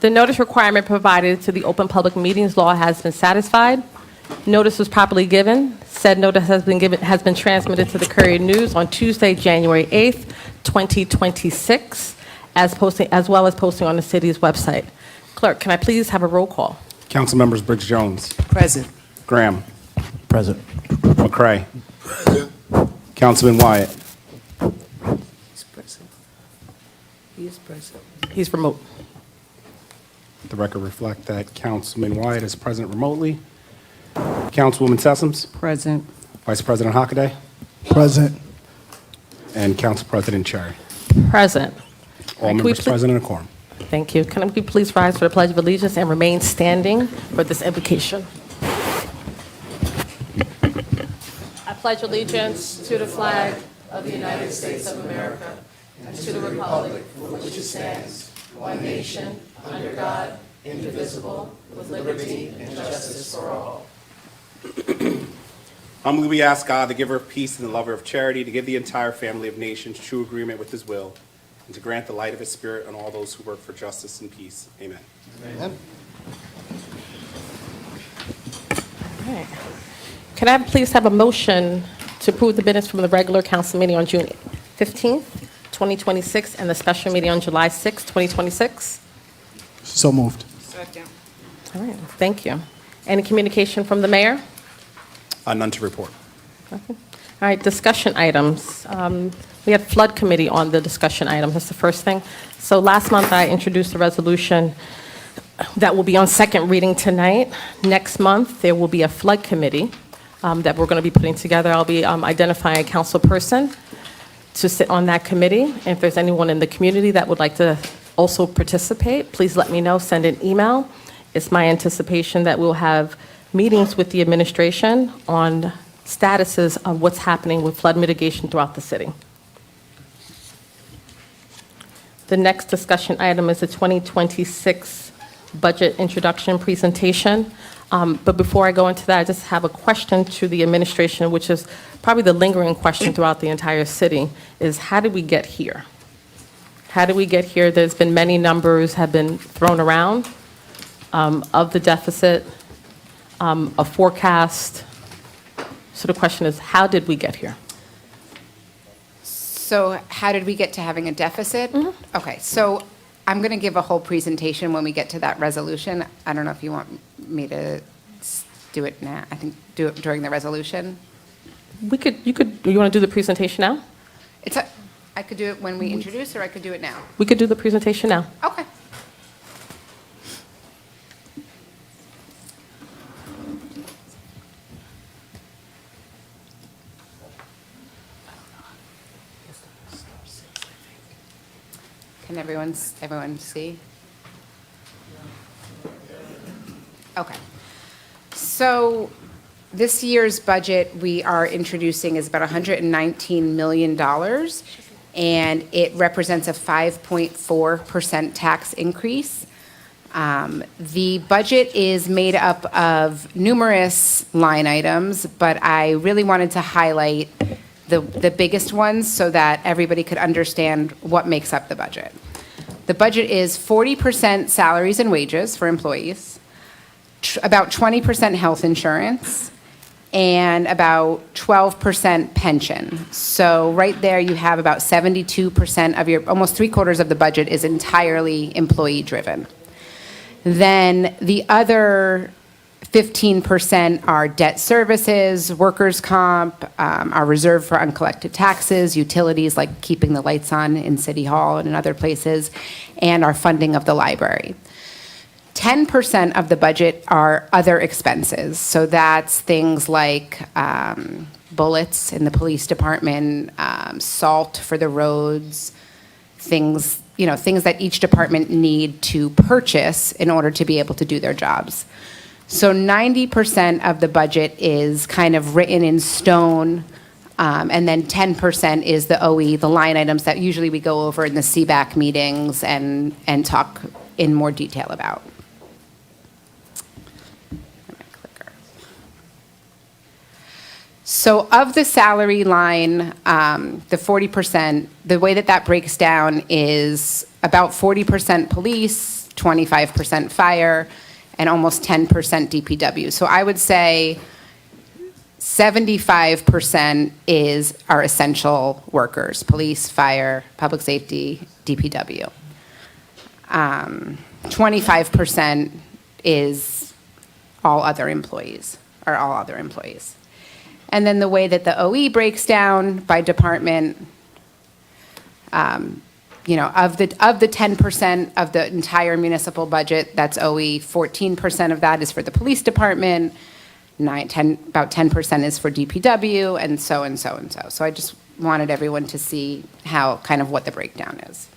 The notice requirement provided to the Open Public Meetings Law has been satisfied. Notice was properly given. Said notice has been transmitted to the Courier News on Tuesday, January 8th, 2026, as well as posting on the city's website. Clerk, can I please have a roll call? Council members Briggs Jones. Present. Graham. Present. McCray. Councilman Wyatt. He's present. He is present. He's remote. The record reflect that Councilman Wyatt is present remotely. Councilwoman Sessoms. Present. Vice President Hockaday. Present. And Council President Cherry. Present. All Can we members please- present in a quorum. Thank you. Can we please rise for the Pledge of Allegiance and remain standing for this invocation? I pledge allegiance to the flag of the United States of America and to the republic for which it stands, one nation, under God, indivisible, with liberty and justice for all. Humbly we ask God, the giver of peace and the lover of charity, to give the entire family of nations true agreement with his will, and to grant the light of his spirit on all those who work for justice and peace. Amen. Amen. All right. Can I please have a motion to approve the minutes from the regular council meeting on June 15th, 2026, and the special meeting on July 6th, 2026? So moved. Second. All right, thank you. Any communication from the mayor? None to report. All right, discussion items. We had flood committee on the discussion item. That's the first thing. So last month, I introduced a resolution that will be on second reading tonight. Next month, there will be a flood committee that we're going to be putting together. I'll be identifying a council person to sit on that committee. And if there's anyone in the community that would like to also participate, please let me know. Send an email. It's my anticipation that we'll have meetings with the administration on statuses of what's happening with flood mitigation throughout the city. The next discussion item is the 2026 budget introduction presentation. But before I go into that, I just have a question to the administration, which is probably the lingering question throughout the entire city, is how did we get here? How did we get here? There's been many numbers have been thrown around of the deficit, a forecast. So the question is, how did we get here? So how did we get to having a deficit? Okay, so I'm going to give a whole presentation when we get to that resolution. I don't know if you want me to do it now. I think do it during the resolution. You want to do the presentation now? I could do it when we introduce, or I could do it now. We could do the presentation now. Okay. Can everyone see? Okay. So this year's budget we are introducing is about $119 million, and it represents a 5.4% tax increase. The budget is made up of numerous line items, but I really wanted to highlight the biggest ones so that everybody could understand what makes up the budget. The budget is 40% salaries and wages for employees, about 20% health insurance, and about 12% pension. So right there you have about 72% of your, almost 3/4 of the budget is entirely employee driven. Then the other 15% are debt services, workers' comp, our reserve for uncollected taxes, utilities like keeping the lights on in City Hall and in other places, and our funding of the library. 10% of the budget are other expenses. So that's things like bullets in the police department, salt for the roads, things that each department need to purchase in order to be able to do their jobs. So 90% of the budget is kind of written in stone, and then 10% is the OE, the line items that usually we go over in the CBAC meetings and talk in more detail about. So of the salary line, the 40%, the way that breaks down is about 40% police, 25% fire, and almost 10% DPW. So I would say 75% is our essential workers: police, fire, public safety, DPW. 25% is all other employees, or all other employees. And then the way that the OE breaks down by department, you know, of the 10% of the entire municipal budget, that's OE, 14% of that is for the police department, about 10% is for DPW, and so and so and so. So I just wanted everyone to see how, kind of what the breakdown is.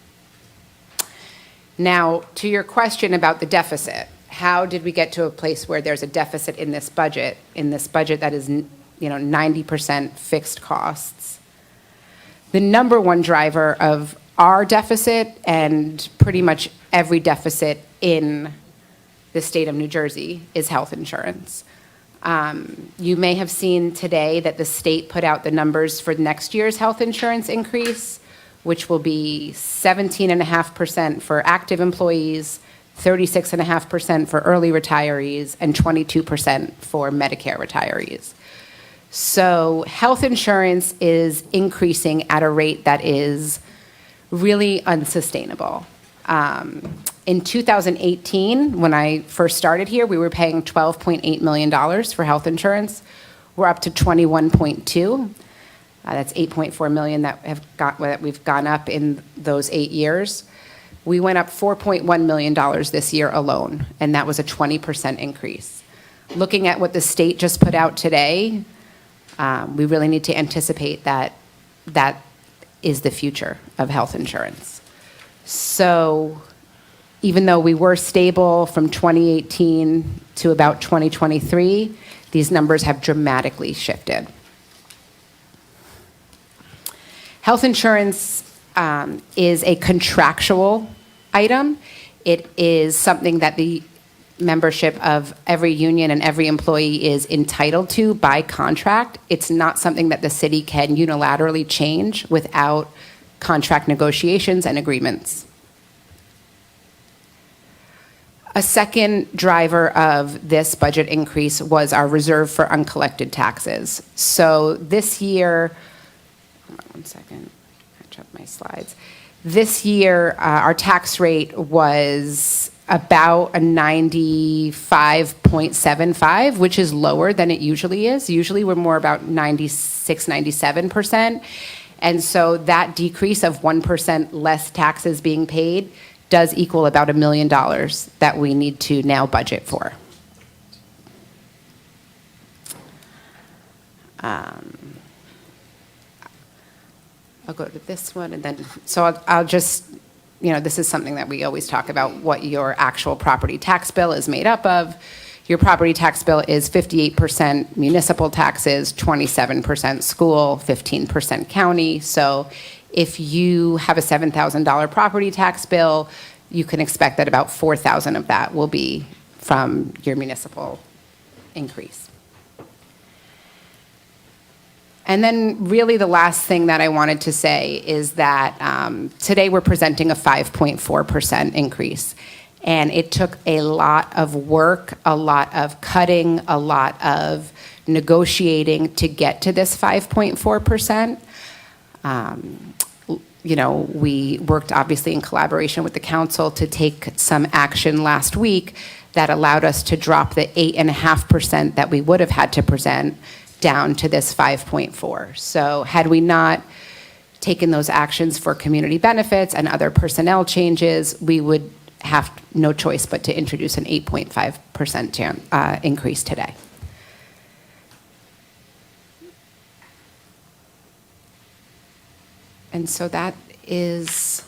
Now, to your question about the deficit, how did we get to a place where there's a deficit in this budget that is, you know, 90% fixed costs? The number one driver of our deficit, and pretty much every deficit in the state of New Jersey, is health insurance. You may have seen today that the state put out the numbers for next year's health insurance increase, which will be 17.5% for active employees, 36.5% for early retirees, and 22% for Medicare retirees. So health insurance is increasing at a rate that is really unsustainable. In 2018, when I first started here, we were paying $12.8 million for health insurance. We're up to 21.2. That's 8.4 million that we've gone up in those 8 years. We went up $4.1 million this year alone, and that was a 20% increase. Looking at what the state just put out today, we really need to anticipate that that is the future of health insurance. So even though we were stable from 2018 to about 2023, these numbers have dramatically shifted. Health insurance is a contractual item. It is something that the membership of every union and every employee is entitled to by contract. It's not something that the city can unilaterally change without contract negotiations and agreements. A second driver of this budget increase was our reserve for uncollected taxes. So this year, hold on one second, catch up my slides. This year, our tax rate was about a 95.75, which is lower than it usually is. Usually we're more about 96, 97%. And so that decrease of 1% less taxes being paid does equal about $1 million that we need to now budget for. I'll go to this one, and then, so I'll just, you know, this is something that we always talk about, what your actual property tax bill is made up of. Your property tax bill is 58% municipal taxes, 27% school, 15% county. So if you have a $7,000 property tax bill, you can expect that about $4,000 of that will be from your municipal increase. And then really the last thing that I wanted to say is that today we're presenting a 5.4% increase. And it took a lot of work, a lot of cutting, a lot of negotiating to get to this 5.4%. You know, we worked obviously in collaboration with the council to take some action last week that allowed us to drop the 8.5% that we would have had to present down to this 5.4. So had we not taken those actions for community benefits and other personnel changes, we would have no choice but to introduce an 8.5% increase today. And so that is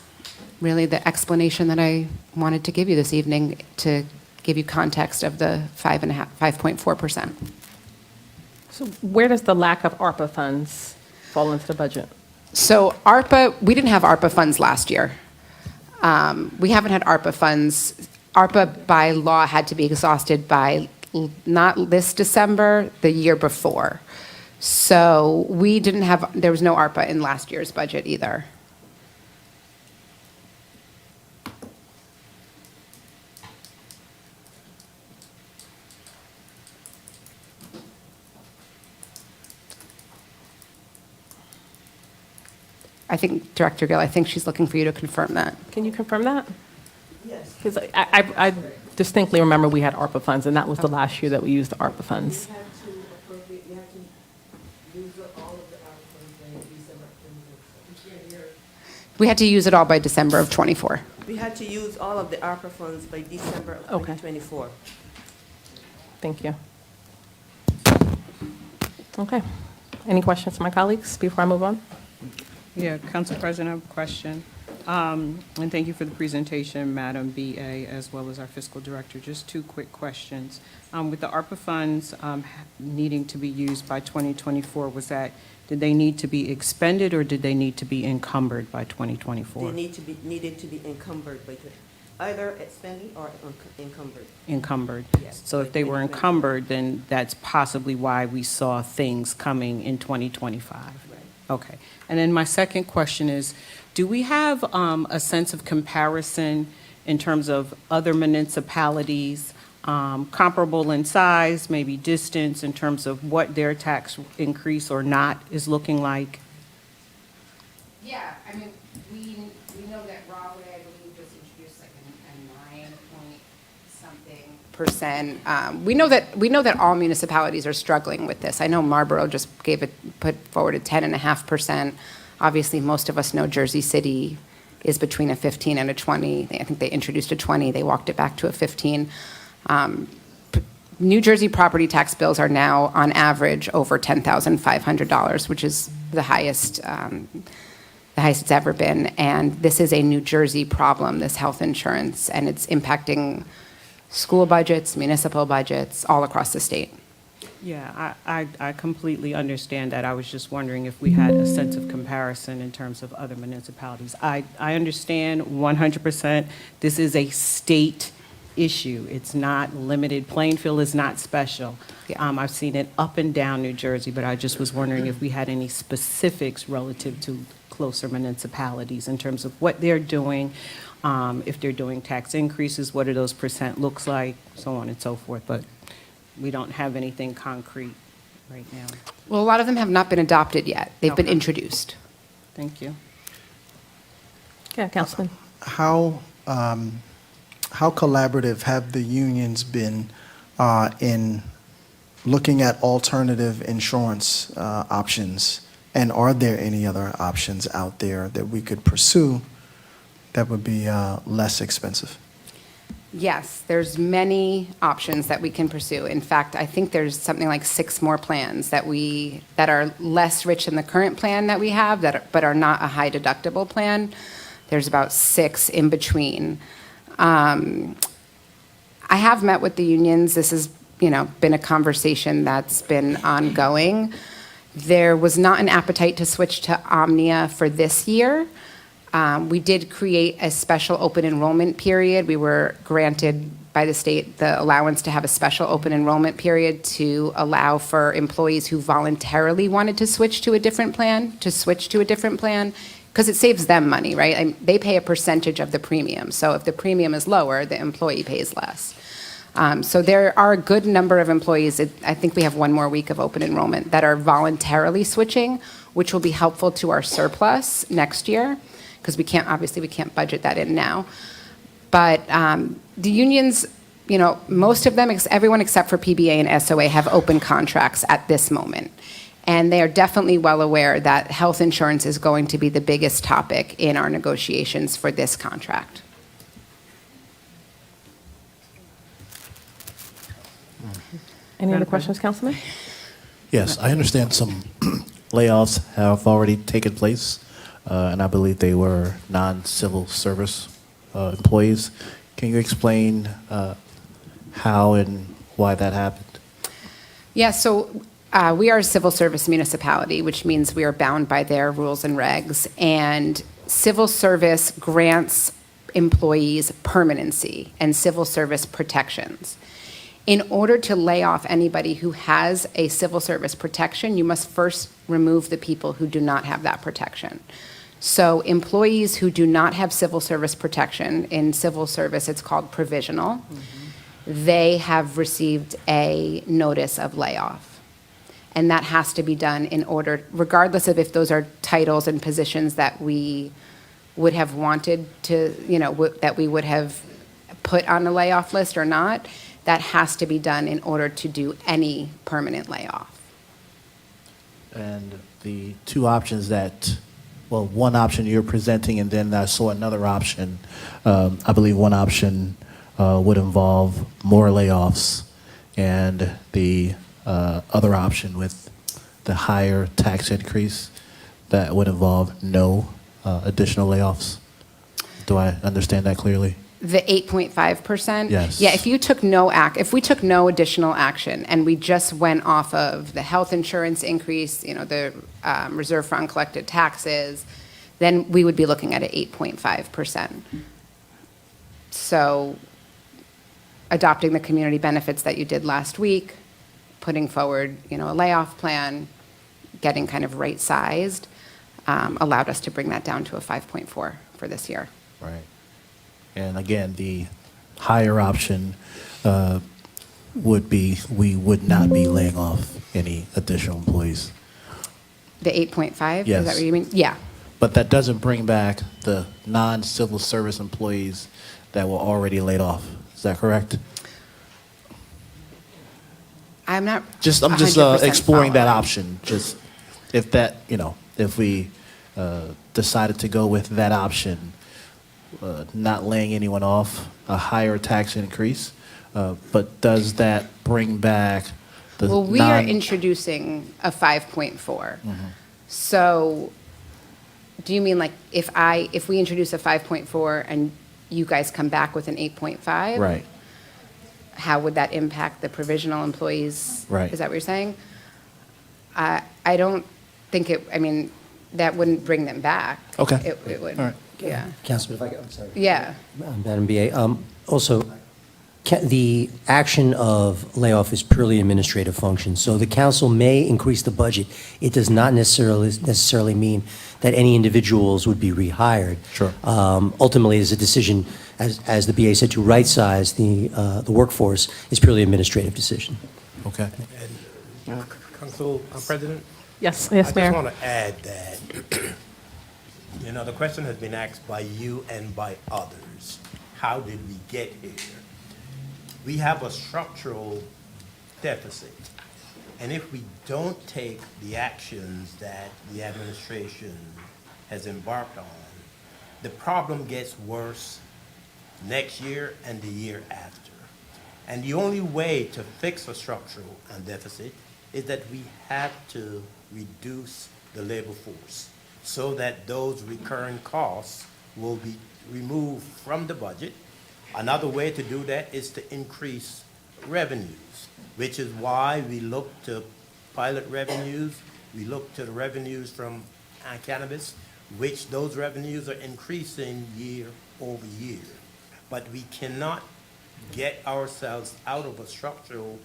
really the explanation that I wanted to give you this evening to give you context of the 5.4%. So where does the lack of ARPA funds fall into the budget? So ARPA, we didn't have ARPA funds last year. We haven't had ARPA funds. ARPA by law had to be exhausted by not this December, the year before. So we didn't have, there was no ARPA in last year's budget either. I think, Director Gill, I think she's looking for you to confirm that. Can you confirm that? Yes. Because I distinctly remember we had ARPA funds, and that was the last year that we used the ARPA funds. You have to appropriate, you have to use all of the articles by December 26th. You can't hear. We had to use it all by December of '24. We had to use all of the ARPA funds by December of Okay. 2024. Thank you. Okay. Any questions from my colleagues before I move on? Yeah, Council President, I have a question. And thank you for the presentation, Madam BA, as well as our fiscal director. Just two quick questions. With the ARPA funds needing to be used by 2024, did they need to be expended or did they need to be encumbered by 2024? They needed to be encumbered by, either expended or encumbered. Encumbered. Yes, So by if they were 2024. encumbered, then that's possibly why we saw things coming in 2025. Right. Okay. And then my second question is, do we have a sense of comparison in terms of other municipalities, comparable in size, maybe distance, in terms of what their tax increase or not is looking like? Yeah, I mean, we know that Rahway, I believe, just introduced like a 9 point something percent. We know that all municipalities are struggling with this. I know Marlboro just put forward a 10.5%. Obviously, most of us know Jersey City is between a 15 and a 20. I think they introduced a 20, they walked it back to a 15. New Jersey property tax bills are now, on average, over $10,500, which is the highest it's ever been. And this is a New Jersey problem, this health insurance, and it's impacting school budgets, municipal budgets, all across the state. Yeah, I completely understand that. I was just wondering if we had a sense of comparison in terms of other municipalities. I understand 100%, this is a state issue. It's not limited. Plainfield is not special. Yeah. I've seen it up and down New Jersey, but I just was wondering if we had any specifics relative to closer municipalities in terms of what they're doing, if they're doing tax increases, what do those percent looks like, so on and so forth. But we don't have anything concrete right now. Well, a lot of them have not been adopted yet. They've been Okay. introduced. Thank you. Yeah, Councilman. How collaborative have the unions been in looking at alternative insurance options? And are there any other options out there that we could pursue that would be less expensive? Yes, there's many options that we can pursue. In fact, I think there's something like 6 more plans that are less rich than the current plan that we have, but are not a high deductible plan. There's about 6 in between. I have met with the unions. This has, been a conversation that's been ongoing. There was not an appetite to switch to Omnia for this year. We did create a special open enrollment period. We were granted by the state the allowance to have a special open enrollment period to allow for employees who voluntarily wanted to switch to a different plan, because it saves them money, right? They pay a percentage of the premium. So if the premium is lower, the employee pays less. So there are a good number of employees, I think we have 1 more week of open enrollment, that are voluntarily switching, which will be helpful to our surplus next year, because we can't budget that in now. But the unions, most of them, everyone except for PBA and SOA, have open contracts at this moment. And they are definitely well aware that health insurance is going to be the biggest topic in our negotiations for this contract. Any other questions, Councilman? Yes, I understand some layoffs have already taken place, and I believe they were non-civil service employees. Can you explain how and why that happened? Yeah, so we are a civil service municipality, which means we are bound by their rules and regs. And civil service grants employees permanency and civil service protections. In order to lay off anybody who has a civil service protection, you must first remove the people who do not have that protection. So employees who do not have civil service protection, in civil service it's called provisional, they have received a notice of layoff. And that has to be done in order, regardless of if those are titles and positions that we would have wanted to, that we would have put on the layoff list or not, that has to be done in order to do any permanent layoff. And the two options one option you're presenting, and then I saw another option. I believe one option would involve more layoffs, and the other option with the higher tax increase that would involve no additional layoffs. Do I understand that clearly? The 8.5%? Yes. Yeah, if we took no additional action and we just went off of the health insurance increase, the reserve for uncollected taxes, then we would be looking at an 8.5%. So adopting the community benefits that you did last week, putting forward, a layoff plan, getting kind of right-sized, allowed us to bring that down to a 5.4 for this year. Right. And again, the higher option would be we would not be laying off any additional employees. The 8.5? Yes. Is that what you mean? Yeah. But that doesn't bring back the non-civil service employees that were already laid off. Is that correct? I'm not I'm just 100% exploring that following. option. Just if that, if we decided to go with that option, not laying anyone off, a higher tax increase, but does that bring back the Well, we are introducing a 5.4. So do you mean like if we introduce a 5.4 and you guys come back with an 8.5? Right. How would that impact the provisional employees? Right. Is that what you're saying? I don't think that wouldn't bring them back. Okay. It would. All right. Yeah. Councilman, if I could, I'm sorry. Yeah. Madam BA, also, the action of layoff is purely administrative function, so the council may increase the budget. It does not necessarily mean that any individuals would be rehired. Sure. Ultimately, it's a decision, as the BA said, to right-size the workforce is purely administrative decision. Okay. Council President? Yes, I yes, just Mayor. want to add that, the question has been asked by you and by others. How did we get here? We have a structural deficit. And if we don't take the actions that the administration has embarked on, the problem gets worse next year and the year after. And the only way to fix a structural deficit is that we have to reduce the labor force so that those recurring costs will be removed from the budget. Another way to do that is to increase revenues, which is why we look to pilot revenues, we look to the revenues from cannabis, which those revenues are increasing year over year. But we cannot get ourselves out of a structural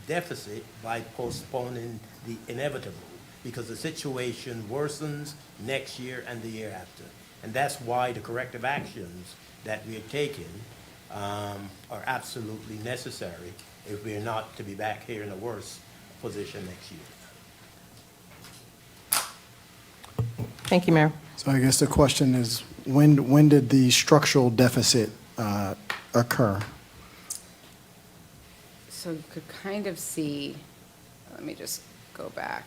deficit by postponing the inevitable, because the situation worsens next year and the year after. And that's why the corrective actions that we are taking are absolutely necessary if we are not to be back here in a worse position next year. Thank you, Mayor. So I guess the question is, when did the structural deficit occur? So you could kind of see, let me just go back.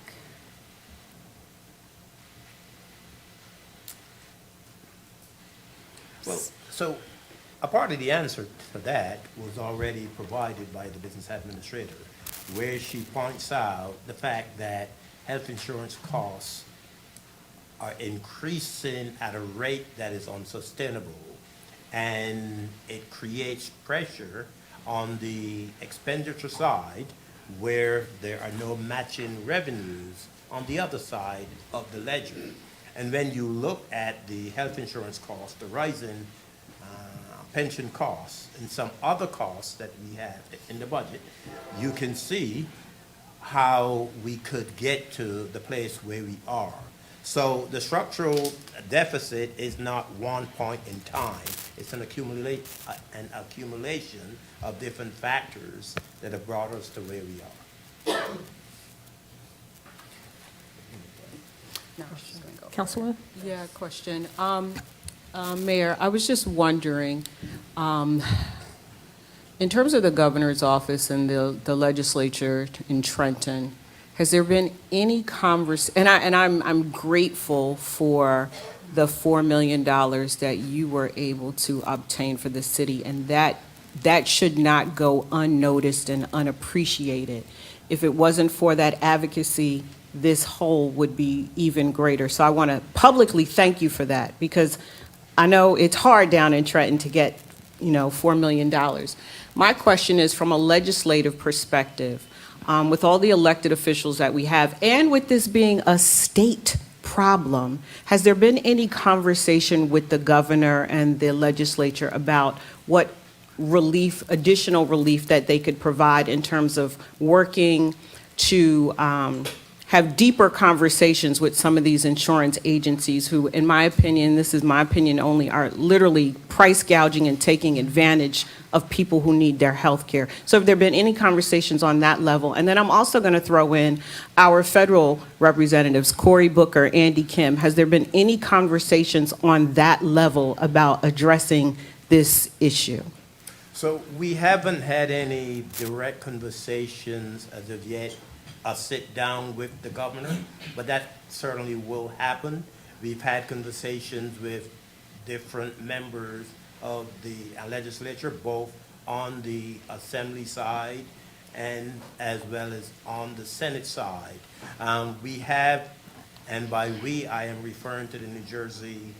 Well, so a part of the answer to that was already provided by the business administrator, where she points out the fact that health insurance costs are increasing at a rate that is unsustainable, and it creates pressure on the expenditure side where there are no matching revenues on the other side of the ledger. And when you look at the health insurance costs, the rising pension costs, and some other costs that we have in the budget, you can see how we could get to the place where we are. So the structural deficit is not one point in time. It's an accumulation of different factors that have brought us to where we are. No, she's going to go. Councilwoman? Yeah, question. Mayor, I was just wondering, in terms of the governor's office and the legislature in Trenton, has there been any I'm grateful for the $4 million that you were able to obtain for the city, and that should not go unnoticed and unappreciated. If it wasn't for that advocacy, this hole would be even greater. So I want to publicly thank you for that, because I know it's hard down in Trenton to get, $4 million. My question is, from a legislative perspective, with all the elected officials that we have, and with this being a state problem, has there been any conversation with the governor and the legislature about what additional relief that they could provide in terms of working to have deeper conversations with some of these insurance agencies who, in my opinion, this is my opinion only, are literally price gouging and taking advantage of people who need their health care. So have there been any conversations on that level? And then I'm also going to throw in our federal representatives, Cory Booker, Andy Kim. Has there been any conversations on that level about addressing this issue? So we haven't had any direct conversations as of yet, a sit down with the governor, but that certainly will happen. We've had conversations with different members of the legislature, both on the assembly side and as well as on the Senate side. We have, and by we, I am referring to the New Jersey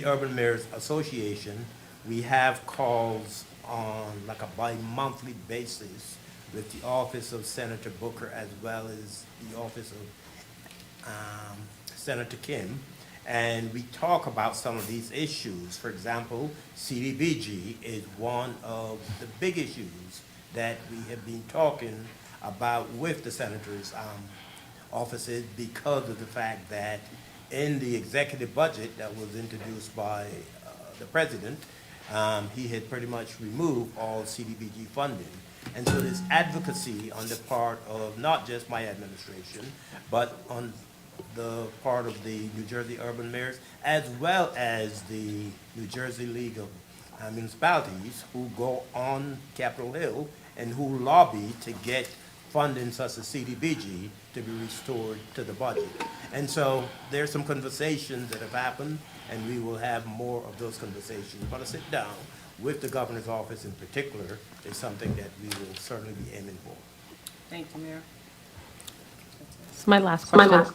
Urban Mayors Association. We have calls on like a bi-monthly basis with the office of Senator Booker as well as the office of Senator Kim. And we talk about some of these issues. For example, CDBG is one of the big issues that we have been talking about with the senators' offices, because of the fact that in the executive budget that was introduced by the president, he had pretty much removed all CDBG funding. And so this advocacy on the part of not just my administration, but on the part of the New Jersey Urban Mayors, as well as the New Jersey League of Municipalities, who go on Capitol Hill and who lobby to get funding such as CDBG to be restored to the budget. And so there's some conversations that have happened, and we will have more of those conversations. But a sit down with the governor's office in particular is something that we will certainly be aiming for. Thank you, Mayor. So my last question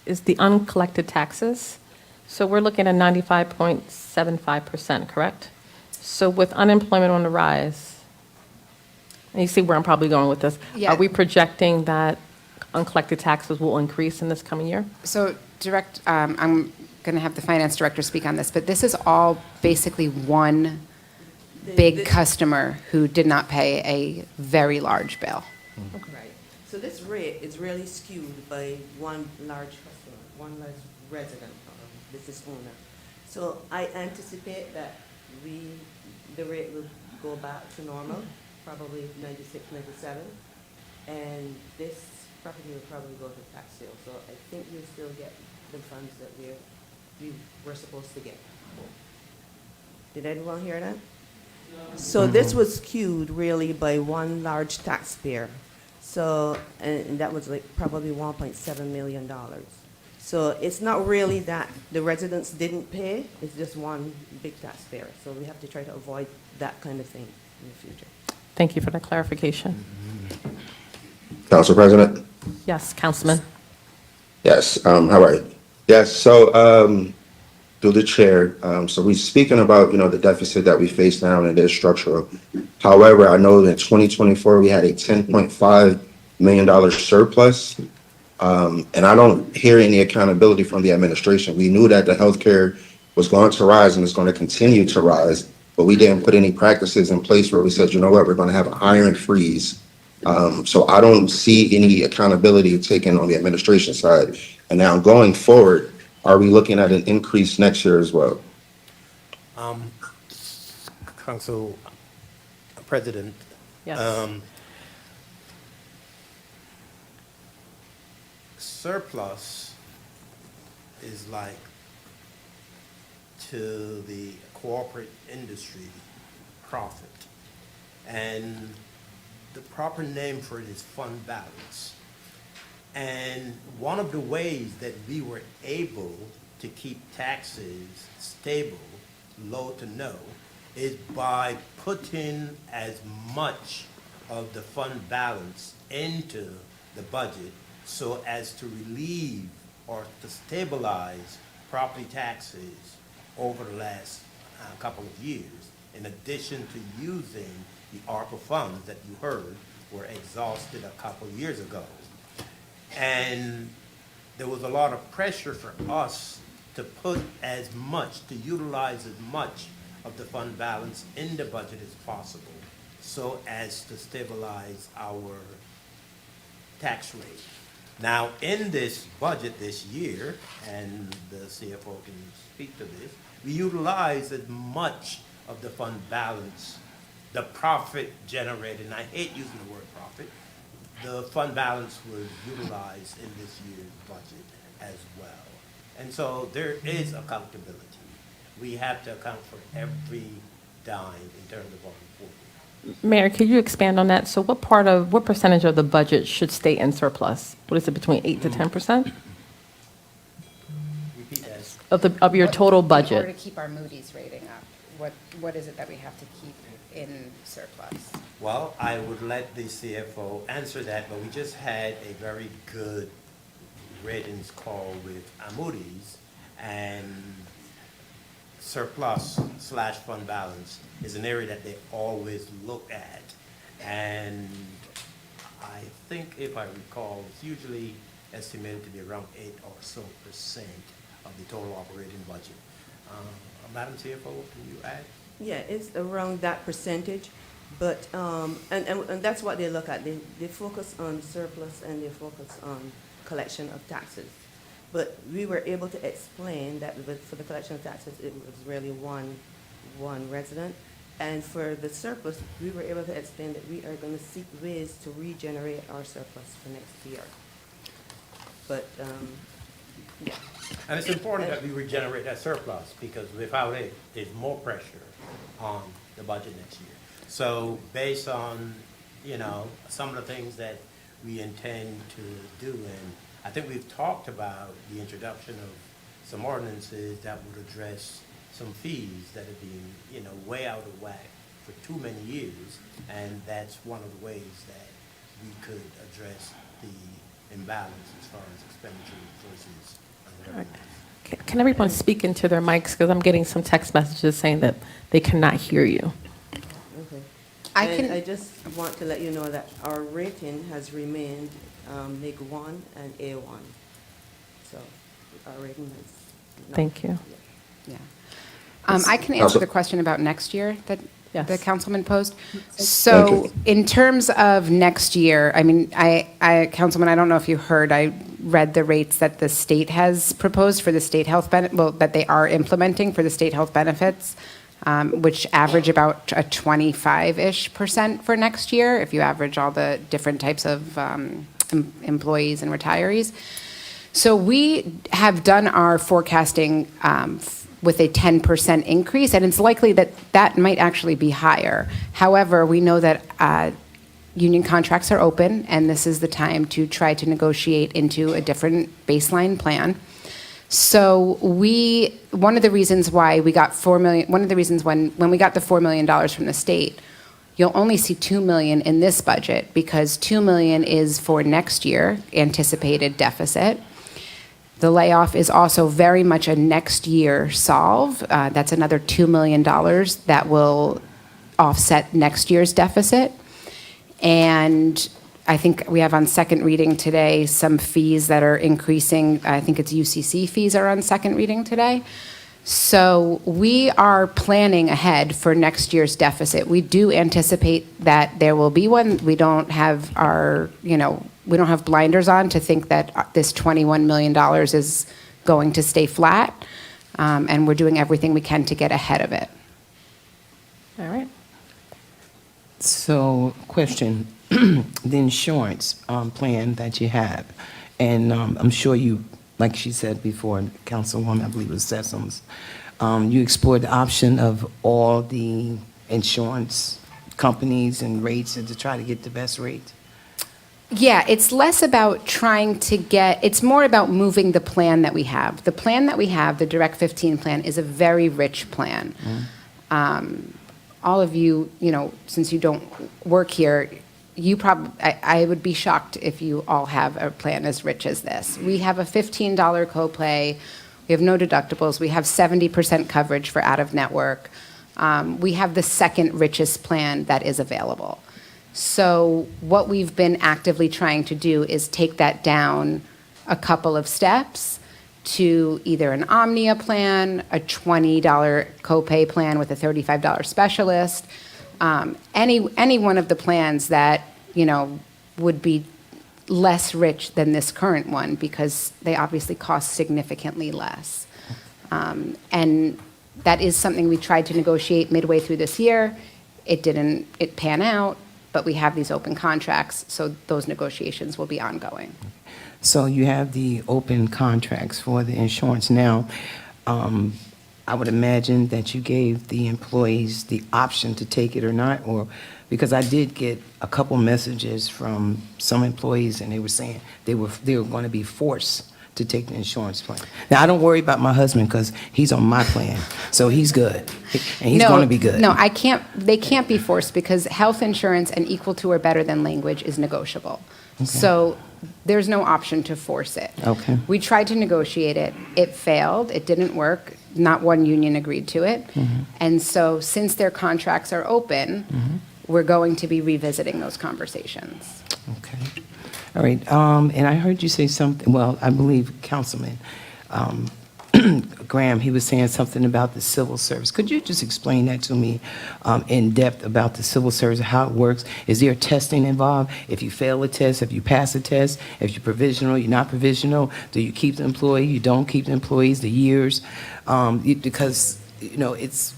is the uncollected taxes. So we're looking at 95.75%, correct? So with unemployment on the rise, and you see where I'm probably going with this, Yeah. are we projecting that uncollected taxes will increase in this coming year? So I'm going to have the finance director speak on this, but this is all basically one big customer who did not pay a very large bill. Right. So this rate is really skewed by one large customer, one large resident or business owner. So I anticipate that the rate will go back to normal, probably 96, 97. And this property will probably go to tax sale. So I think you'll still get the funds that we were supposed to get. Did anyone hear that? So this was skewed really by one large taxpayer. So, and that was like probably $1.7 million. So it's not really that the residents didn't pay, it's just one big taxpayer. So we have to try to avoid that kind of thing in the future. Thank you for that clarification. Council President? Yes, Councilman. Yes, how are you? Yes, so, through the chair, so we're speaking about, the deficit that we face now, and it is structural. However, I know that in 2024, we had a $10.5 million surplus, and I don't hear any accountability from the administration. We knew that the healthcare was going to rise and it's going to continue to rise, but we didn't put any practices in place where we said, you know what, we're going to have a hiring freeze. So I don't see any accountability taken on the administration side. And now going forward, are we looking at an increase next year as well? Council President, Yes. surplus is like to the corporate industry profit. And the proper name for it is fund balance. And one of the ways that we were able to keep taxes stable, low to no, is by putting as much of the fund balance into the budget so as to relieve or to stabilize property taxes over the last couple of years, in addition to using the ARPA funds that you heard were exhausted a couple of years ago. And there was a lot of pressure for us to put as much, to utilize as much of the fund balance in the budget as possible so as to stabilize our tax rate. Now, in this budget this year, and the CFO can speak to this, we utilize as much of the fund balance, the profit generated, and I hate using the word profit, the fund balance was utilized in this year's budget as well. And so there is accountability. We have to account for every dime in terms of our reporting. Mayor, could you expand on that? So what percentage of the budget should stay in surplus? What is it, between 8 to 10%? Repeat that. Of your total In order budget? to keep our Moody's rating up, what is it that we have to keep in surplus? Well, I would let the CFO answer that, but we just had a very good ratings call with Moody's, and surplus/fund balance is an area that they always look at. And I think, if I recall, it's usually estimated to be around 8 or so % of the total operating budget. Madam CFO, can you add? Yeah, it's around that percentage, but, and that's what they look at. They focus on surplus and they focus on collection of taxes. But we were able to explain that for the collection of taxes, it was really one resident. And for the surplus, we were able to explain that we are going to seek ways to regenerate our surplus for next year. But, yeah. And it's important that we regenerate that surplus, because without it, there's more pressure on the budget next year. So based on, some of the things that we intend to do, and I think we've talked about the introduction of some ordinances that would address some fees that have been, way out of whack for too many years, and that's one of the ways that we could address the imbalance as far as expenditure versus revenue. Can everyone speak into their mics? Because I'm getting some text messages saying that they cannot hear you. Okay. I And can- I just want to let you know that our rating has remained MIG 1 and A1. So our rating is not. Thank you. Yeah. Yeah. I can answer the question about next year that Yes. the councilman posed. Thank So you. in terms of next year, I mean, Councilman, I don't know if you heard, I read the rates that the state has proposed for the state health that they are implementing for the state health benefits, which average about a 25-ish% for next year, if you average all the different types of employees and retirees. So we have done our forecasting with a 10% increase, and it's likely that that might actually be higher. However, we know that union contracts are open, and this is the time to try to negotiate into a different baseline plan. So one of the reasons why we got one of the reasons when we got the $4 million from the state, you'll only see $2 million in this budget, because $2 million is for next year anticipated deficit. The layoff is also very much a next year solve. That's another $2 million that will offset next year's deficit. And I think we have on second reading today some fees that are increasing. I think it's UCC fees are on second reading today. So we are planning ahead for next year's deficit. We do anticipate that there will be one. We don't have we don't have blinders on to think that this $21 million is going to stay flat, and we're doing everything we can to get ahead of it. All right. So, question, the insurance plan that you have, And I'm sure you, like she said before, Councilwoman, I believe it was Sessoms, you explored the option of all the insurance companies and rates and to try to get the best rate? Yeah, it's less about trying to get, it's more about moving the plan that we have. The plan that we have, the Direct 15 plan, is a very rich plan. All of you, since you don't work here, I would be shocked if you all have a plan as rich as this. We have a $15 copay. We have no deductibles. We have 70% coverage for out-of-network. We have the second richest plan that is available. So what we've been actively trying to do is take that down a couple of steps to either an Omnia plan, a $20 copay plan with a $35 specialist, any one of the plans that, would be less rich than this current one because they obviously cost significantly less. And that is something we tried to negotiate midway through this year. It didn't pan out, but we have these open contracts, so those negotiations will be ongoing. So you have the open contracts for the insurance now. I would imagine that you gave the employees the option to take it or not, or, because I did get a couple messages from some employees and they were saying they were going to be forced to take the insurance plan. Now, I don't worry about my husband because he's on my plan, so he's good, and he's going to be good. No, they can't be forced because health insurance and equal to or better than language is negotiable. Okay. So there's no option to force it. Okay. We tried to negotiate it. It failed. It didn't work. Not one union agreed to it. And so since their contracts are open, we're going to be revisiting those conversations. Okay. All right, and I heard you say something, well, I believe Councilman Graham, he was saying something about the civil service. Could you just explain that to me in depth about the civil service, how it works? Is there testing involved? If you fail a test, if you pass a test, if you're provisional, you're not provisional, do you keep the employee, you don't keep the employees, the years? Because, it's,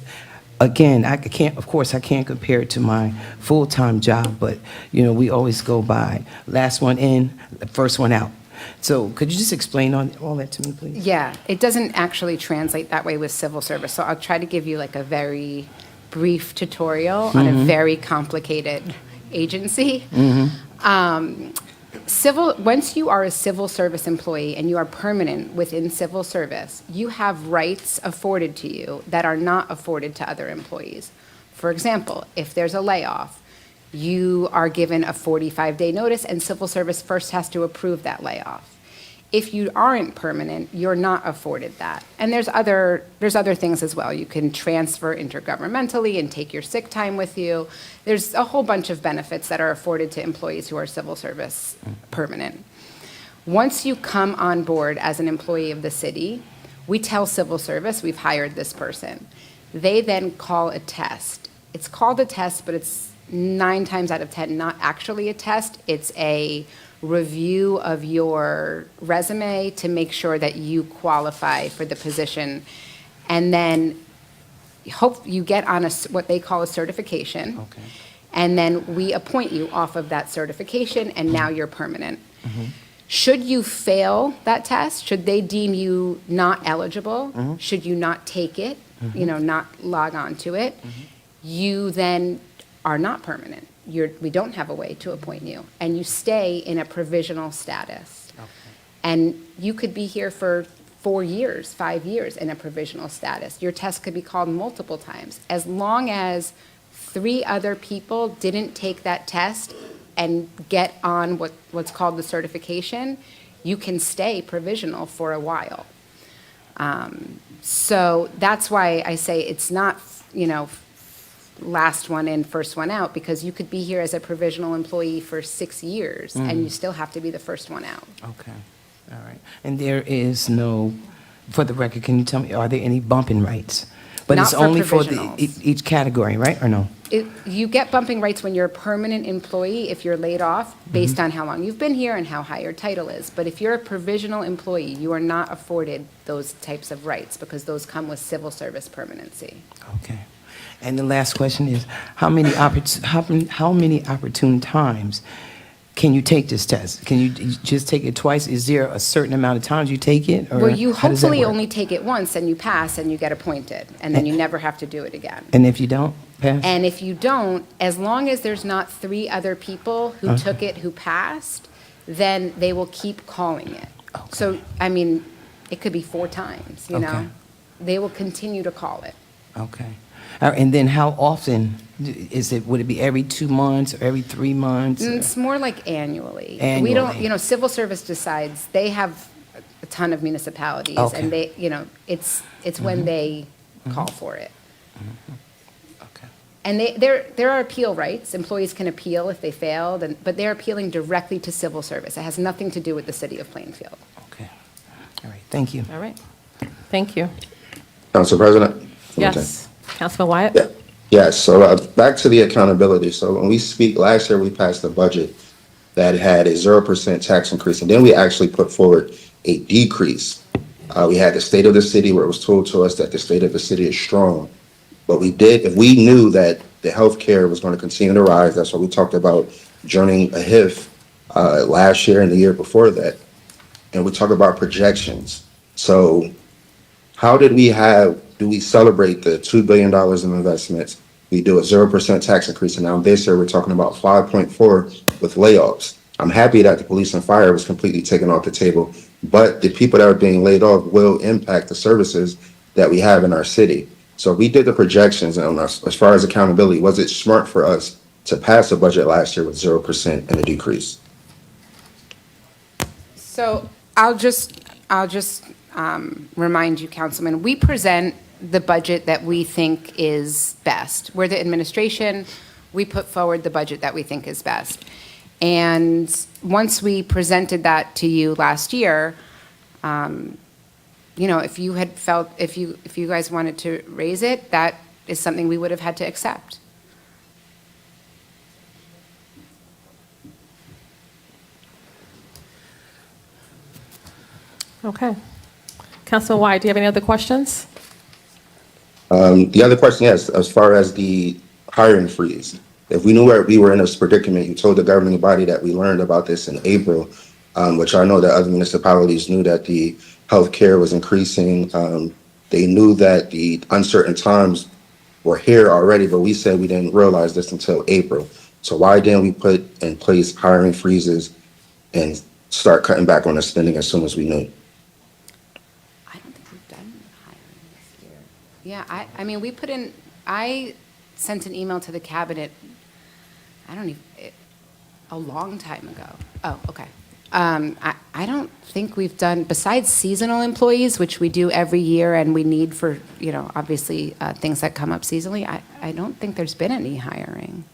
again, I can't compare it to my full-time job, but, we always go by last one in, first one out. So could you just explain all that to me, please? Yeah, it doesn't actually translate that way with civil service. So I'll try to give you like a very brief tutorial on a very complicated agency. Once you are a civil service employee and you are permanent within civil service, you have rights afforded to you that are not afforded to other employees. For example, if there's a layoff, you are given a 45-day notice and civil service first has to approve that layoff. If you aren't permanent, you're not afforded that. And there's other things as well. You can transfer intergovernmentally and take your sick time with you. There's a whole bunch of benefits that are afforded to employees who are civil service permanent. Once you come on board as an employee of the city, we tell civil service we've hired this person. They then call a test. It's called a test, but it's 9 times out of 10 not actually a test. It's a review of your resume to make sure that you qualify for the position. And then hope you get on what they call a certification. Okay. And then we appoint you off of that certification, and now you're permanent. Should you fail that test, should they deem you not eligible, should you not take it, not log on to it, you then are not permanent. We don't have a way to appoint you, and you stay in a provisional status. Okay. And you could be here for 4 years, 5 years in a provisional status. Your test could be called multiple times. As long as 3 other people didn't take that test and get on what's called the certification, you can stay provisional for a while. So that's why I say it's not, last one in, first one out, because you could be here as a provisional employee for 6 years, and you still have to be the first one out. Okay, all right. And there is no, for the record, can you tell me, are there any bumping rights? But Not it's for only for provisionals. each category, right, or no? You get bumping rights when you're a permanent employee if you're laid off based on how long you've been here and how high your title is. But if you're a provisional employee, you are not afforded those types of rights because those come with civil service permanency. Okay. And the last question is, how many opportune times can you take this test? Can you just take it twice? Is there a certain amount of times you take it? Or Well, you how does that hopefully work? only take it once and you pass and you get appointed, and then you never have to do it again. And if you don't pass? And if you don't, as long as there's not 3 other people who took it who passed, then they will keep calling it. So, I mean, it could be 4 times, you know? Okay. They will continue to call it. Okay. And then how often is it? Would it be every 2 months or every 3 months? It's more like annually. We Annually. don't, you know, civil service decides, they have a ton of municipalities, Okay. and they, you know, it's when they call for it. Okay. And there are appeal rights. Employees can appeal if they failed, but they're appealing directly to civil service. It has nothing to do with the city of Plainfield. Okay. All right. Thank you. All right. Thank you. Council President? Yes. Councilman Wyatt? Yeah. Yes, so back to the accountability. So when we speak, last year we passed a budget that had a 0% tax increase, and then we actually put forward a decrease. We had the state of the city where it was told to us that the state of the city is strong. But we did, if we knew that the healthcare was going to continue to rise, that's why we talked about joining a HIF last year and the year before that. And we talk about projections. So how did do we celebrate the $2 billion in investments? We do a 0% tax increase, and now this year we're talking about 5.4 with layoffs. I'm happy that the police and fire was completely taken off the table, but the people that are being laid off will impact the services that we have in our city. So we did the projections, and as far as accountability, was it smart for us to pass a budget last year with 0% and a decrease? So I'll just remind you, Councilman, we present the budget that we think is best. We're the administration, we put forward the budget that we think is best. And once we presented that to you last year, you know, if you had felt, if you guys wanted to raise it, that is something we would have had to accept. Okay. Councilman Wyatt, do you have any other questions? The other question, yes, as far as the hiring freeze, if we knew we were in this predicament, you told the governing body that we learned about this in April, which I know that other municipalities knew that the healthcare was increasing. They knew that the uncertain times were here already, but we said we didn't realize this until April. So why didn't we put in place hiring freezes and start cutting back on the spending as soon as we knew? I don't think we've done hiring this year. Yeah, I mean, I sent an email to the cabinet, a long time ago. Oh, okay. I don't think we've done, besides seasonal employees, which we do every year and we need for, you know, obviously, things that come up seasonally, I don't think there's been any hiring.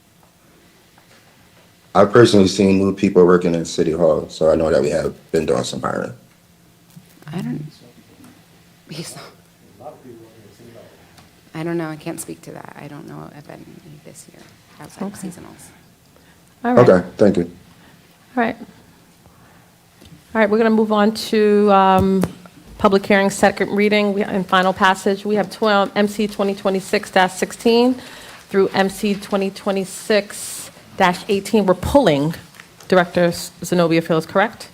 I've personally seen new people working in City Hall, so I know that we have been doing some hiring. I don't know, I can't speak to that. I don't know if any this year, outside of Okay. seasonals. All right. Okay, thank you. All right. All right, we're going to move on to public hearing, second reading and final passage. We have MC 2026-16 through MC 2026-18. We're pulling Director Zenobia Fields, correct?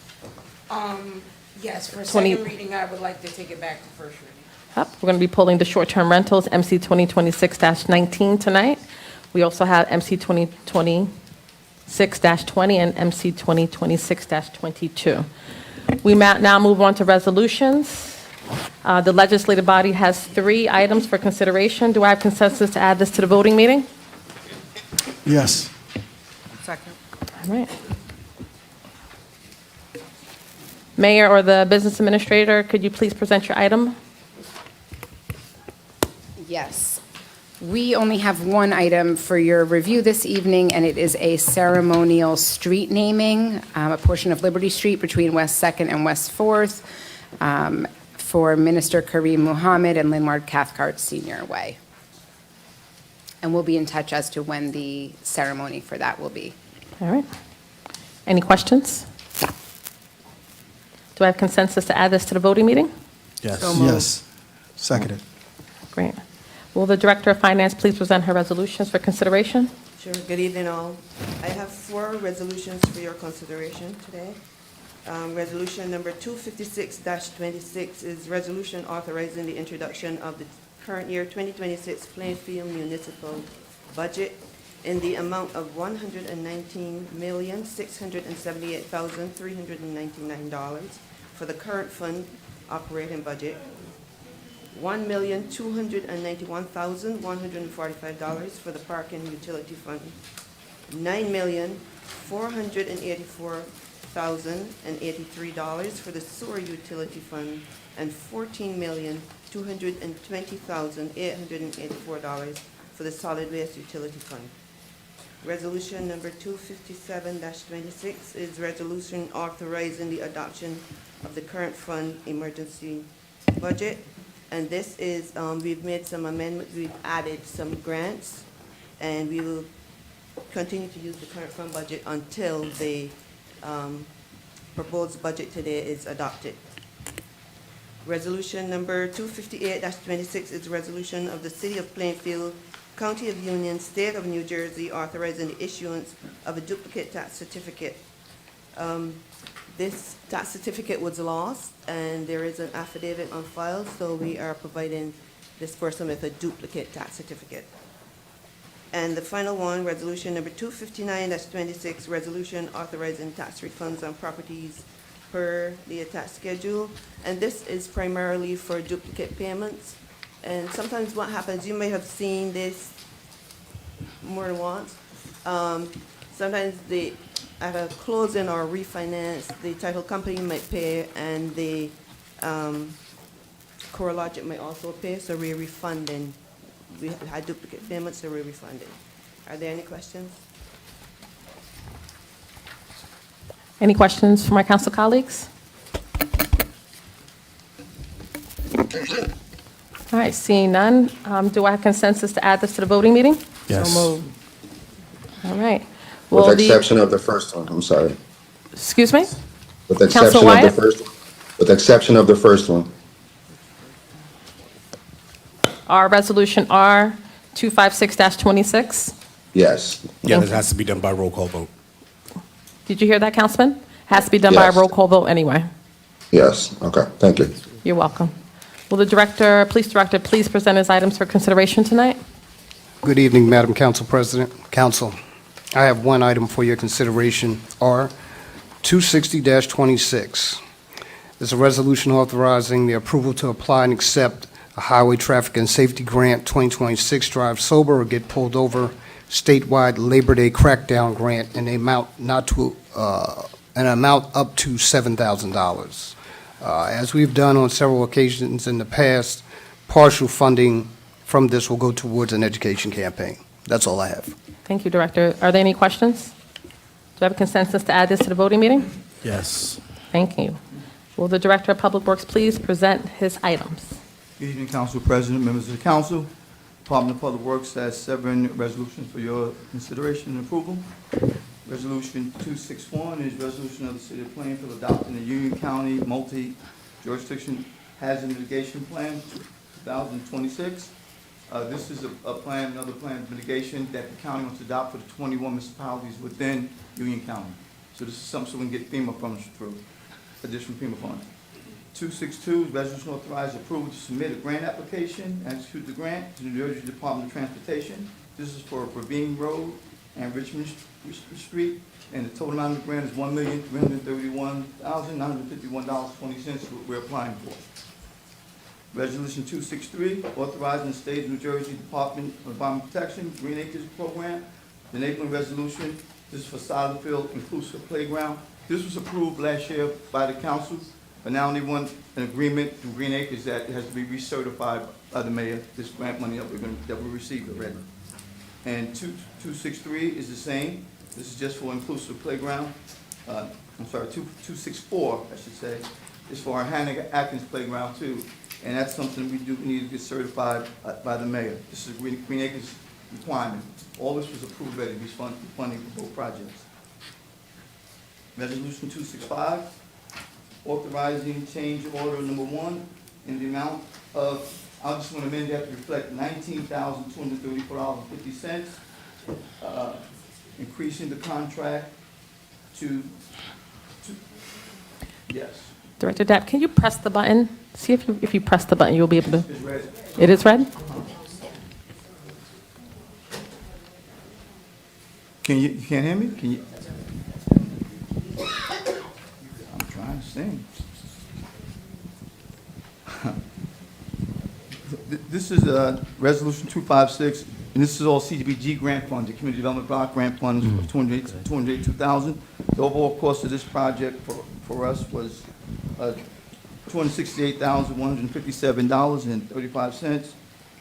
Yes, for 20 second reading, I would like to take it back to first reading. Yep, we're going to be pulling the short-term rentals, MC 2026-19 tonight. We also have MC 2026-20 and MC 2026-22. We now move on to resolutions. The legislative body has 3 items for consideration. Do I have consensus to add this to the voting meeting? Yes. Second. All right. Mayor or the business administrator, could you please present your item? Yes. We only have one item for your review this evening, and it is a ceremonial street naming, a portion of Liberty Street between West 2nd and West 4th, for Minister Kareem Muhammad and Linward Cathcart Senior Way. And we'll be in touch as to when the ceremony for that will be. All right. Any questions? Do I have consensus to add this to the voting meeting? Yes. Yes. Seconded. Great. Will the Director of Finance please present her resolutions for consideration? Sure, good evening all. I have 4 resolutions for your consideration today. Resolution number 256-26 is resolution authorizing the introduction of the current year 2026 Plainfield municipal budget in the amount of $119,678,399 for the current fund operating budget, $1,291,145 for the park and utility fund, $9,484,083 for the sewer utility fund, and $14,220,884 for the solid waste utility fund. Resolution number 257-26 is resolution authorizing the adoption of the current fund emergency budget. And this is, we've made some amendments, we've added some grants, and we will continue to use the current fund budget until the proposed budget today is adopted. Resolution number 258-26 is a resolution of the City of Plainfield, County of Union, State of New Jersey, authorizing the issuance of a duplicate tax certificate. This tax certificate was lost, and there is an affidavit on file, so we are providing this person with a duplicate tax certificate. And the final one, resolution number 259-26, resolution authorizing tax refunds on properties per the attached schedule. And this is primarily for duplicate payments. And sometimes what happens, you may have seen this more than once. Sometimes at a closing or refinance, the title company might pay and the CoreLogic might also pay, so we're refunding. We had duplicate payments, so we're refunding. Are there any questions? Any questions from my council colleagues? All right, seeing none, do I have consensus to add this to the voting meeting? Yes. So moved. All right. With Will the exception of the first one, I'm sorry. Excuse me? With the Council exception of the Wyatt? first, with the exception of the first one. Our resolution R 256-26. Yes. Yeah, this has to be done by roll call vote. Did you hear that, Councilman? Has to be done by a Yes. roll call vote anyway. Yes. Okay. Thank you. You're welcome. Will the director, police director, please present his items for consideration tonight? Good evening, Madam Council President, Council. I have one item for your consideration, R 260-26. It's a resolution authorizing the approval to apply and accept a Highway Traffic and Safety Grant 2026 Drive Sober or Get Pulled Over statewide Labor Day Crackdown Grant in an amount up to $7,000. As we've done on several occasions in the past, partial funding from this will go towards an education campaign. That's all I have. Thank you, Director. Are there any questions? Do I have a consensus to add this to the voting meeting? Yes. Thank you. Will the Director of Public Works please present his items? Good evening, Council President, members of the council. Department of Public Works has 7 resolutions for your consideration and approval. Resolution 261 is resolution of the City of Plainfield adopting the Union County Multi-Jurisdiction Hazard Mitigation Plan 2026. This is a plan, another plan of mitigation that the county wants to adopt for the 21 municipalities within Union County. So this is something so we can get FEMA funds through, additional FEMA funds. 262 is resolution authorized approval to submit a grant application and execute the grant to the New Jersey Department of Transportation. This is for Praveen Road and Richmond Street, and the total amount of the grant is $1,331,951.20, what we're applying for. Resolution 263, authorizing the State of New Jersey Department of Environmental Protection Green Acres Program. The enabling resolution, this is for Solidfield Inclusive Playground. This was approved last year by the council, but now they want an agreement through Green Acres that it has to be recertified by the mayor, this grant money that we received already. And 263 is the same. This is just for Inclusive Playground. 264, I should say, is for our Hannah Atkins Playground too. And that's something we need to get certified by the mayor. This is Green Acres requirement. All this was approved already, we funding for both projects. Resolution 265, authorizing change order number 1 in the amount of, I just want to amend that to reflect $19,234.50 increasing the contract to, yes, Director Dapp, can you press the button? See if you press the button, you'll be able to. is red. It is red? You can't hear me? Can you? I'm trying to sing. This is Resolution 256, and this is all CDBG grant funds, the Community Development Block Grant Funds, of $282,000. The overall cost of this project for us was $268,157.35,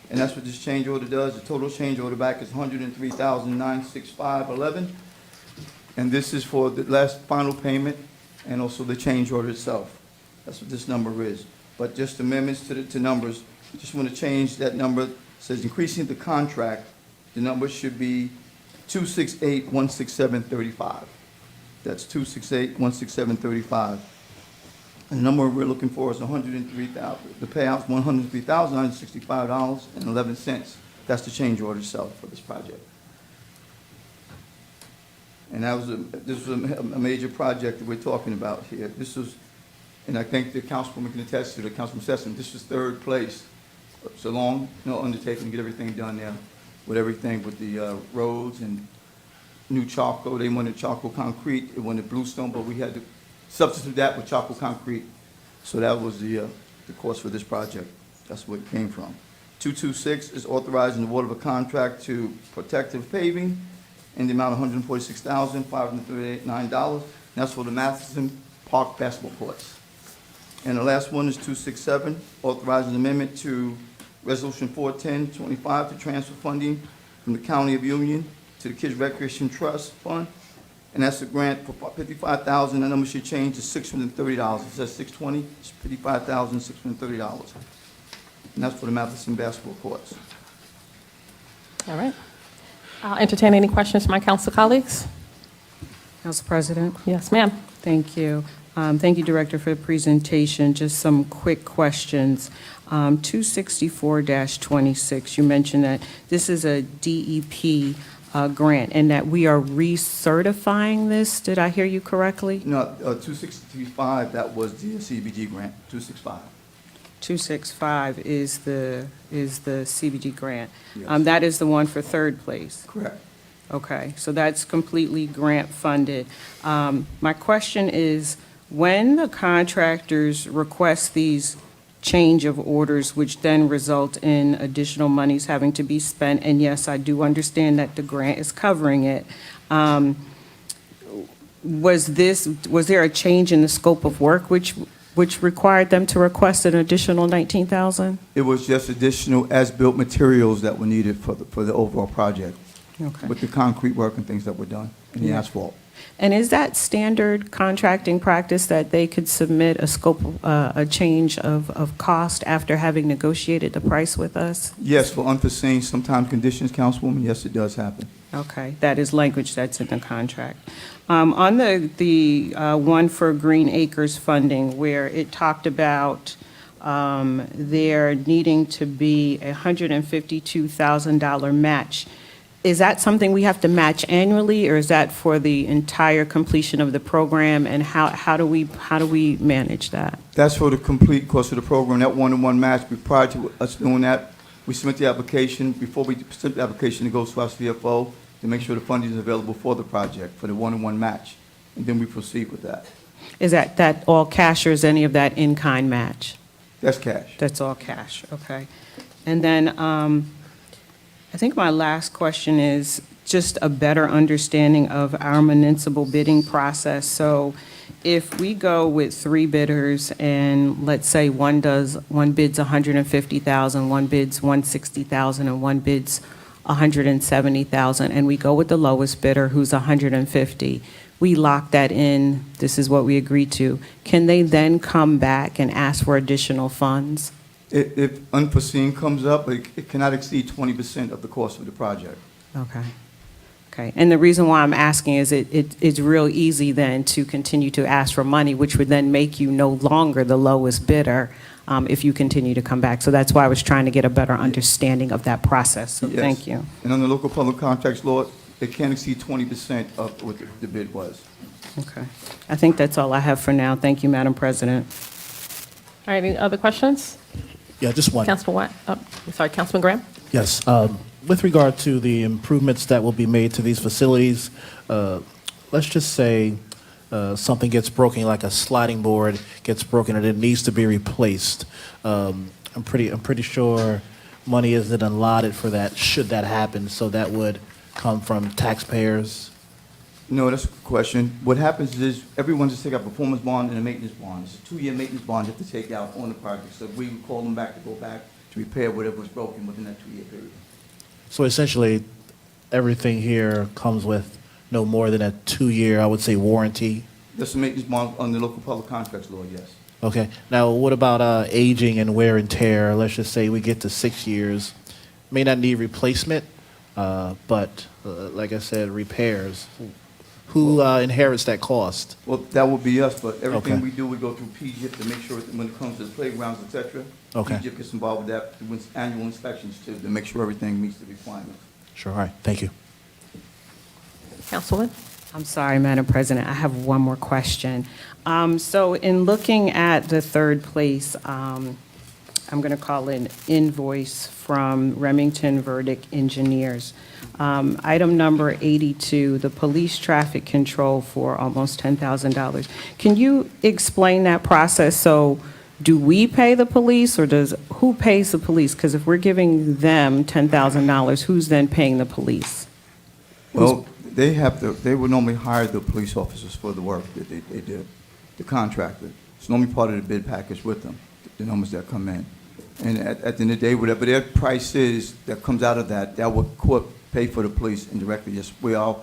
and that's what this change order does. The total change order back is $103,965.11, and this is for the last final payment and also the change order itself. That's what this number is. But just amendments to numbers. Just want to change that number. It says increasing the contract, the number should be 268,167.35. That's 268,167.35. And the number we're looking for is $103,000. The payout's $103,965.11. That's the change order itself for this project. And this was a major project that we're talking about here. This was, and I think the councilwoman can attest to, the Councilman Sessom, this was third place. It's a long, undertaking to get everything done there, with everything with the roads and new charcoal. They wanted charcoal concrete, they wanted bluestone, but we had to substitute that with charcoal concrete. So that was the cost for this project. That's where it came from. 226 is authorizing the award of a contract to Protective Paving in the amount of $146,539. And that's for the Matheson Park basketball courts. And the last one is 267, authorizing amendment to Resolution 41025 to transfer funding from the County of Union to the Kids Recreation Trust Fund. And that's a grant for $55,000. That number should change to $630. It says $620, it's $55,630. And that's for the Matheson basketball courts. All right. I'll entertain any questions from my council colleagues. Council President? Yes, ma'am. Thank you. Thank you, Director, for the presentation. Just some quick questions. 264-26, you mentioned that this is a DEP grant and that we are recertifying this. Did I hear you correctly? No, 265, that was the CBG grant, 265. 265 is the CBG grant. Yes. That is the one for third place. Correct. Okay, so that's completely grant funded. My question is, when the contractors request these change of orders, which then result in additional monies having to be spent, and yes, I do understand that the grant is covering it, was there a change in the scope of work which required them to request an additional $19,000? It was just additional as-built materials that were needed for the overall project, Okay. with the concrete work and things that were done, and the Yeah. asphalt. And is that standard contracting practice that they could submit a scope, a change of cost after having negotiated the price with us? Yes, for unforeseen, sometimes conditions, Councilwoman, yes, it does happen. Okay, that is language that's in the contract. On the one for Green Acres funding, where it talked about there needing to be a $152,000 match, is that something we have to match annually, or is that for the entire completion of the program, and how do we manage that? That's for the complete course of the program, that one-to-one match. Prior to us doing that, we submit the application. Before we submit the application, it goes to our CFO to make sure the funding is available for the project, for the one-to-one match, and then we proceed with that. Is that all cash, or is any of that in-kind match? That's cash. That's all cash, okay. And then, I think my last question is just a better understanding of our municipal bidding process. So if we go with 3 bidders and let's say one bids $150,000, one bids $160,000, and one bids $170,000, and we go with the lowest bidder who's $150,000, we lock that in, this is what we agreed to. Can they then come back and ask for additional funds? If unforeseen comes up, it cannot exceed 20% of the cost of the project. Okay. Okay. And the reason why I'm asking is it's real easy then to continue to ask for money, which would then make you no longer the lowest bidder if you continue to come back. So that's why I was trying to get a better understanding of that process. So Yes. thank you. And under local public contracts law, it can't exceed 20% of what the bid was. Okay. I think that's all I have for now. Thank you, Madam President. All right, any other questions? Yeah, just one. Councilman Watt, I'm sorry, Councilman Graham? Yes. With regard to the improvements that will be made to these facilities, let's just say something gets broken, like a sliding board gets broken and it needs to be replaced. I'm pretty sure money isn't allotted for that, should that happen, so that would come from taxpayers. No, that's a good question. What happens is, everyone just take out a performance bond and a maintenance bond. It's a 2-year maintenance bond you have to take out on the project. So we would call them back to go back to repair whatever was broken within that 2-year period. So essentially, everything here comes with no more than a 2-year, I would say, warranty. That's a maintenance bond under local public contracts law, yes. Okay. Now, what about aging and wear and tear? Let's just say we get to 6 years. May not need replacement, but like I said, repairs. Who inherits that cost? Well, that would be us, but everything Okay. we do, we go through PGIP to make sure that when it comes to the playgrounds, et cetera, Okay. PGIP gets involved with that, with annual inspections too, to make sure everything meets the requirements. Sure. All right. Thank you. Councilwoman? I'm sorry, Madam President, I have one more question. So in looking at the third place, I'm going to call it an invoice from Remington Verdict Engineers. Item number 82, the police traffic control for almost $10,000. Can you explain that process? So do we pay the police, or who pays the police? Because if we're giving them $10,000, who's then paying the police? Well, they would normally hire the police officers for the work that they do, the contractor. It's normally part of the bid package with them, the numbers that come in. And at the end of the day, whatever their price is that comes out of that, that would court pay for the police indirectly. Yes, we are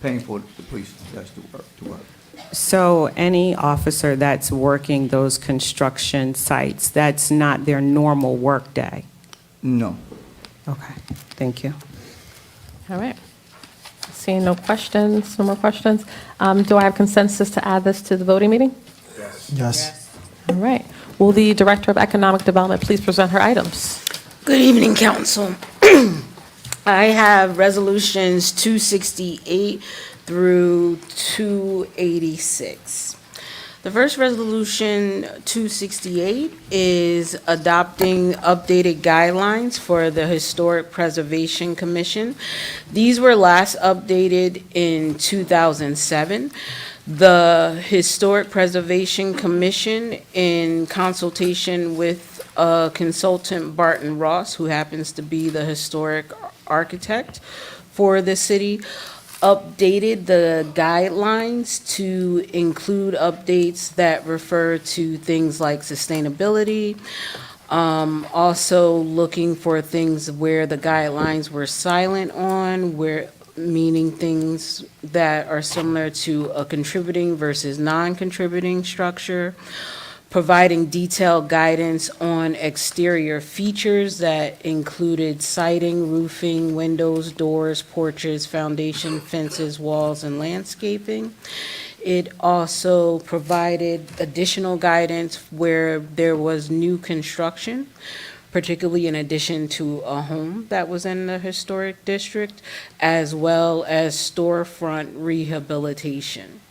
paying for the police, yes, to work. So any officer that's working those construction sites, that's not their normal workday? No. Okay, thank you. All right. Seeing no questions, no more questions. Do I have consensus to add this to the voting meeting? Yes. All right. Will the Director of Economic Development please present her items? Good evening, council. I have resolutions 268 through 286. The first resolution, 268, is adopting updated guidelines for the Historic Preservation Commission. These were last updated in 2007. The Historic Preservation Commission, in consultation with consultant Barton Ross, who happens to be the historic architect for the city, updated the guidelines to include updates that refer to things like sustainability, also looking for things where the guidelines were silent on, meaning things that are similar to a contributing versus non-contributing structure, providing detailed guidance on exterior features that included siding, roofing, windows, doors, porches, foundation, fences, walls, and landscaping. It also provided additional guidance where there was new construction, particularly in addition to a home that was in the historic district, as well as storefront rehabilitation.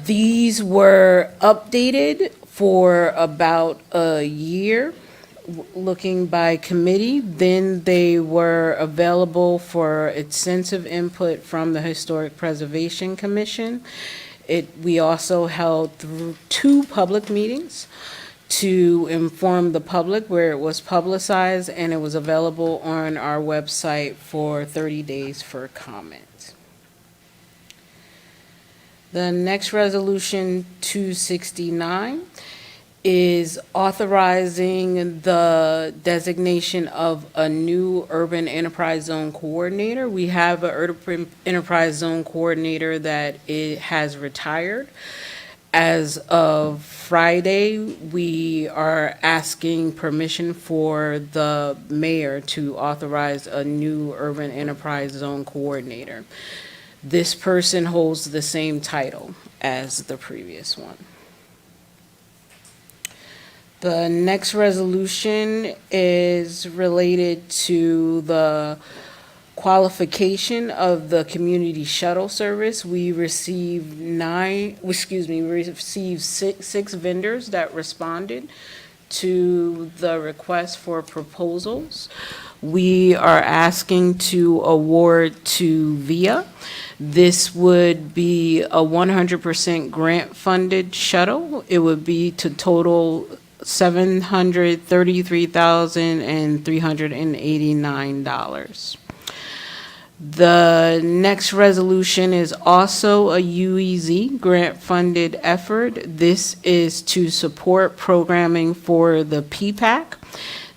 These were updated for about a year, looking by committee. Then they were available for extensive input from the Historic Preservation Commission. We also held 2 public meetings to inform the public, where it was publicized, and it was available on our website for 30 days for comment. The next resolution, 269, is authorizing the designation of a new urban enterprise zone coordinator. We have an urban enterprise zone coordinator that has retired. As of Friday, we are asking permission for the mayor to authorize a new urban enterprise zone coordinator. This person holds the same title as the previous one. The next resolution is related to the qualification of the community shuttle service, we received six vendors that responded to the request for proposals. We are asking to award to VIA. This would be a 100% grant-funded shuttle. It would be to total $733,389. The next resolution is also a UEZ grant-funded effort. This is to support programming for the PPAC.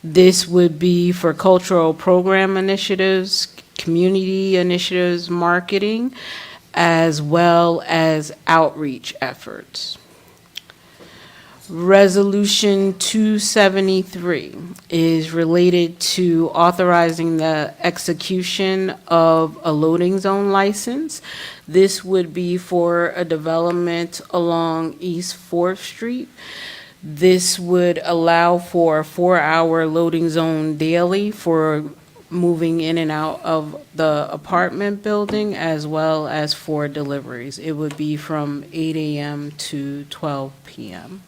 This would be for cultural program initiatives, community initiatives, marketing, as well as outreach efforts. Resolution 273 is related to authorizing the execution of a loading zone license. This would be for a development along East 4th Street. This would allow for a 4-hour loading zone daily for moving in and out of the apartment building, as well as for deliveries. It would be from 8 a.m. to 12 p.m.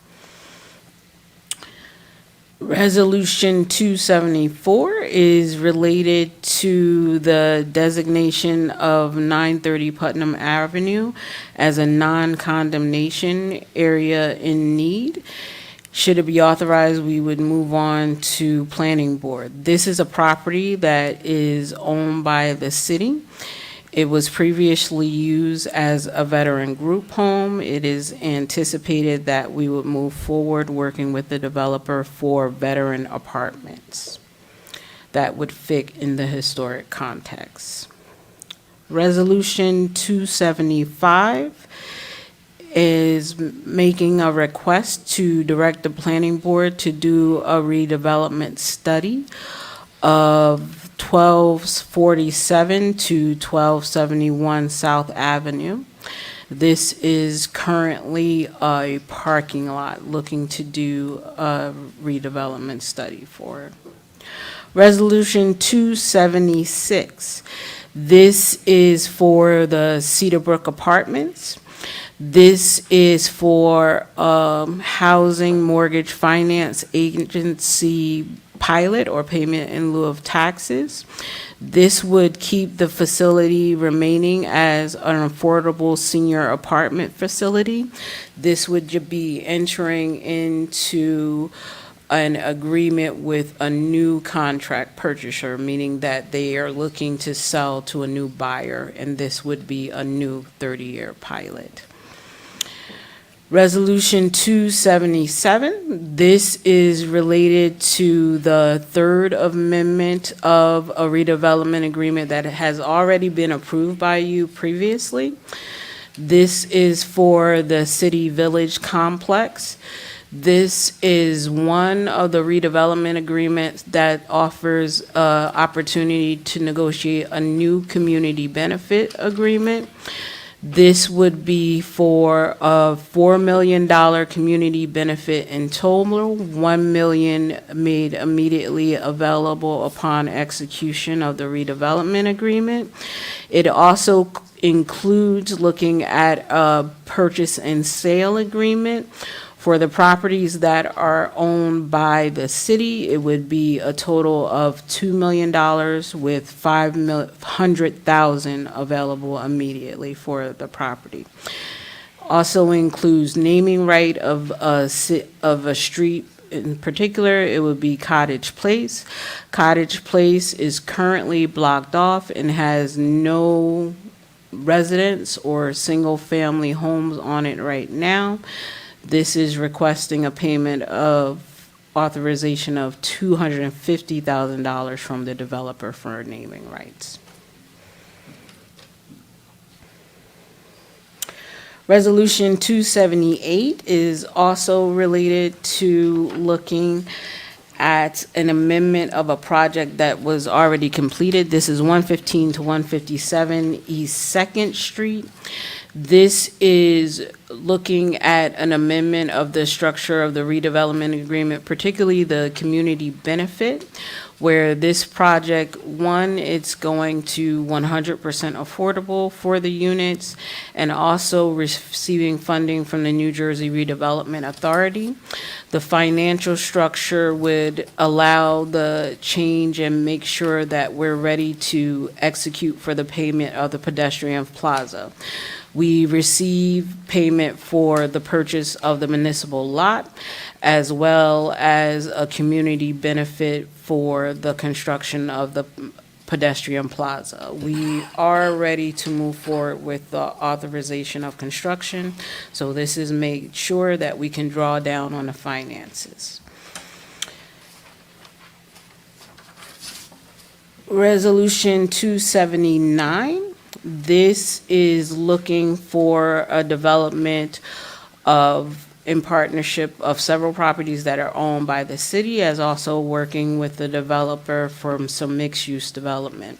Resolution 274 is related to the designation of 930 Putnam Avenue as a non-condemnation area in need. Should it be authorized, we would move on to Planning Board. This is a property that is owned by the city. It was previously used as a veteran group home. It is anticipated that we would move forward working with the developer for veteran apartments that would fit in the historic context. Resolution 275 is making a request to direct the planning board to do a redevelopment study of 1247 to 1271 South Avenue. This is currently a parking lot, looking to do a redevelopment study for. Resolution 276. This is for the Cedar Brook Apartments. This is for Housing Mortgage Finance Agency pilot or payment in lieu of taxes. This would keep the facility remaining as an affordable senior apartment facility. This would be entering into an agreement with a new contract purchaser, meaning that they are looking to sell to a new buyer, and this would be a new 30-year pilot. Resolution 277, this is related to the third amendment of a redevelopment agreement that has already been approved by you previously. This is for the City Village Complex. This is one of the redevelopment agreements that offers opportunity to negotiate a new community benefit agreement. This would be for a $4 million community benefit in total, $1 million made immediately available upon execution of the redevelopment agreement. It also includes looking at a purchase and sale agreement. For the properties that are owned by the city, it would be a total of $2 million with $500,000 available immediately for the property. Also includes naming right of a street in particular. It would be Cottage Place. Cottage Place is currently blocked off and has no residents or single-family homes on it right now. This is requesting a payment of authorization of $250,000 from the developer for naming rights. Resolution 278 is also related to looking at an amendment of a project that was already completed. This is 115 to 157 East 2nd Street. This is looking at an amendment of the structure of the redevelopment agreement, particularly the community benefit. where this project, one, it's going to 100% affordable for the units, and also receiving funding from the New Jersey Redevelopment Authority. The financial structure would allow the change and make sure that we're ready to execute for the payment of the pedestrian plaza. We receive payment for the purchase of the municipal lot, as well as a community benefit for the construction of the pedestrian plaza. We are ready to move forward with the authorization of construction, so this is made sure that we can draw down on the finances. Resolution 279. This is looking for a development in partnership of several properties that are owned by the city, as also working with the developer for some mixed-use development.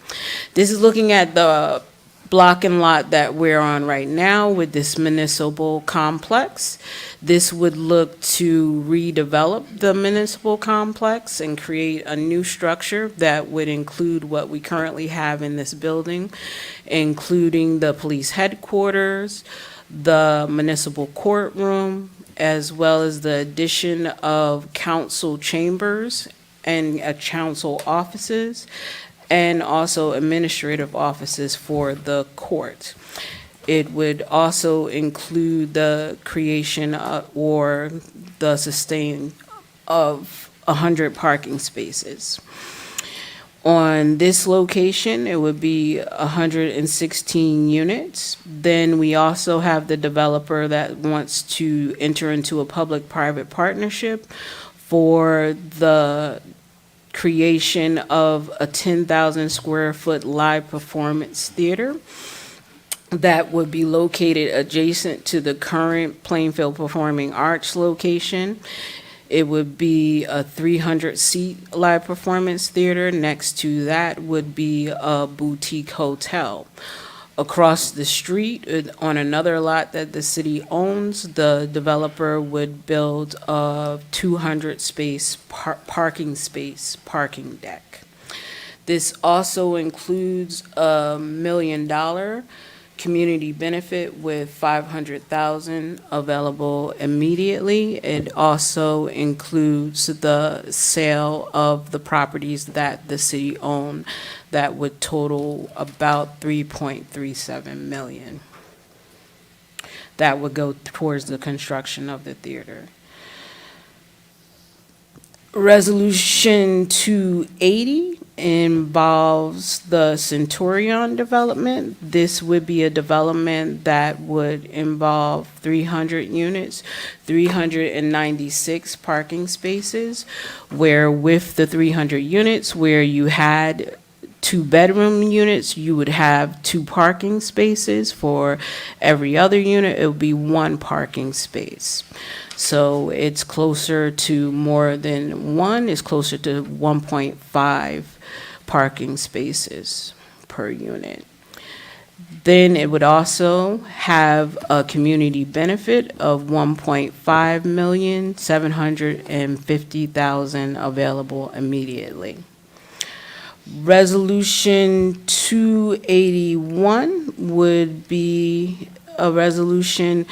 This is looking at the block and lot that we're on right now with this municipal complex. This would look to redevelop the municipal complex and create a new structure that would include what we currently have in this building, including the police headquarters, the municipal courtroom, as well as the addition of council chambers and council offices, and also administrative offices for the court. It would also include the creation or the sustain of 100 parking spaces. On this location, it would be 116 units. Then we also have the developer that wants to enter into a public-private partnership for the creation of a 10,000 square foot live performance theater that would be located adjacent to the current Plainfield Performing Arts location. It would be a 300-seat live performance theater. Next to that would be a boutique hotel. Across the street, on another lot that the city owns, the developer would build a 200-space parking deck. This also includes a $1 million community benefit with $500,000 available immediately. It also includes the sale of the properties that the city owned that would total about $3.37 million. That would go towards the construction of the theater. Resolution 280 involves the Centurion development. This would be a development that would involve 300 units, 396 parking spaces, where with the 300 units, where you had 2-bedroom units, you would have 2 parking spaces. For every other unit, it would be 1 parking space. So it's closer to more than 1, it's closer to 1.5 parking spaces per unit. Then it would also have a community benefit of $1,750,000 available immediately. Resolution 281 would be a resolution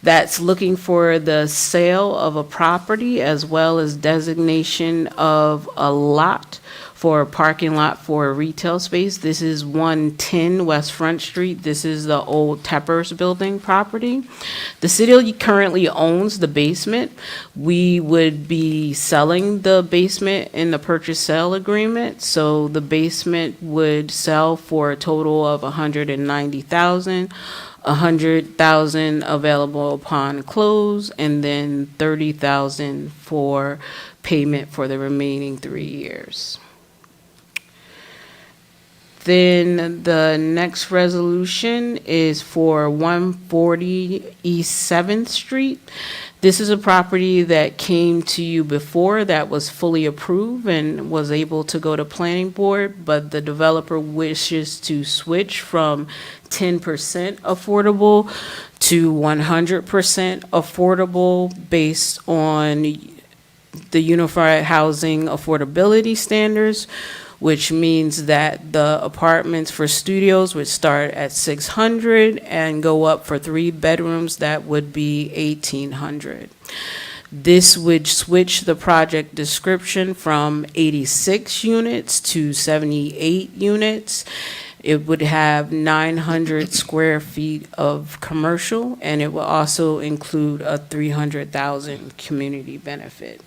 that's looking for the sale of a property as well as designation of a lot for a parking lot for a retail space. This is 110 West Front Street. This is the old Teppers building property. The city currently owns the basement. We would be selling the basement in the purchase sale agreement. So the basement would sell for a total of $190,000. $100,000 available upon close, and then $30,000 for payment for the remaining 3 years. Then the next resolution is for 140 East 7th Street. This is a property that came to you before that was fully approved and was able to go to planning board, but the developer wishes to switch from 10% affordable to 100% affordable based on the Unified Housing Affordability Standards, which means that the apartments for studios would start at 600 and go up for 3 bedrooms, that would be 1,800. This would switch the project description from 86 units to 78 units. It would have 900 square feet of commercial, and it will also include a 300,000 community benefit.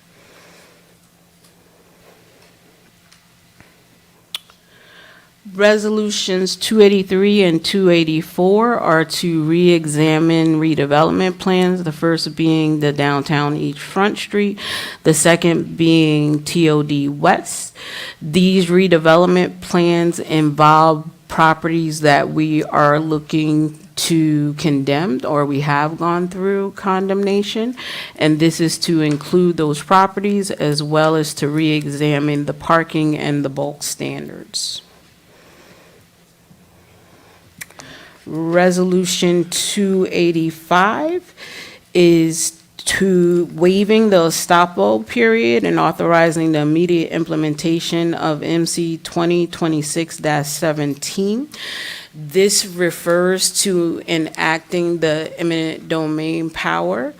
Resolutions 283 and 284 are to re-examine redevelopment plans, the first being the downtown East Front Street, the second being TOD West. These redevelopment plans involve properties that we are looking to condemn, or we have gone through condemnation, and this is to include those properties as well as to re-examine the parking and the bulk standards. Resolution 285 is to waiving the estoppel period and authorizing the immediate implementation of MC 2026-17. This refers to enacting the eminent domain power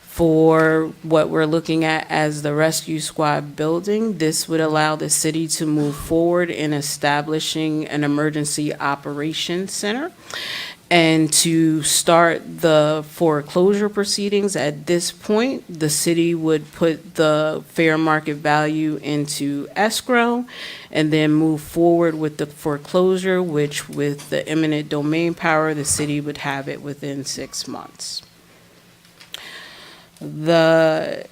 for what we're looking at as the rescue squad building. This would allow the city to move forward in establishing an emergency operations center and to start the foreclosure proceedings. At this point, the city would put the fair market value into escrow and then move forward with the foreclosure, which with the eminent domain power, the city would have it within 6 months. The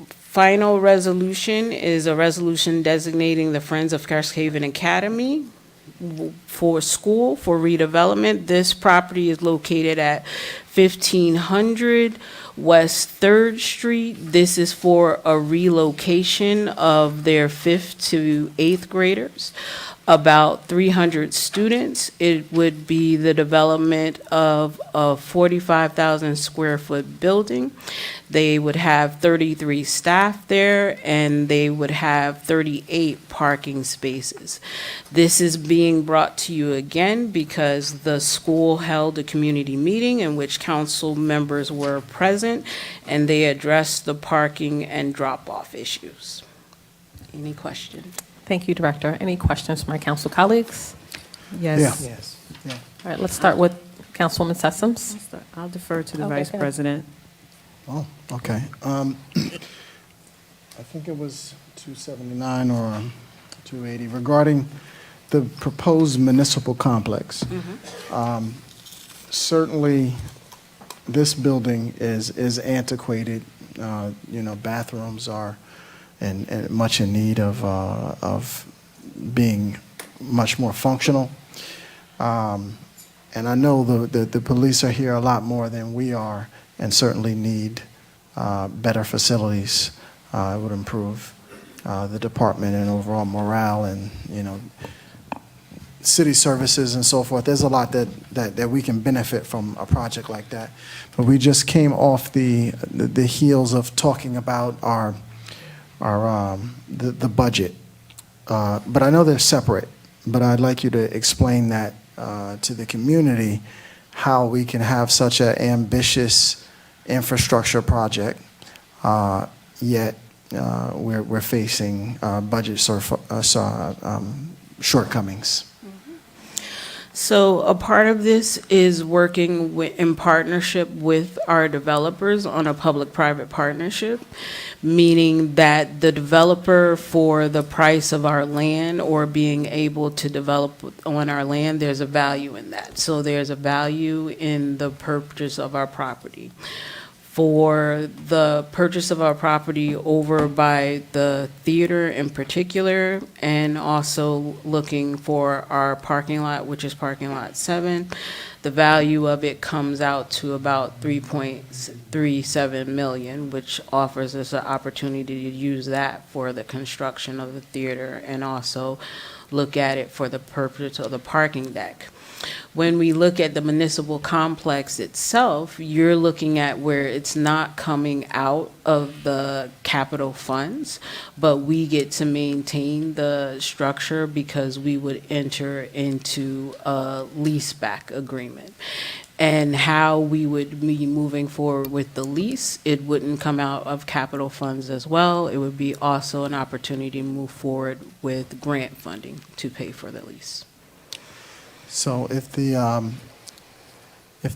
final resolution is a resolution designating the Friends of Carshaven Academy for school for redevelopment. This property is located at 1500 West 3rd Street. This is for a relocation of their 5th to 8th graders, about 300 students. It would be the development of a 45,000 square foot building. They would have 33 staff there, and they would have 38 parking spaces. This is being brought to you again because the school held a community meeting in which council members were present, and they addressed the parking and drop-off issues. Any questions? Thank you, Director. Any questions from my council colleagues? Yes. Yes. Yeah. All right, let's start with Councilwoman Sessoms. I'll defer to the Okay, Vice go ahead. President. Oh, okay. I think it was 279 or 280 regarding the proposed municipal complex. Certainly, this building is antiquated. Bathrooms are and much in need of being much more functional. And I know the police are here a lot more than we are, and certainly need better facilities. It would improve the department and overall morale and, city services and so forth. There's a lot that we can benefit from a project like that. But we just came off the heels of talking about the budget. But I know they're separate, but I'd like you to explain that to the community, how we can have such an ambitious infrastructure project, yet we're facing budget shortcomings. So a part of this is working in partnership with our developers on a public-private partnership, meaning that the developer, for the price of our land or being able to develop on our land, there's a value in that. So there's a value in the purchase of our property. For the purchase of our property over by the theater in particular, and also looking for our parking lot, which is parking lot 7, The value of it comes out to about 3.37 million, which offers us an opportunity to use that for the construction of the theater and also look at it for the purpose of the parking deck. When we look at the municipal complex itself, you're looking at where it's not coming out of the capital funds, but we get to maintain the structure because we would enter into a leaseback agreement. And how we would be moving forward with the lease, it wouldn't come out of capital funds as well. It would be also an opportunity to move forward with grant funding to pay for the lease. So if the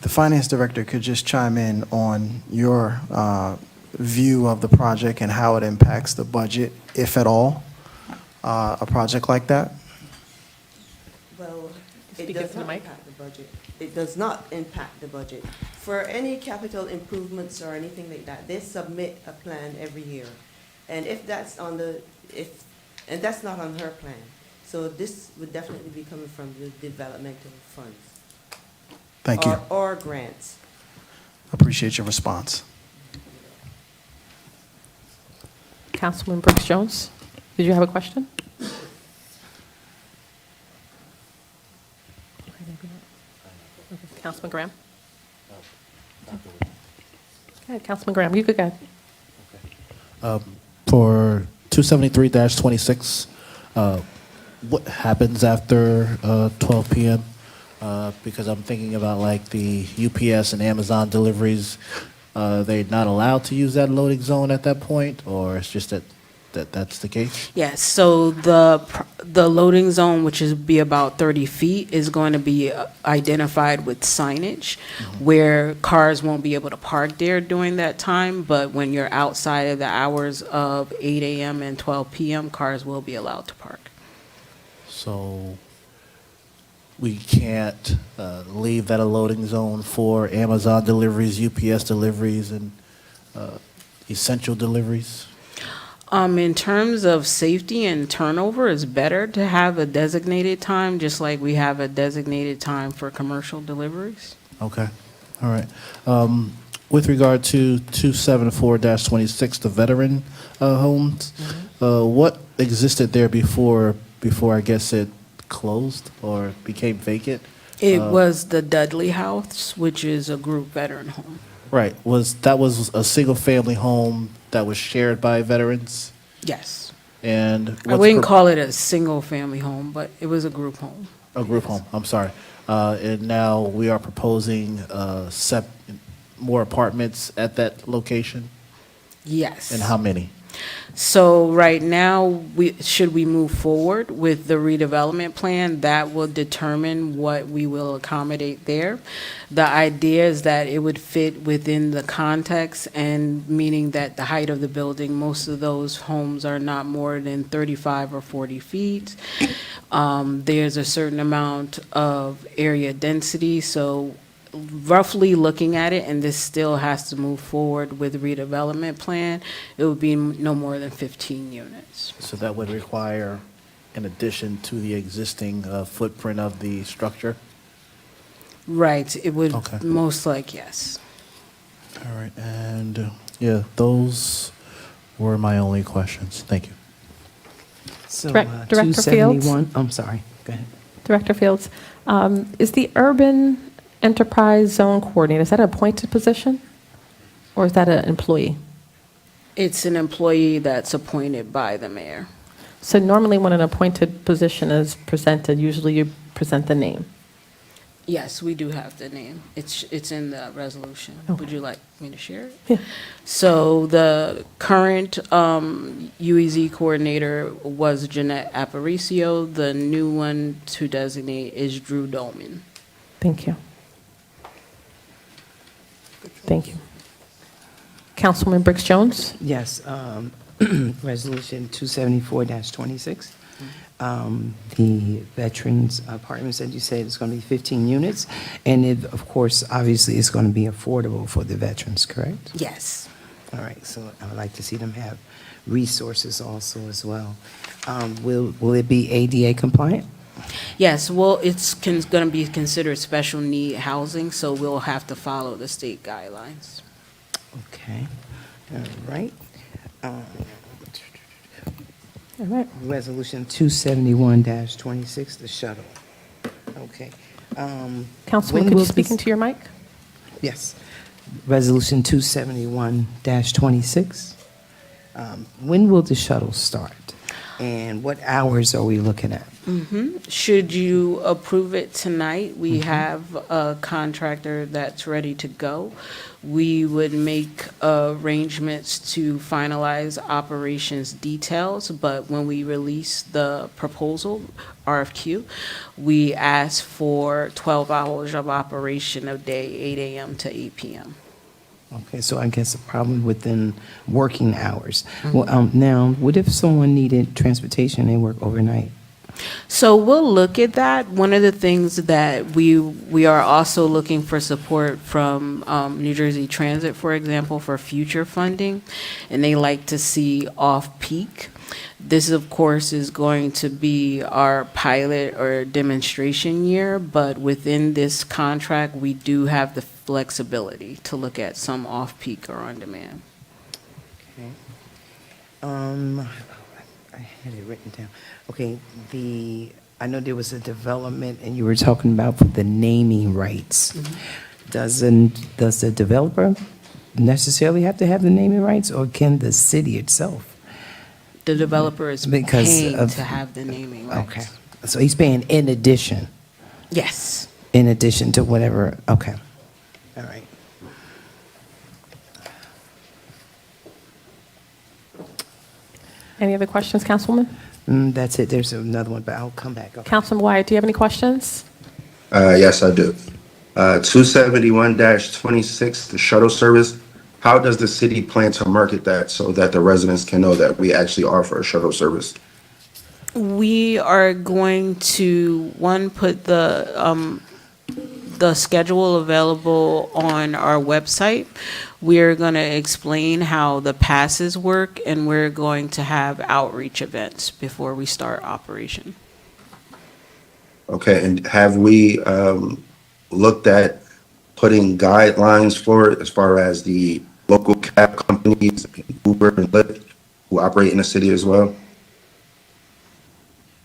finance director could just chime in on your view of the project and how it impacts the budget, if at all, a project like that? Well, it Speak does into the not mic. impact the budget. It does not impact the budget. For any capital improvements or anything like that, they submit a plan every year. And if that's on the, and that's not on her plan. So this would definitely be coming from the developmental funds. Thank you. Or grants. Appreciate your response. Councilman Brooks Jones, did you have a question? Councilman Graham? Go ahead, Councilman Graham, you could go ahead. For 273-26, what happens after 12 p.m.? Because I'm thinking about like the UPS and Amazon deliveries. They're not allowed to use that loading zone at that point, or it's just that's the case? Yes, so the loading zone, which is be about 30 feet, is going to be identified with signage where cars won't be able to park there during that time, but when you're outside of the hours of 8 a.m. and 12 p.m., cars will be allowed to park. So we can't leave that a loading zone for Amazon deliveries, UPS deliveries, and essential deliveries? In terms of safety and turnover, it's better to have a designated time, just like we have a designated time for commercial deliveries. Okay, all right. With regard to 274-26, the veteran homes, what existed there before I guess it closed or became vacant? It was the Dudley House, which is a group veteran home. Right, was a single-family home that was shared by veterans? Yes. And I wouldn't call it a single-family home, but it was a group home. A group home, I'm sorry. And now we are proposing more apartments at that location? Yes. And how many? So right now, should we move forward with the redevelopment plan, that will determine what we will accommodate there. The idea is that it would fit within the context, and meaning that the height of the building, most of those homes are not more than 35 or 40 feet. There's a certain amount of area density, so roughly looking at it, and this still has to move forward with the redevelopment plan, it would be no more than 15 units. So that would require an addition to the existing footprint of the structure? Right, it would Okay. most like, yes. All right, and yeah, those were my only questions. Thank you. So, Director Fields? 271, I'm sorry, go ahead. Director Fields, is the Urban Enterprise Zone Coordinator, is that an appointed position? Or is that an employee? It's an employee that's appointed by the mayor. So normally when an appointed position is presented, usually you present the name. Yes, we do have the name. It's in the resolution. Okay. Would you like me to share it? Yeah. So the current UEZ coordinator was Jeanette Aparicio. The new one to designate is Drew Dolman. Thank you. Thank you. Councilman Brooks Jones? Yes, Resolution 274-26. The Veterans Apartments, that you said, is going to be 15 units, and it, of course, obviously, is going to be affordable for the veterans, correct? Yes. All right, so I would like to see them have resources also as well. Will it be ADA compliant? Yes, well, it's going to be considered special need housing, so we'll have to follow the state guidelines. Okay, all right. All right. Resolution 271-26, the shuttle. Okay. Councilman, when could you will speak this- into your mic? Yes. Resolution 271-26. When will the shuttle start? And what hours are we looking at? Should you approve it tonight, we have a contractor that's ready to go. We would make arrangements to finalize operations details, but when we release the proposal, RFQ, we ask for 12 hours of operation a day, 8 a.m. to 8 p.m. Okay, so I guess a problem within working hours. Well, now, what if someone needed transportation and they work overnight? So we'll look at that. One of the things that we are also looking for support from New Jersey Transit, for example, for future funding, and they like to see off-peak. This, of course, is going to be our pilot or demonstration year, but within this contract, we do have the flexibility to look at some off-peak or on-demand. Okay. I had it written down. Okay, I know there was a development, and you were talking about the naming rights. Does the developer necessarily have to have the naming rights, or can the city itself? The developer is Because paying of- to have the naming rights. Okay, so he's paying in addition Yes. to whatever, okay, all right. Any other questions, Councilwoman? That's it, there's another one, but I'll come back. Okay. Councilman Wyatt, do you have any questions? Yes, I do. 271-26, the shuttle service. How does the city plan to market that so that the residents can know that we actually offer a shuttle service? We are going to, put the schedule available on our website. We're going to explain how the passes work, and we're going to have outreach events before we start operation. Okay, and have we looked at putting guidelines for it as far as the local cab companies, Uber and Lyft, who operate in the city as well?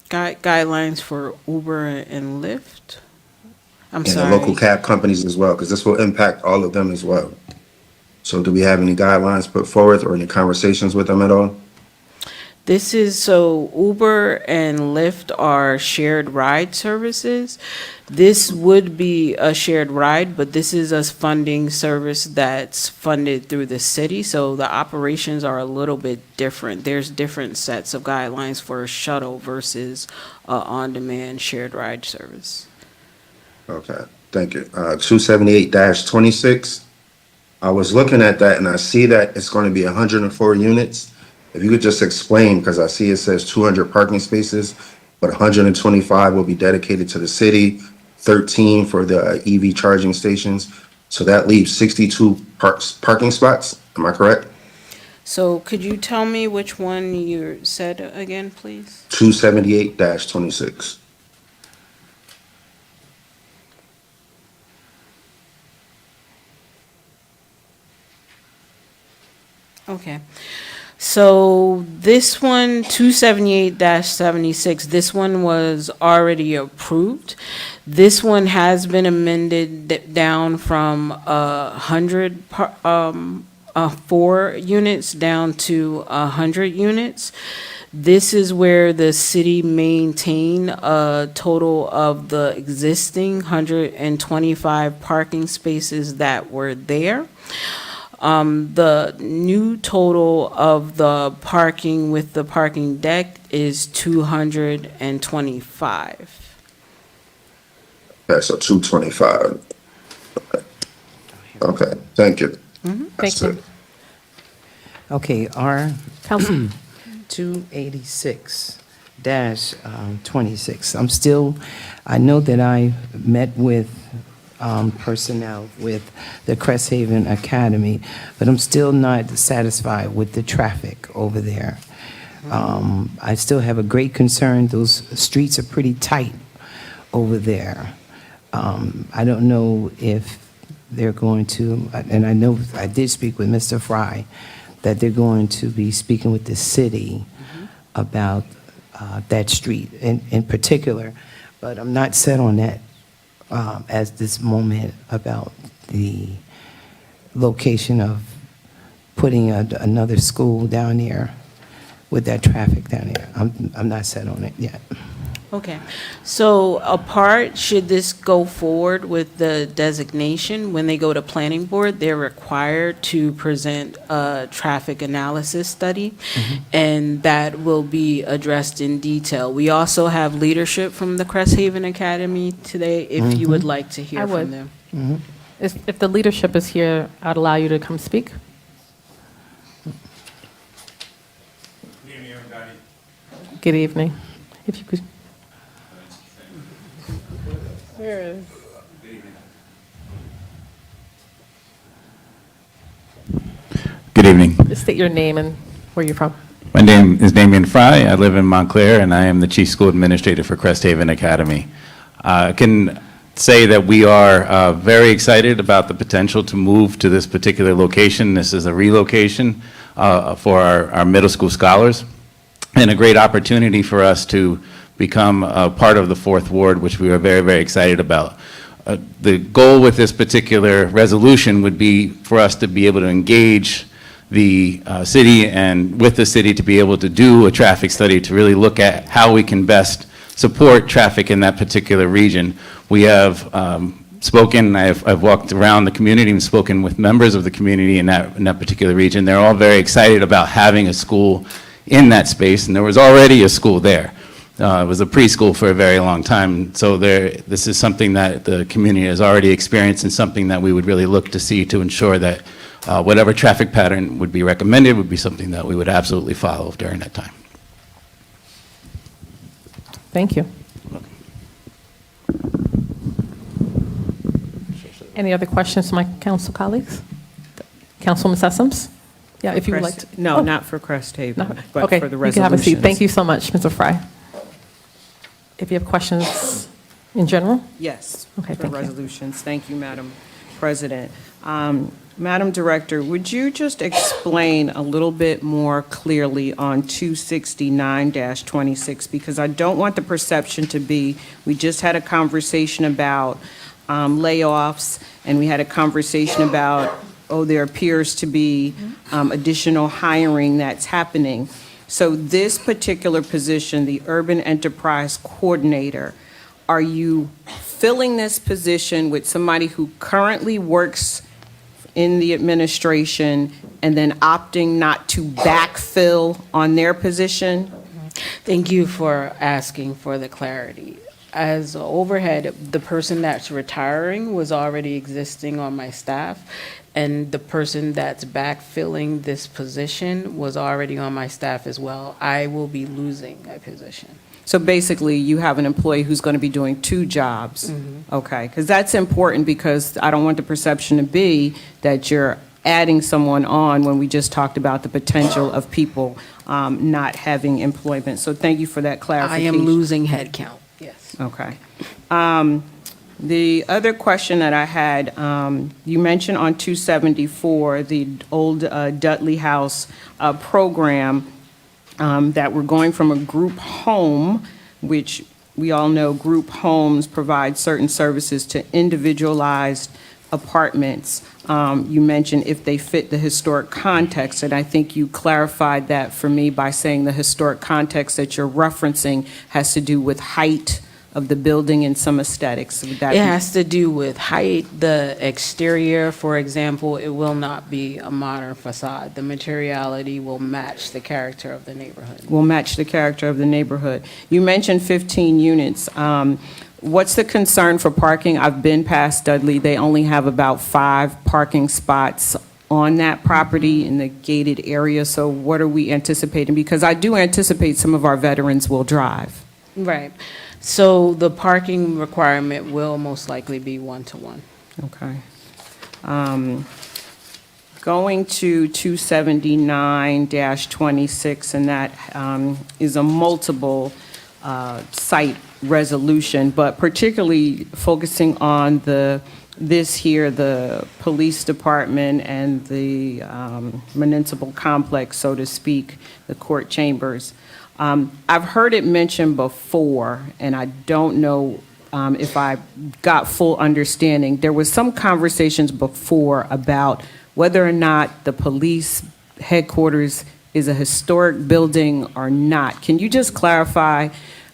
Guidelines for Uber and Lyft? I'm And sorry. the local cab companies as well, because this will impact all of them as well. So do we have any guidelines put forth or any conversations with them at all? So Uber and Lyft are shared ride services. This would be a shared ride, but this is a funding service that's funded through the city, so the operations are a little bit different. There's different sets of guidelines for a shuttle versus a on-demand shared ride service. Okay, thank you. 278-26. I was looking at that and I see that it's going to be 104 units. If you could just explain, because I see it says 200 parking spaces, but 125 will be dedicated to the city, 13 for the EV charging stations. So that leaves 62 parking spots. Am I correct? So could you tell me which one you said again, please? 278-26. Okay. So this one, 278-76, this one was already approved. This one has been amended down from 4 units down to 100 units. This is where the city maintain a total of the existing 125 parking spaces that were there. The new total of the parking with the parking deck is 225. Okay, so 225. Okay, thank you. Thank you. Okay, R Council, 286-26. I know that I met with personnel with the Cresthaven Academy, but I'm still not satisfied with the traffic over there. I still have a great concern. Those streets are pretty tight over there. I don't know if they're going to, and I know I did speak with Mr. Fry, that they're going to be speaking with the city about that street in particular, but I'm not set on that at this moment about the location of putting another school down there with that traffic down there. I'm not set on it yet. Okay, so should this go forward with the designation, when they go to planning board, they're required to present a traffic analysis study, and that will be addressed in detail. We also have leadership from the Cresthaven Academy today, if you would like to hear I would. from them. If the leadership is here, I'd allow you to come speak. Good evening. If you could. Good evening. Just state your name and where you're from. My name is Damian Fry. I live in Montclair, and I am the Chief School Administrator for Cresthaven Academy. I can say that we are very excited about the potential to move to this particular location. This is a relocation for our middle school scholars, and a great opportunity for us to become a part of the Fourth Ward, which we are very, very excited about. The goal with this particular resolution would be for us to be able to engage the city and with the city to be able to do a traffic study to really look at how we can best support traffic in that particular region. We have spoken, I've walked around the community and spoken with members of the community in that particular region. They're all very excited about having a school in that space, and there was already a school there. It was a preschool for a very long time, so this is something that the community has already experienced and something that we would really look to see to ensure that whatever traffic pattern would be recommended would be something that we would absolutely follow during that time. Thank you. Any other questions from my council colleagues? Councilwoman Sessoms? Yeah, if you would like to. No, Oh, not for Cresthaven, no. but Okay, for the you can have a seat. resolutions. Thank you so much, Mr. Fry. If you have questions in general? Yes, Okay, for thank you. resolutions. Thank you, Madam President. Madam Director, would you just explain a little bit more clearly on 269-26? Because I don't want the perception to be, we just had a conversation about layoffs, and we had a conversation about, there appears to be additional hiring that's happening. So this particular position, the Urban Enterprise Coordinator, are you filling this position with somebody who currently works in the administration and then opting not to backfill on their position? Thank you for asking for the clarity. As overhead, the person that's retiring was already existing on my staff, and the person that's backfilling this position was already on my staff as well. I will be losing a position. So basically, you have an employee who's going to be doing two jobs? Okay, because that's important, because I don't want the perception to be that you're adding someone on when we just talked about the potential of people not having employment. So thank you for that I clarification. am losing headcount, yes. Okay. The other question that I had, you mentioned on 274, the old Dudley House program, that we're going from a group home, which we all know group homes provide certain services, to individualized apartments. You mentioned if they fit the historic context, and I think you clarified that for me by saying the historic context that you're referencing has to do with height of the building and some aesthetics. Would that It be- has to do with height, the exterior, for example, it will not be a modern facade. The materiality will match the character of the neighborhood. will match the character of the neighborhood. You mentioned 15 units. What's the concern for parking? I've been past Dudley. They only have about 5 parking spots on that property in the gated area. So what are we anticipating? Because I do anticipate some of our veterans will drive. Right. So the parking requirement will most likely be 1-to-1. Okay. Going to 279-26, and that is a multiple site resolution, but particularly focusing on the police department and the municipal complex, so to speak, the court chambers. I've heard it mentioned before, and I don't know if I got full understanding. There was some conversations before about whether or not the police headquarters is a historic building or not. Can you just clarify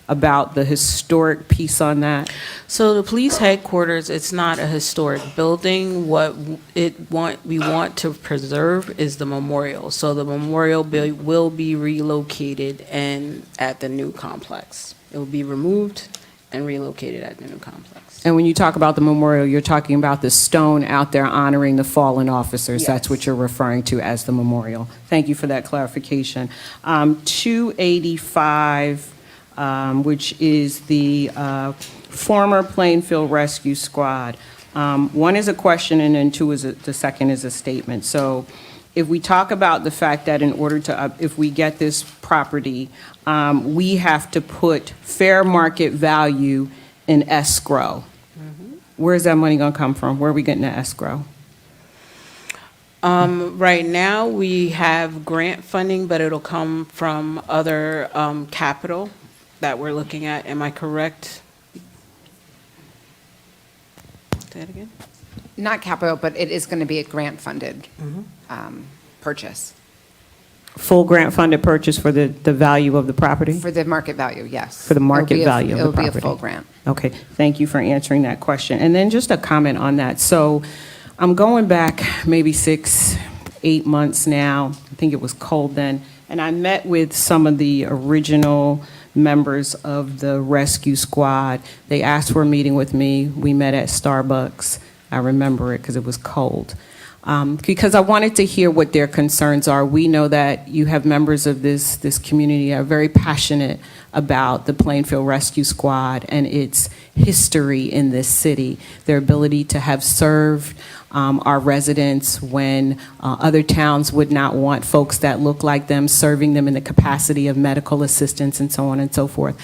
about the historic piece on that? So the police headquarters, it's not a historic building. What we want to preserve is the memorial. So the memorial will be relocated and at the new complex. It will be removed and relocated at the new complex. And when you talk about the memorial, you're talking about the stone out there honoring the fallen officers. Yes. That's what you're referring to as the memorial. Thank you for that clarification. 285, which is the former Plainfield Rescue Squad. One is a question, and then the second is a statement. So if we talk about the fact that in order to, if we get this property, we have to put fair market value in escrow. Where's that money gonna come from? Where are we getting the escrow? Right now, we have grant funding, but it'll come from other capital that we're looking at. Am I correct? Say it again? Not capital, but it is going to be a grant-funded purchase. Full grant-funded purchase for the value of the property? For the market value, yes. For the market value of the property? It'll be a full grant. Okay, thank you for answering that question. And then just a comment on that. So I'm going back maybe 6, 8 months now. I think it was cold then. And I met with some of the original members of the rescue squad. They asked for a meeting with me. We met at Starbucks. I remember it because it was cold. Because I wanted to hear what their concerns are. We know that you have members of this community that are very passionate about the Plainfield Rescue Squad and its history in this city, their ability to have served our residents when other towns would not want folks that look like them, serving them in the capacity of medical assistance and so on and so forth.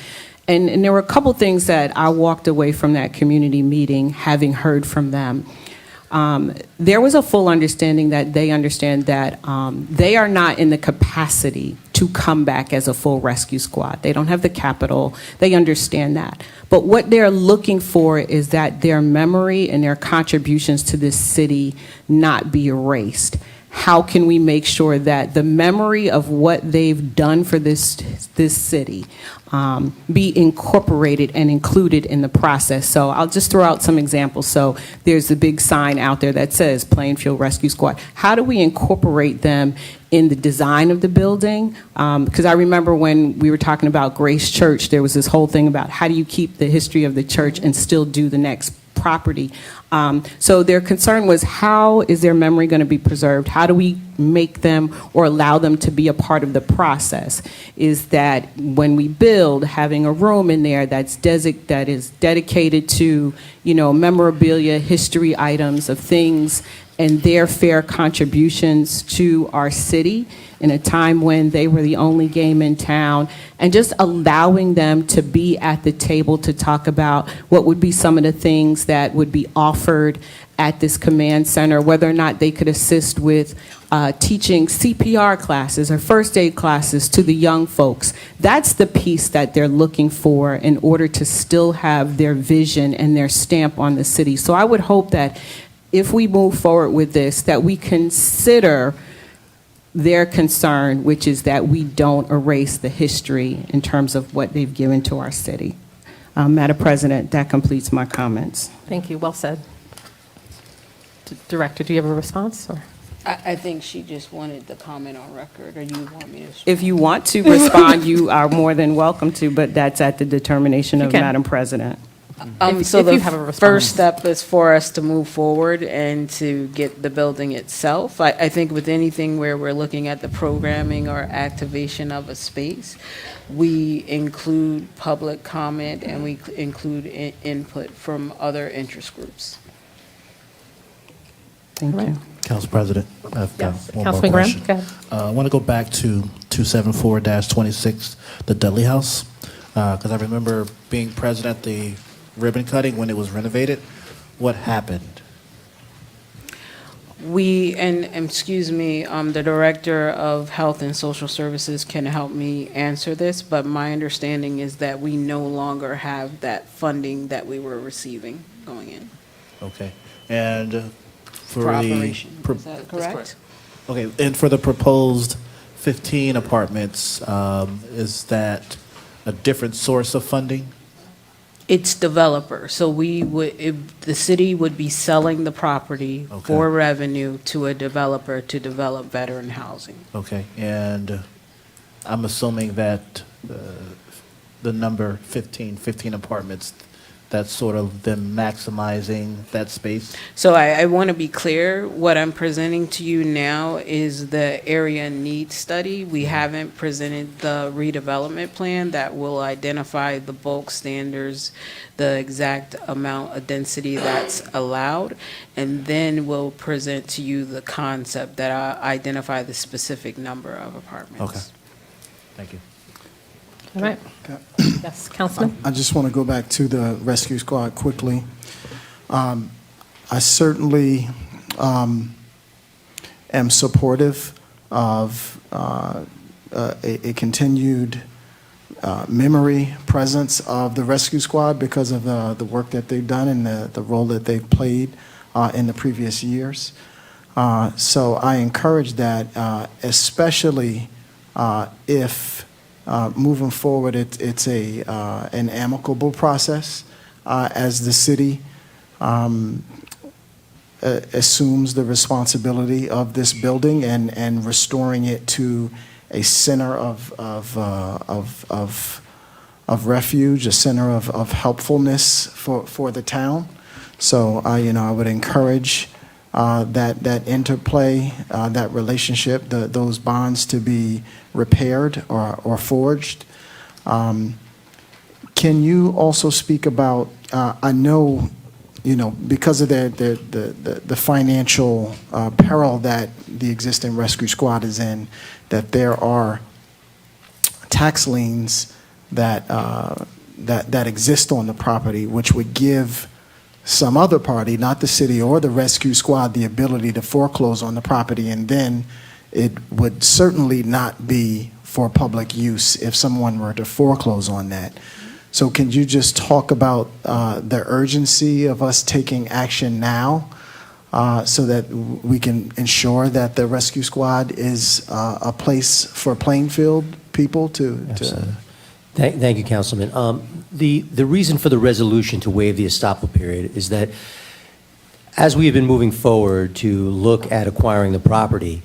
And there were a couple things that I walked away from that community meeting having heard from them. There was a full understanding that they understand that they are not in the capacity to come back as a full rescue squad. They don't have the capital. They understand that. But what they're looking for is that their memory and their contributions to this city not be erased. How can we make sure that the memory of what they've done for this city be incorporated and included in the process? So I'll just throw out some examples. So there's a big sign out there that says Plainfield Rescue Squad. How do we incorporate them in the design of the building? Because I remember when we were talking about Grace Church, there was this whole thing about how do you keep the history of the church and still do the next property. So their concern was, how is their memory going to be preserved? How do we make them or allow them to be a part of the process? Is that when we build, having a room in there that is dedicated to, memorabilia, history items of things and their fair contributions to our city in a time when they were the only game in town, and just allowing them to be at the table to talk about what would be some of the things that would be offered at this command center, whether or not they could assist with teaching CPR classes or first aid classes to the young folks. That's the piece that they're looking for in order to still have their vision and their stamp on the city. So I would hope that if we move forward with this, that we consider their concern, which is that we don't erase the history in terms of what they've given to our city. Madam President, that completes my comments. Thank you, well said. Director, do you have a response? Or? I think she just wanted the comment on record, or you want me to? If you want to respond, you are more than welcome to, but that's at the determination of Madam President. So if the you have a response. first step is for us to move forward and to get the building itself. I think with anything where we're looking at the programming or activation of a space, we include public comment and we include input from other interest groups. Thank you. Council President, I've got Yes, one more Councilman Graham, question. go ahead. I want to go back to 274-26, the Dudley House. Because I remember being present at the ribbon cutting when it was renovated. What happened? And excuse me, the Director of Health and Social Services can help me answer this, but my understanding is that we no longer have that funding that we were receiving going in Okay. And for for the operation. pro- Is that correct? Okay, and for the proposed 15 apartments, is that a different source of funding? It's developer, so the city would be selling the property Okay. for revenue to a developer to develop veteran housing. Okay, and I'm assuming that the number 15 apartments, that's sort of them maximizing that space? So I want to be clear, what I'm presenting to you now is the area needs study. We haven't presented the redevelopment plan that will identify the bulk standards, the exact amount of density that's allowed, and then we'll present to you the concept that identify the specific number of apartments. Okay, thank you. All right. Yes, Councilman? I just want to go back to the rescue squad quickly. I certainly am supportive of a continued memory presence of the rescue squad because of the work that they've done and the role that they've played in the previous years. So I encourage that, especially if moving forward, it's an amicable process as the city assumes the responsibility of this building and restoring it to a center of refuge, a center of helpfulness for the town. So I would encourage that interplay, that relationship, those bonds to be repaired or forged. Can you also speak about, I know, because of the financial peril that the existing rescue squad is in, that there are tax liens that exist on the property, which would give some other party, not the city or the rescue squad, the ability to foreclose on the property, and then it would certainly not be for public use if someone were to foreclose on that. So can you just talk about the urgency of us taking action now so that we can ensure that the rescue squad is a place for Plainfield people to Thank you, Councilman. The reason for the resolution to waive the estoppel period is that as we have been moving forward to look at acquiring the property,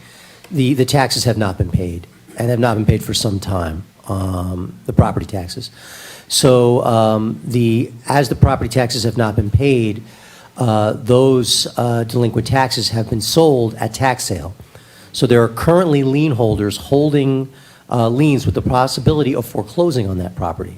the taxes have not been paid, and have not been paid for some time, the property taxes. So as the property taxes have not been paid, those delinquent taxes have been sold at tax sale. So there are currently lien holders holding liens with the possibility of foreclosing on that property.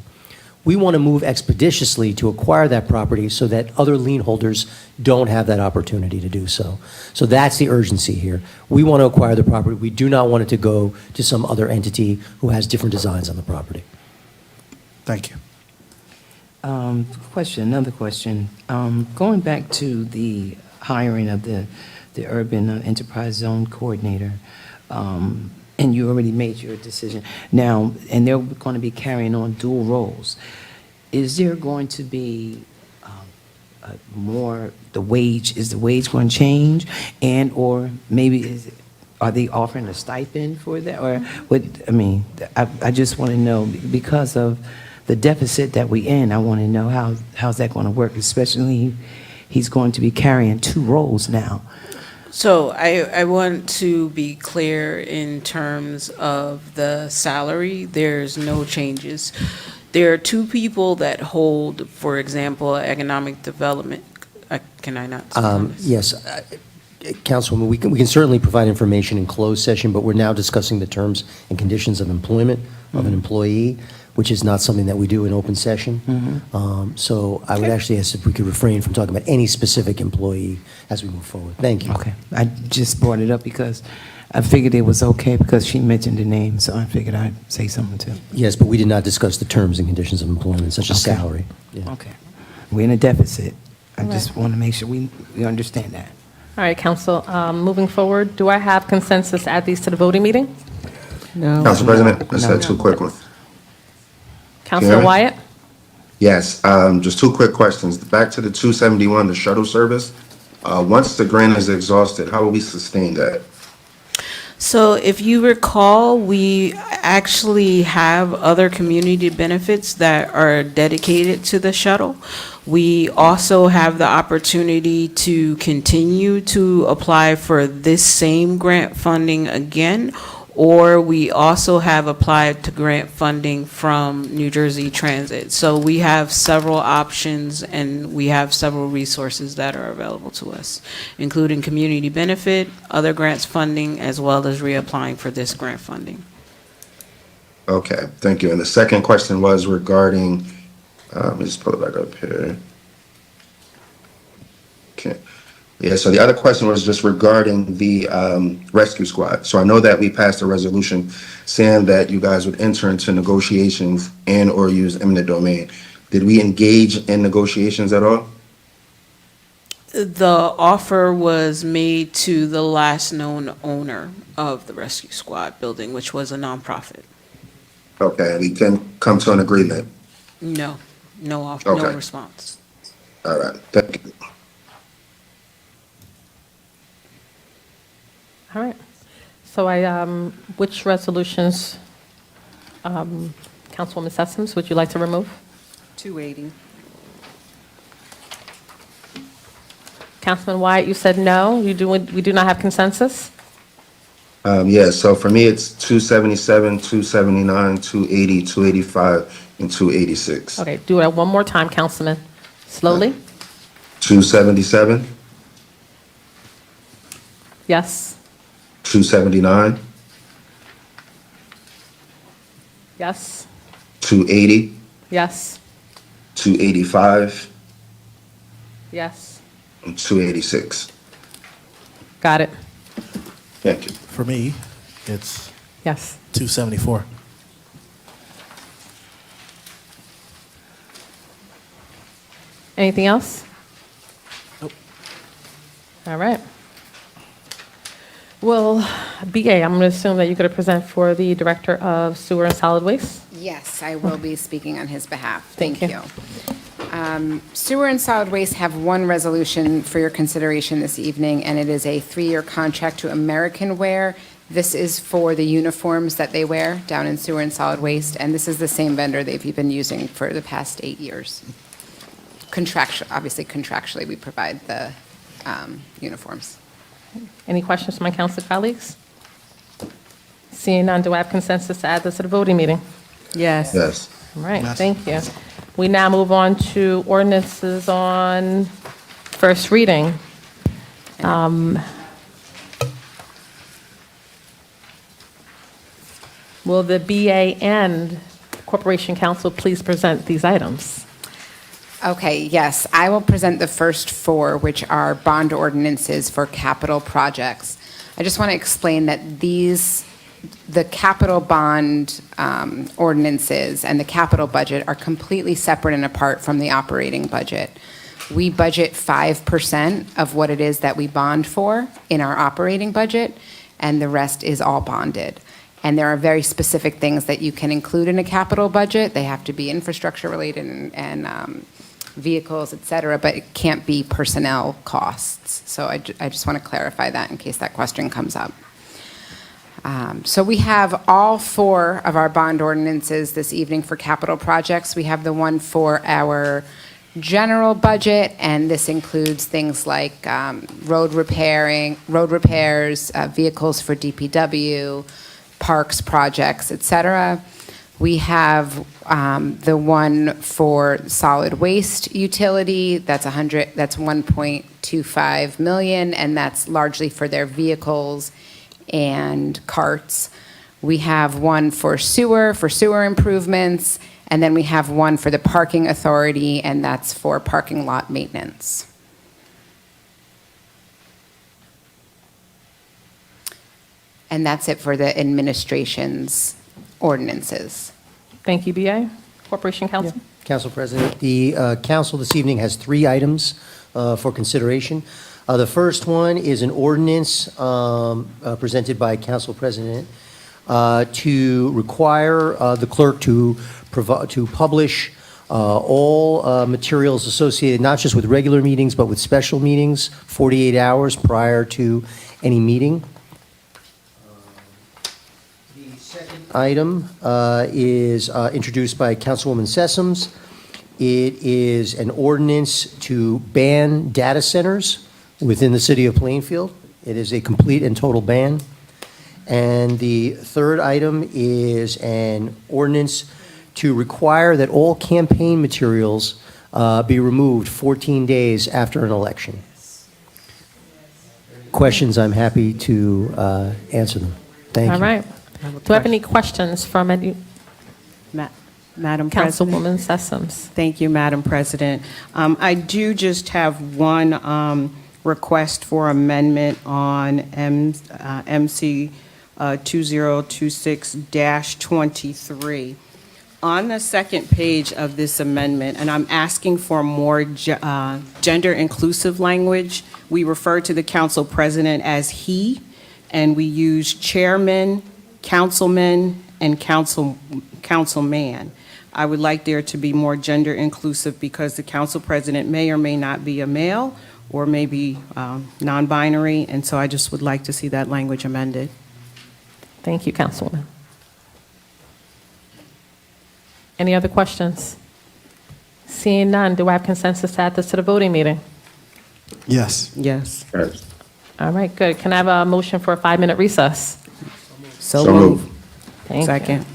We want to move expeditiously to acquire that property so that other lien holders don't have that opportunity to do so. So that's the urgency here. We want to acquire the property. We do not want it to go to some other entity who has different designs on the property. Thank you. Another question. Going back to the hiring of the Urban Enterprise Zone Coordinator, and you already made your decision. Now, and they're going to be carrying on dual roles. Is there going to be more, is the wage going to change? And, or maybe are they offering a stipend for that? Or what, I just want to know, because of the deficit that we in, I want to know how's that going to work, especially he's going to be carrying two roles now. So I want to be clear in terms of the salary. There's no changes. There are two people that hold, for example, economic development. Can I not? Yes, Councilwoman, we can certainly provide information in closed session, but we're now discussing the terms and conditions of employment of an employee, which is not something that we do in open session. So I would actually ask if we could refrain from talking about any specific employee as we move forward. Thank you. Okay, I just brought it up because I figured it was okay because she mentioned the name, so I figured I'd say something too. Yes, but we did not discuss the terms and conditions of employment, such as Okay. salary. Yeah. Okay. We're in a deficit. I All just right. want to make sure we understand that. All right, council, moving forward, do I have consensus to add these to the voting meeting? No. Council President, I just No. had two quick ones. Councilor me? Wyatt? Yes, just two quick questions. Back to the 271, the shuttle service. Once the grant is exhausted, how will we sustain that? So if you recall, we actually have other community benefits that are dedicated to the shuttle. We also have the opportunity to continue to apply for this same grant funding again, or we also have applied to grant funding from New Jersey Transit. So we have several options and we have several resources that are available to us, including community benefit, other grants funding, as well as reapplying for this grant funding. Okay, thank you. And the second question was regarding, let me just pull it back up here. Okay. Yeah, so the other question was just regarding the rescue squad. So I know that we passed a resolution saying that you guys would enter into negotiations and/or use eminent domain. Did we engage in negotiations at all? The offer was made to the last known owner of the Rescue Squad building, which was a nonprofit. Okay, we can come to an agreement. No, no offer, no Okay. response. All right, thank you. All right. So which resolutions, Councilwoman Sessoms, would you like to remove? 280. Councilman Wyatt, you said no, we do not have consensus? Yeah, so for me, it's 277, 279, 280, 285, and 286. Okay, do it one more time, Councilman, slowly. 277, Yes, 279, yes, 280, yes, 285, yes. and 286. Got it. Thank you. For me, it's Yes. 274. Anything else? Nope. All right. Well, BA, I'm going to assume that you're going to present for the Director of Sewer and Solid Waste? Yes, I will be speaking on his behalf. Thank you. Sewer and solid waste have one resolution for your consideration this evening, and it is a 3-year contract to American Wear. This is for the uniforms that they wear down in sewer and solid waste, and this is the same vendor they've been using for the past 8 years. Obviously contractually, we provide the uniforms. Any questions from my council colleagues? Seeing none, do I have consensus to add this to the voting meeting? Yes. Yes. All right, Yes. thank you. We now move on to ordinances on first reading. Will the BA and Corporation Council please present these items? Okay, yes, I will present the first 4, which are bond ordinances for capital projects. I just want to explain that the capital bond ordinances and the capital budget are completely separate and apart from the operating budget. We budget 5% of what it is that we bond for in our operating budget, and the rest is all bonded. And there are very specific things that you can include in a capital budget. They have to be infrastructure related and vehicles, et cetera, but it can't be personnel costs. So I just want to clarify that in case that question comes up. So we have all 4 of our bond ordinances this evening for capital projects. We have the one for our general budget, and this includes things like road repairs, vehicles for DPW, parks projects, et cetera. We have the one for solid waste utility, that's 1.25 million, and that's largely for their vehicles and carts. We have one for sewer improvements, and then we have one for the parking authority, and that's for parking lot maintenance. And that's it for the administration's ordinances. Thank you, BA. Corporation Counsel? Council President, the council this evening has 3 items for consideration. The first one is an ordinance presented by Council President to require the clerk to publish all materials associated not just with regular meetings, but with special meetings, 48 hours prior to any meeting. The second item is introduced by Councilwoman Sessoms. It is an ordinance to ban data centers within the city of Plainfield. It is a complete and total ban. And the third item is an ordinance to require that all campaign materials be removed 14 days after an election. Questions, I'm happy to answer them. Thank you. All right. Do I have any questions from any Madam President? Councilwoman Sessoms? Thank you, Madam President. I do just have one request for amendment on MC 2026-23. On the second page of this amendment, and I'm asking for more gender-inclusive language, we refer to the council president as he, and we use chairman, councilman, and councilman. I would like there to be more gender-inclusive because the council president may or may not be a male or may be non-binary, and so I just would like to see that language amended. Thank you, Councilwoman. Any other questions? Seeing none, do I have consensus to add this to the voting meeting? Yes. Yes. Yes. All right, good. Can I have a motion for a 5-minute recess? So So moved. moved. Thank you. Second.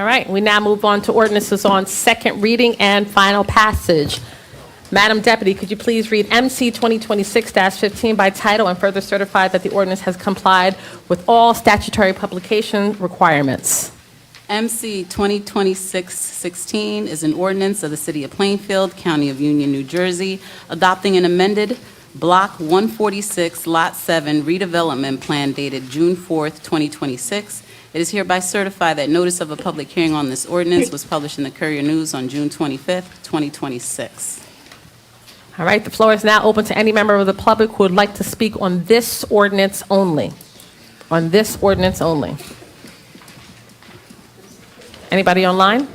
All right, we now move on to ordinances on second reading and final passage. Madam Deputy, could you please read MC 2026-15 by title and further certify that the ordinance has complied with all statutory publication requirements? MC 2026-16 is an ordinance of the City of Plainfield, County of Union, New Jersey, adopting an amended Block 146, Lot 7 redevelopment plan dated June 4th, 2026. It is hereby certified that notice of a public hearing on this ordinance was published in the Courier News on June 25th, 2026. All right, the floor is now open to any member of the public who would like to speak on this ordinance only. On this ordinance only. Anybody online?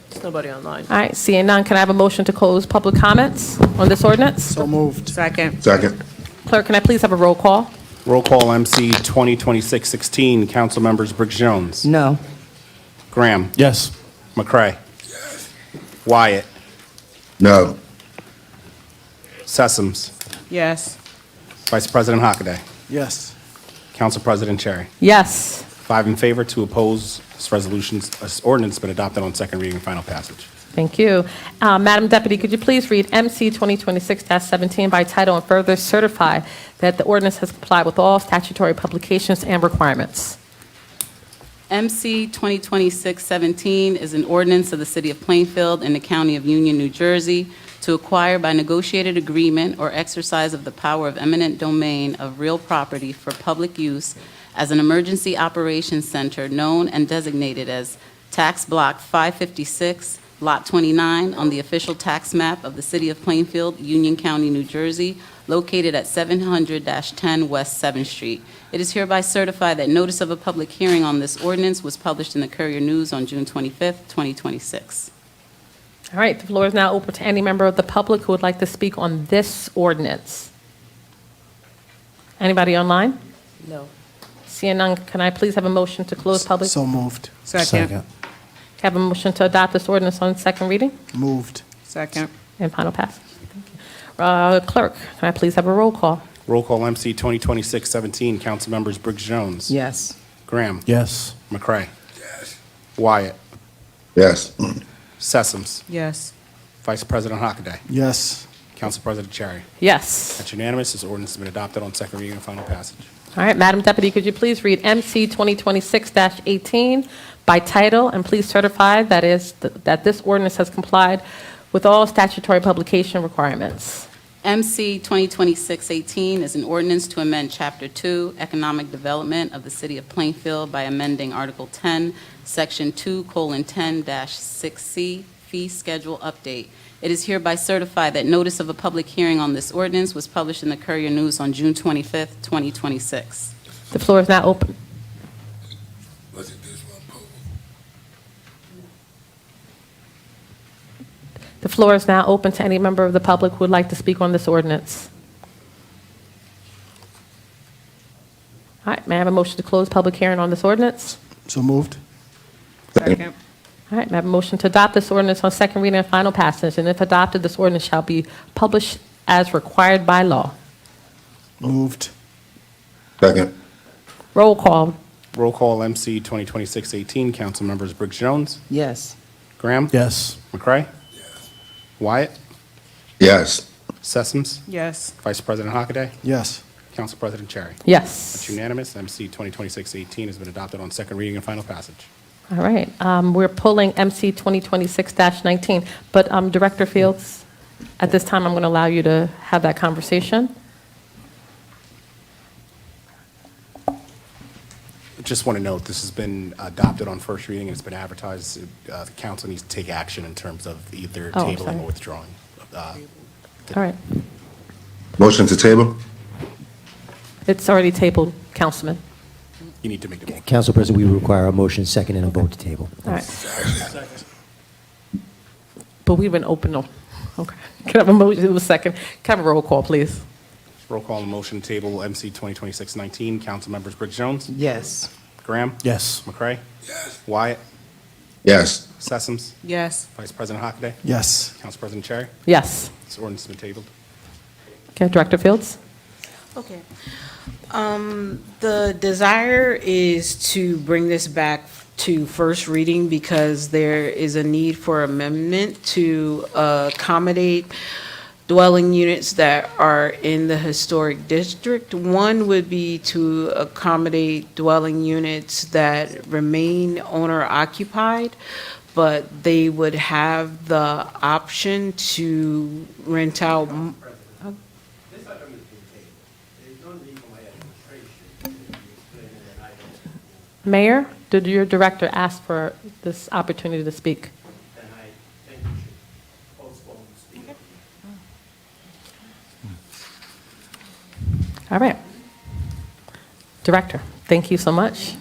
There's nobody online. All right, seeing none, can I have a motion to close public comments on this ordinance? So moved. Second. Second. Clerk, can I please have a roll call? Roll call MC 2026-16, council members Briggs Jones. No. Graham. Yes. McCray. Wyatt. No. Sessoms. Yes. Vice President Hockaday. Yes. Council President Cherry. Yes. 5 in favor, 2 opposed. This ordinance has been adopted on second reading and final passage. Thank you. Madam Deputy, could you please read MC 2026-17 by title and further certify that the ordinance has complied with all statutory publications and requirements? MC 2026-17 is an ordinance of the City of Plainfield and the County of Union, New Jersey, to acquire by negotiated agreement or exercise of the power of eminent domain of real property for public use as an emergency operations center known and designated as Tax Block 556, Lot 29 on the official tax map of the City of Plainfield, Union County, New Jersey, located at 700-10 West 7th Street. It is hereby certified that notice of a public hearing on this ordinance was published in the Courier News on June 25th, 2026. All right, the floor is now open to any member of the public who would like to speak on this ordinance. Anybody online? No. Seeing none, can I please have a motion to close public? So moved. Second. Have a motion to adopt this ordinance on second reading Moved. Second. and final passage. Thank you. Clerk, can I please have a roll call? Roll call MC 2026-17, council members Briggs Jones. Yes. Graham. Yes. McCray. Wyatt. Yes. Sessoms. Yes. Vice President Hockaday. Yes. Council President Cherry. Yes. That's unanimous. This ordinance has been adopted on second reading and final passage. All right, Madam Deputy, could you please read MC 2026-18 by title and please certify that this ordinance has complied with all statutory publication requirements? MC 2026-18 is an ordinance to amend Chapter 2, Economic Development of the City of Plainfield by amending Article 10, Section 2:10-6C, Fee Schedule Update. It is hereby certified that notice of a public hearing on this ordinance was published in the Courier News on June 25th, 2026. The floor is now open. The floor is now open to any member of the public who would like to speak on this ordinance. All right, may I have a motion to close public hearing on this ordinance? So moved. Second. All right, may I have a motion to adopt this ordinance on second reading and final passage, and if adopted, this ordinance shall be published as required by law. Moved. Second. Roll call. Roll call MC 2026-18, council members Briggs Jones. Yes. Graham. Yes. McCray. Wyatt. Yes. Sessoms. Yes. Vice President Hockaday. Yes. Council President Cherry. Yes. That's unanimous. MC 2026-18 has been adopted on second reading and final passage. All right, we're pulling MC 2026-19, but Director Fields, at this time, I'm going to allow you to have that conversation. Just want to note, this has been adopted on first reading and it's been advertised. The council needs to take action in terms of either Oh, I'm tabling sorry. or withdrawing. All right, Motion to table? it's already tabled, Councilman. You need to make the motion. Council President, we require a motion second and a vote to table. All right. But we've been open, no. Okay. Can I have a motion, it was second. Can I have a roll call, please? Roll call on the motion to table MC 2026-19. Council members Briggs Jones. Yes. Graham. Yes. McCray. Yes. Wyatt. Yes. Sessoms. Yes. Vice President Hockaday. Yes. Council President Cherry. Yes. This ordinance has been tabled. Okay, Director Fields? Okay. The desire is to bring this back to first reading because there is a need for amendment to accommodate dwelling units that are in the historic district. One would be to accommodate dwelling units that remain owner occupied, but they would have the option to rent out. This item has been tabled. There's no need for my administration to be explaining an item. Mayor, did your director ask for this opportunity to speak? Then I think we should postpone speaking. All right. Director, thank you so much.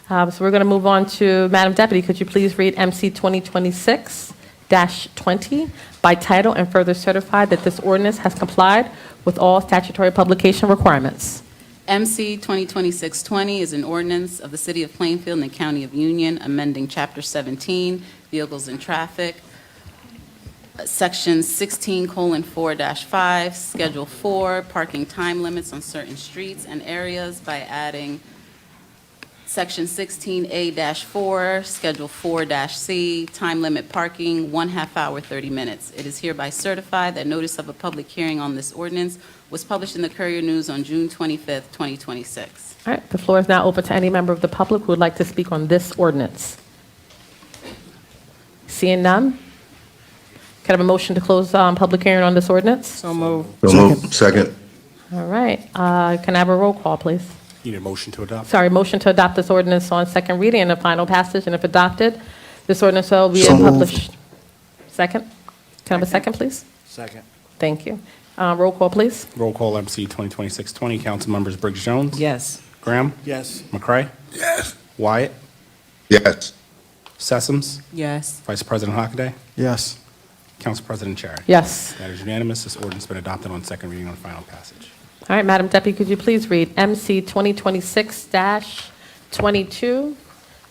So we're going to move on to, Madam Deputy, could you please read MC 2026-20 by title and further certify that this ordinance has complied with all statutory publication requirements? MC 2026-20 is an ordinance of the City of Plainfield and the County of Union, amending Chapter 17, Vehicles and Traffic, Section 16:4-5, Schedule 4, Parking Time Limits on Certain Streets and Areas by adding Section 16A-4, Schedule 4-C, Time Limit Parking, 1/2 hour, 30 minutes. It is hereby certified that notice of a public hearing on this ordinance was published in the Courier News on June 25th, 2026. All right, the floor is now open to any member of the public who would like to speak on this ordinance. Seeing none, can I have a motion to close public hearing on this ordinance? So moved. So moved. Second. All right, can I have a roll call, please? Need a motion to adopt? Sorry, motion to adopt this ordinance on second reading and a final passage, and if adopted, this ordinance will be So moved. published. Second? Can I have a second, please? Second. Thank you. Roll call, please. Roll call MC 2026-20. Council members Briggs Jones? Yes. Graham? Yes. McCray? Yes. Wyatt? Yes. Sessoms? Yes. Vice President Hockaday? Yes. Council President Cherry? Yes. That is unanimous. This ordinance has been adopted on second reading and final passage. All right, Madam Deputy, could you please read MC 2026-22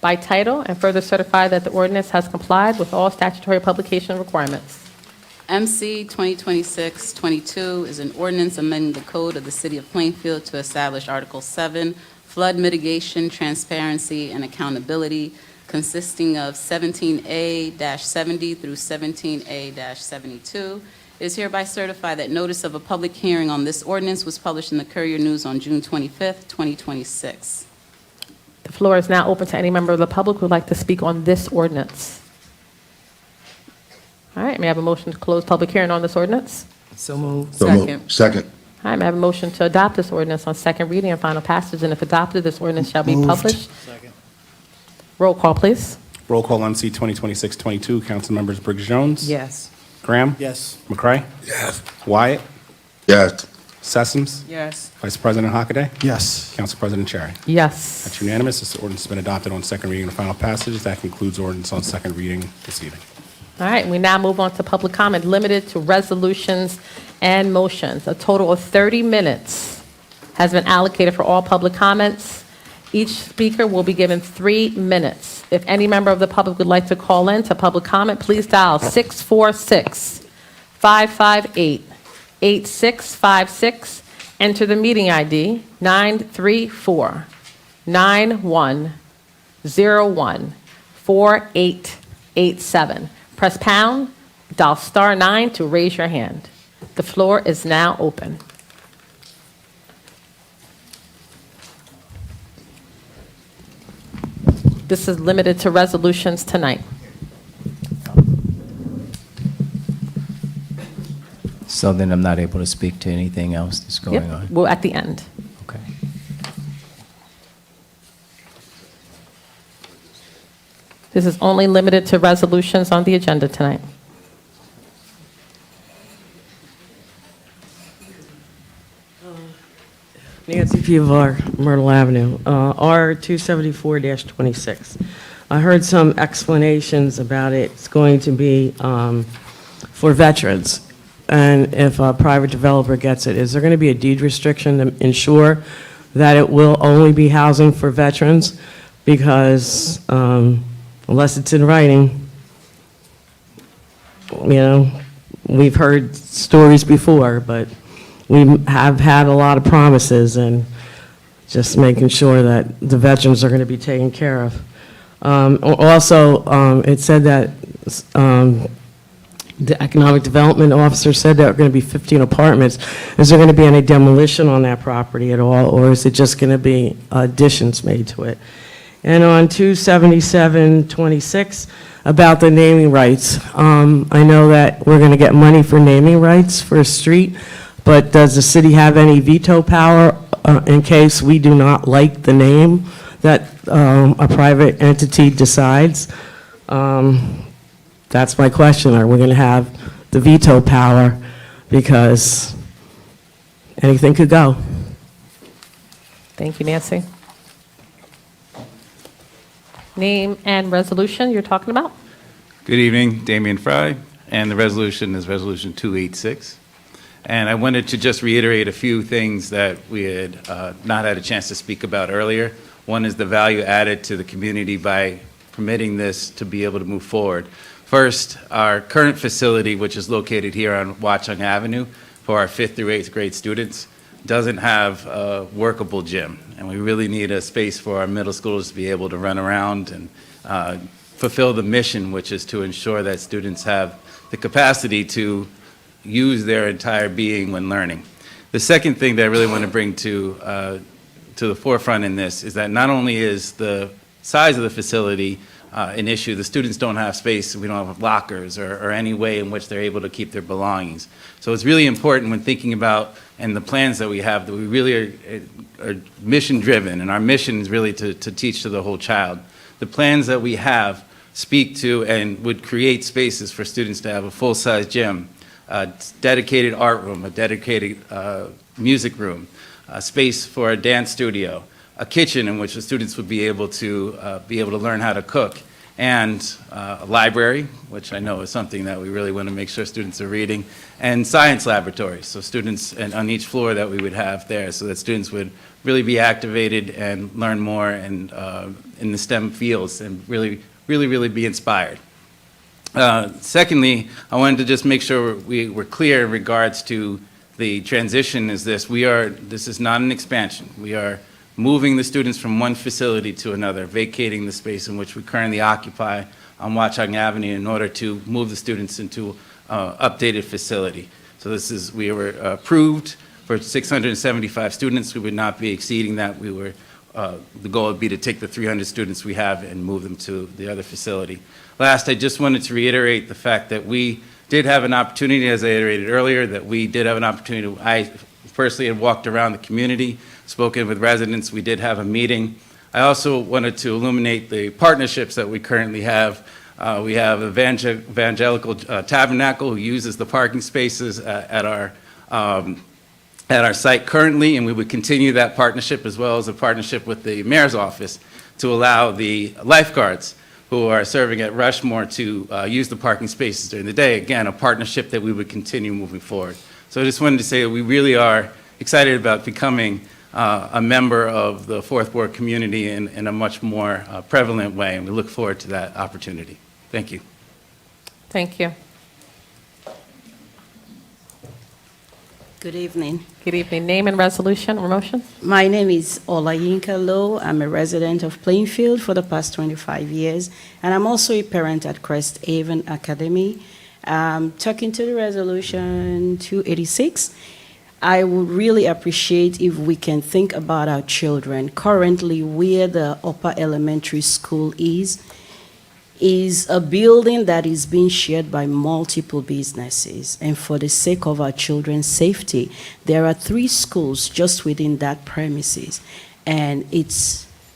by title and further certify that the ordinance has complied with all statutory publication requirements? MC 2026-22 is an ordinance amending the code of the City of Plainfield to establish Article 7, Flood Mitigation, Transparency, and Accountability, consisting of 17A-70 through 17A-72. It is hereby certified that notice of a public hearing on this ordinance was published in the Courier News on June 25th, 2026. The floor is now open to any member of the public who would like to speak on this ordinance. All right, may I have a motion to close public hearing on this ordinance? So moved. So moved. Second. All right, may I have a motion to adopt this ordinance on second reading and final passage, and if adopted, this ordinance shall be Moved. published. Second. Roll call, please. Roll call MC 2026-22. Council members Briggs Jones? Yes. Graham? Yes. McCray? Yes. Wyatt? Yes. Sessoms? Yes. Vice President Hockaday? Yes. Council President Cherry? Yes. That's unanimous. This ordinance has been adopted on second reading and final passage. That concludes ordinance on second reading this evening. All right, we now move on to public comment limited to resolutions and motions. A total of 30 minutes has been allocated for all public comments. Each speaker will be given 3 minutes. If any member of the public would like to call in to public comment, please dial 646-558-8656. Enter the meeting ID 934-9101-4887. Press pound, dial star 9 to raise your hand. The floor is now open. This is limited to resolutions tonight. So then I'm not able to speak to anything else that's going Yep, on? well, at the end. Okay. This is only limited to resolutions on the agenda tonight. Nancy Pivar, Myrtle Avenue, R274-26. I heard some explanations about it. It's going to be for veterans. And if a private developer gets it, is there going to be a deed restriction to ensure that it will only be housing for veterans? Because unless it's in writing, you know, we've heard stories before, but we have had a lot of promises, and just making sure that the veterans are going to be taken care of. Also, it said that the economic development officer said there are going to be 15 apartments. Is there going to be any demolition on that property at all, or is it just going to be additions made to it? And on 27726, about the naming rights, I know that we're going to get money for naming rights for a street, but does the city have any veto power in case we do not like the name that a private entity decides? That's my question. Are we going to have the veto power? Because anything could go. Thank you, Nancy. Name and resolution you're talking about? Good evening, Damian Fry, and the resolution is Resolution 286. And I wanted to just reiterate a few things that we had not had a chance to speak about earlier. One is the value added to the community by permitting this to be able to move forward. First, our current facility, which is located here on Watchung Avenue for our 5th through 8th grade students, doesn't have a workable gym. And we really need a space for our middle schoolers to be able to run around and fulfill the mission, which is to ensure that students have the capacity to use their entire being when learning. The second thing that I really want to bring to the forefront in this is that not only is the size of the facility an issue, the students don't have space, we don't have lockers or any way in which they're able to keep their belongings. So it's really important when thinking about and the plans that we have that we really are mission driven, and our mission is really to teach to the whole child. The plans that we have speak to and would create spaces for students to have a full-size gym, a dedicated art room, a dedicated music room, a space for a dance studio, a kitchen in which the students would be able to learn how to cook, and a library, which I know is something that we really want to make sure students are reading, and science laboratories, so students and on each floor that we would have there, so that students would really be activated and learn more and in the STEM fields and really be inspired. Secondly, I wanted to just make sure we were clear in regards to the transition is this. This is not an expansion. We are moving the students from one facility to another, vacating the space in which we currently occupy on Watchung Avenue in order to move the students into updated facility. So we were approved for 675 students. We would not be exceeding that. The goal would be to take the 300 students we have and move them to the other facility. Last, I just wanted to reiterate the fact that we did have an opportunity, as I iterated earlier, that we did have an opportunity. I personally had walked around the community, spoken with residents. We did have a meeting. I also wanted to illuminate the partnerships that we currently have. We have Evangelical Tabernacle, who uses the parking spaces at our site currently, and we would continue that partnership as well as a partnership with the mayor's office to allow the lifeguards who are serving at Rushmore to use the parking spaces during the day. Again, a partnership that we would continue moving forward. So I just wanted to say that we really are excited about becoming a member of the Fourth Ward community in a much more prevalent way, and we look forward to that opportunity. Thank you. Thank you. Good evening. Good evening. Name and resolution or motion? My name is Olayinka Lowe. I'm a resident of Plainfield for the past 25 years, and I'm also a parent at Crest Haven Academy. Talking to the resolution 286, I would really appreciate if we can think about our children. Currently, where the upper elementary school is a building that is being shared by multiple businesses. And for the sake of our children's safety, there are 3 schools just within that premises. And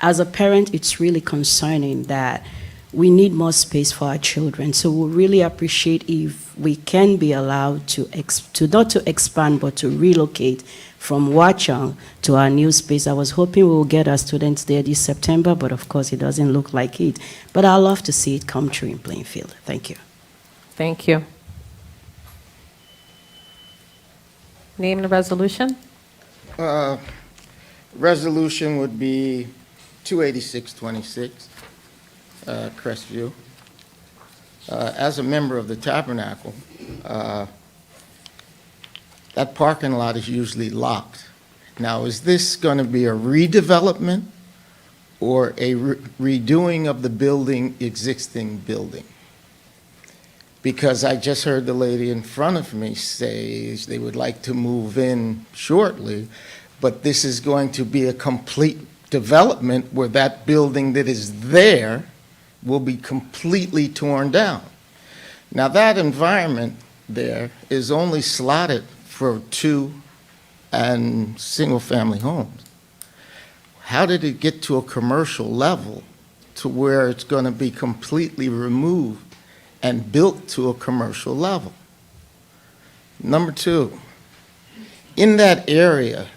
as a parent, it's really concerning that we need more space for our children. So we really appreciate if we can be allowed to not to expand, but to relocate from Watchung to our new space. I was hoping we will get our students there this September, but of course it doesn't look like it. But I'd love to see it come true in Plainfield. Thank you. Thank you. Name and resolution? Resolution would be 28626, Crestview. As a member of the Tabernacle, that parking lot is usually locked. Now, is this going to be a redevelopment or a redoing of the existing building? Because I just heard the lady in front of me say they would like to move in shortly, but this is going to be a complete development where that building that is there will be completely torn down. Now, that environment there is only slotted for 2 and single-family homes. How did it get to a commercial level to where it's going to be completely removed and built to a commercial level? Number 2, in that area,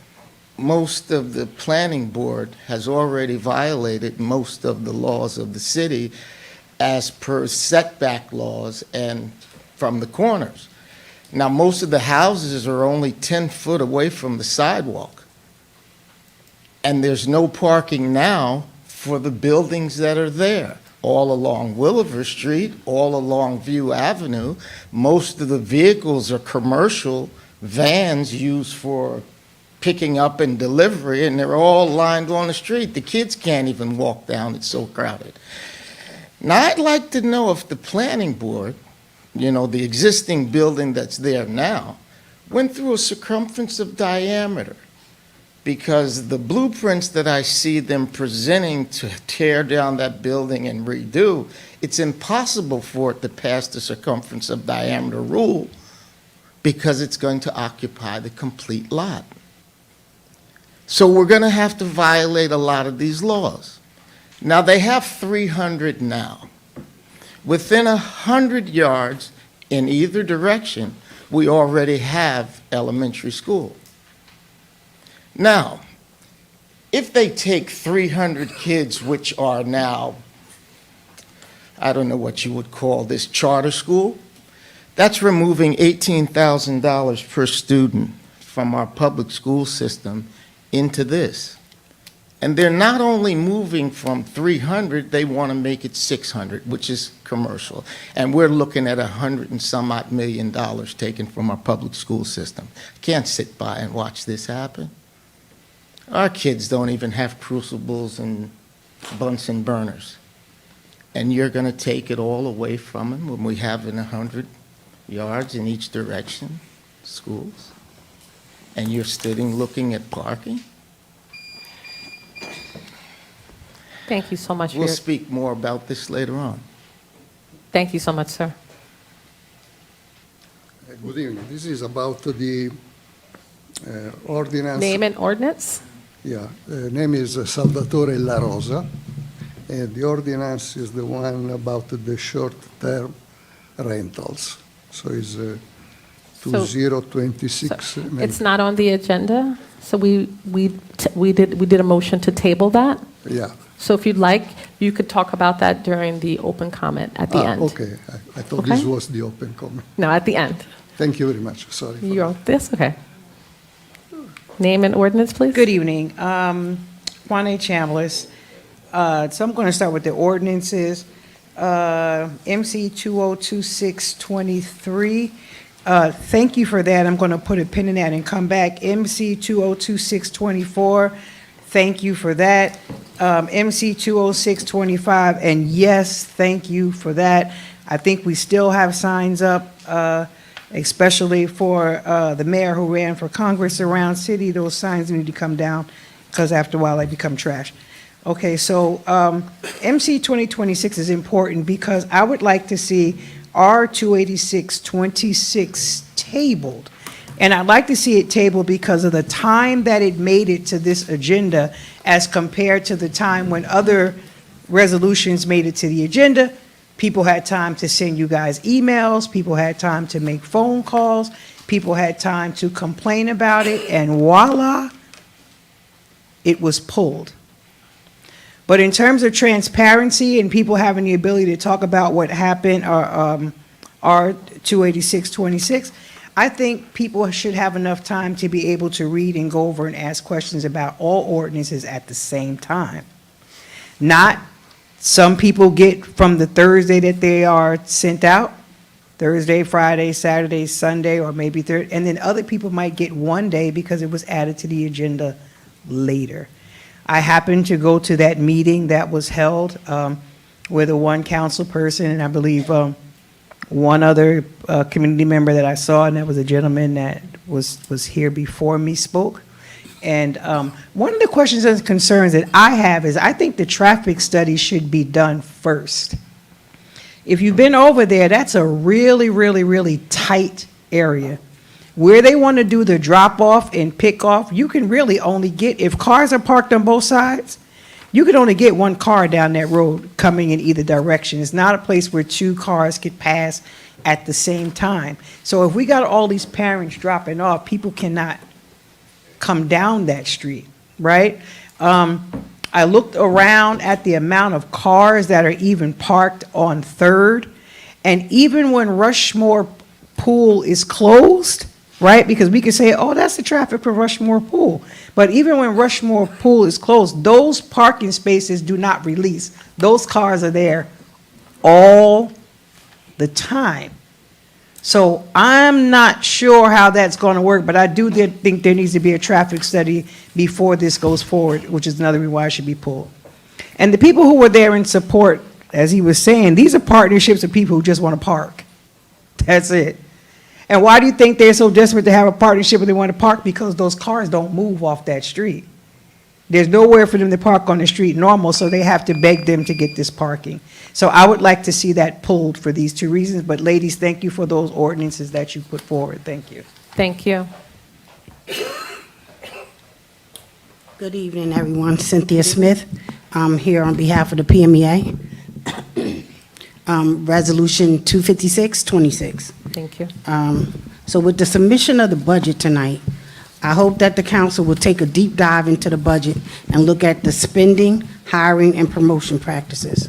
most of the planning board has already violated most of the laws of the city as per setback laws and from the corners. Now, most of the houses are only 10 foot away from the sidewalk. And there's no parking now for the buildings that are there. All along Williver Street, all along View Avenue, most of the vehicles are commercial vans used for picking up and delivery, and they're all lined on the street. The kids can't even walk down, it's so crowded. Now, I'd like to know if the planning board, the existing building that's there now, went through a circumference of diameter, because the blueprints that I see them presenting to tear down that building and redo, it's impossible for it to pass the circumference of diameter rule because it's going to occupy the complete lot. So we're going to have to violate a lot of these laws. Now, they have 300 now. Within 100 yards in either direction, we already have elementary school. Now, if they take 300 kids, which are now, I don't know what you would call this, charter school, that's removing $18,000 per student from our public school system into this. And they're not only moving from 300, they want to make it 600, which is commercial. And we're looking at $100 and some odd million taken from our public school system. Can't sit by and watch this happen. Our kids don't even have crucibles and Bunsen burners. And you're going to take it all away from them when we have in 100 yards in each direction schools? And you're sitting looking at parking? Thank you so much. We'll speak more about this later on. Thank you so much, sir. Good evening. This is about the ordinance. Name and ordinance? Yeah, the name is Salvatore La Rosa, and the ordinance is the one about the short-term rentals. So it's 2026. It's not on the agenda, so we did a motion to table that. Yeah. So if you'd like, you could talk about that during the open comment at the end. Okay. I thought Okay. this was the open comment. No, at the end. Thank you very much. Sorry. for You're this? Okay. Name and ordinance, please. Good evening. Juan A. Chambliss. So I'm going to start with the ordinances. MC 202623. Thank you for that. I'm going to put a pin in that and come back. MC 202624. Thank you for that. MC 20625, and yes, thank you for that. I think we still have signs up, especially for the mayor who ran for Congress around city. Those signs need to come down because after a while they become trash. Okay, so MC 2026 is important because I would like to see R 28626 tabled. And I'd like to see it tabled because of the time that it made it to this agenda as compared to the time when other resolutions made it to the agenda. People had time to send you guys emails, people had time to make phone calls, people had time to complain about it, and voila, it was pulled. But in terms of transparency and people having the ability to talk about what happened, R 28626, I think people should have enough time to be able to read and go over and ask questions about all ordinances at the same time. Not some people get from the Thursday that they are sent out, Thursday, Friday, Saturday, Sunday, or maybe third, and then other people might get one day because it was added to the agenda later. I happened to go to that meeting that was held with a one council person, and I believe one other community member that I saw, and that was a gentleman that was here before me, spoke. And one of the questions and concerns that I have is I think the traffic study should be done first. If you've been over there, that's a really, really, really tight area. Where they want to do the drop-off and pick-off, you can really only get, if cars are parked on both sides, you can only get one car down that road coming in either direction. It's not a place where two cars could pass at the same time. So if we got all these parents dropping off, people cannot come down that street, right? I looked around at the amount of cars that are even parked on Third, and even when Rushmore Pool is closed, right? Because we could say, oh, that's the traffic for Rushmore Pool. But even when Rushmore Pool is closed, those parking spaces do not release. Those cars are there all the time. So I'm not sure how that's going to work, but I do think there needs to be a traffic study before this goes forward, which is another reason why it should be pulled. And the people who were there in support, as he was saying, these are partnerships of people who just want to park. That's it. And why do you think they're so desperate to have a partnership where they want to park? Because those cars don't move off that street. There's nowhere for them to park on the street normal, so they have to beg them to get this parking. So I would like to see that pulled for these two reasons. But ladies, thank you for those ordinances that you put forward. Thank you. Thank you. Good evening, everyone. Cynthia Smith. I'm here on behalf of the PMEA. Resolution 25626. Thank you. So with the submission of the budget tonight, I hope that the council will take a deep dive into the budget and look at the spending, hiring, and promotion practices.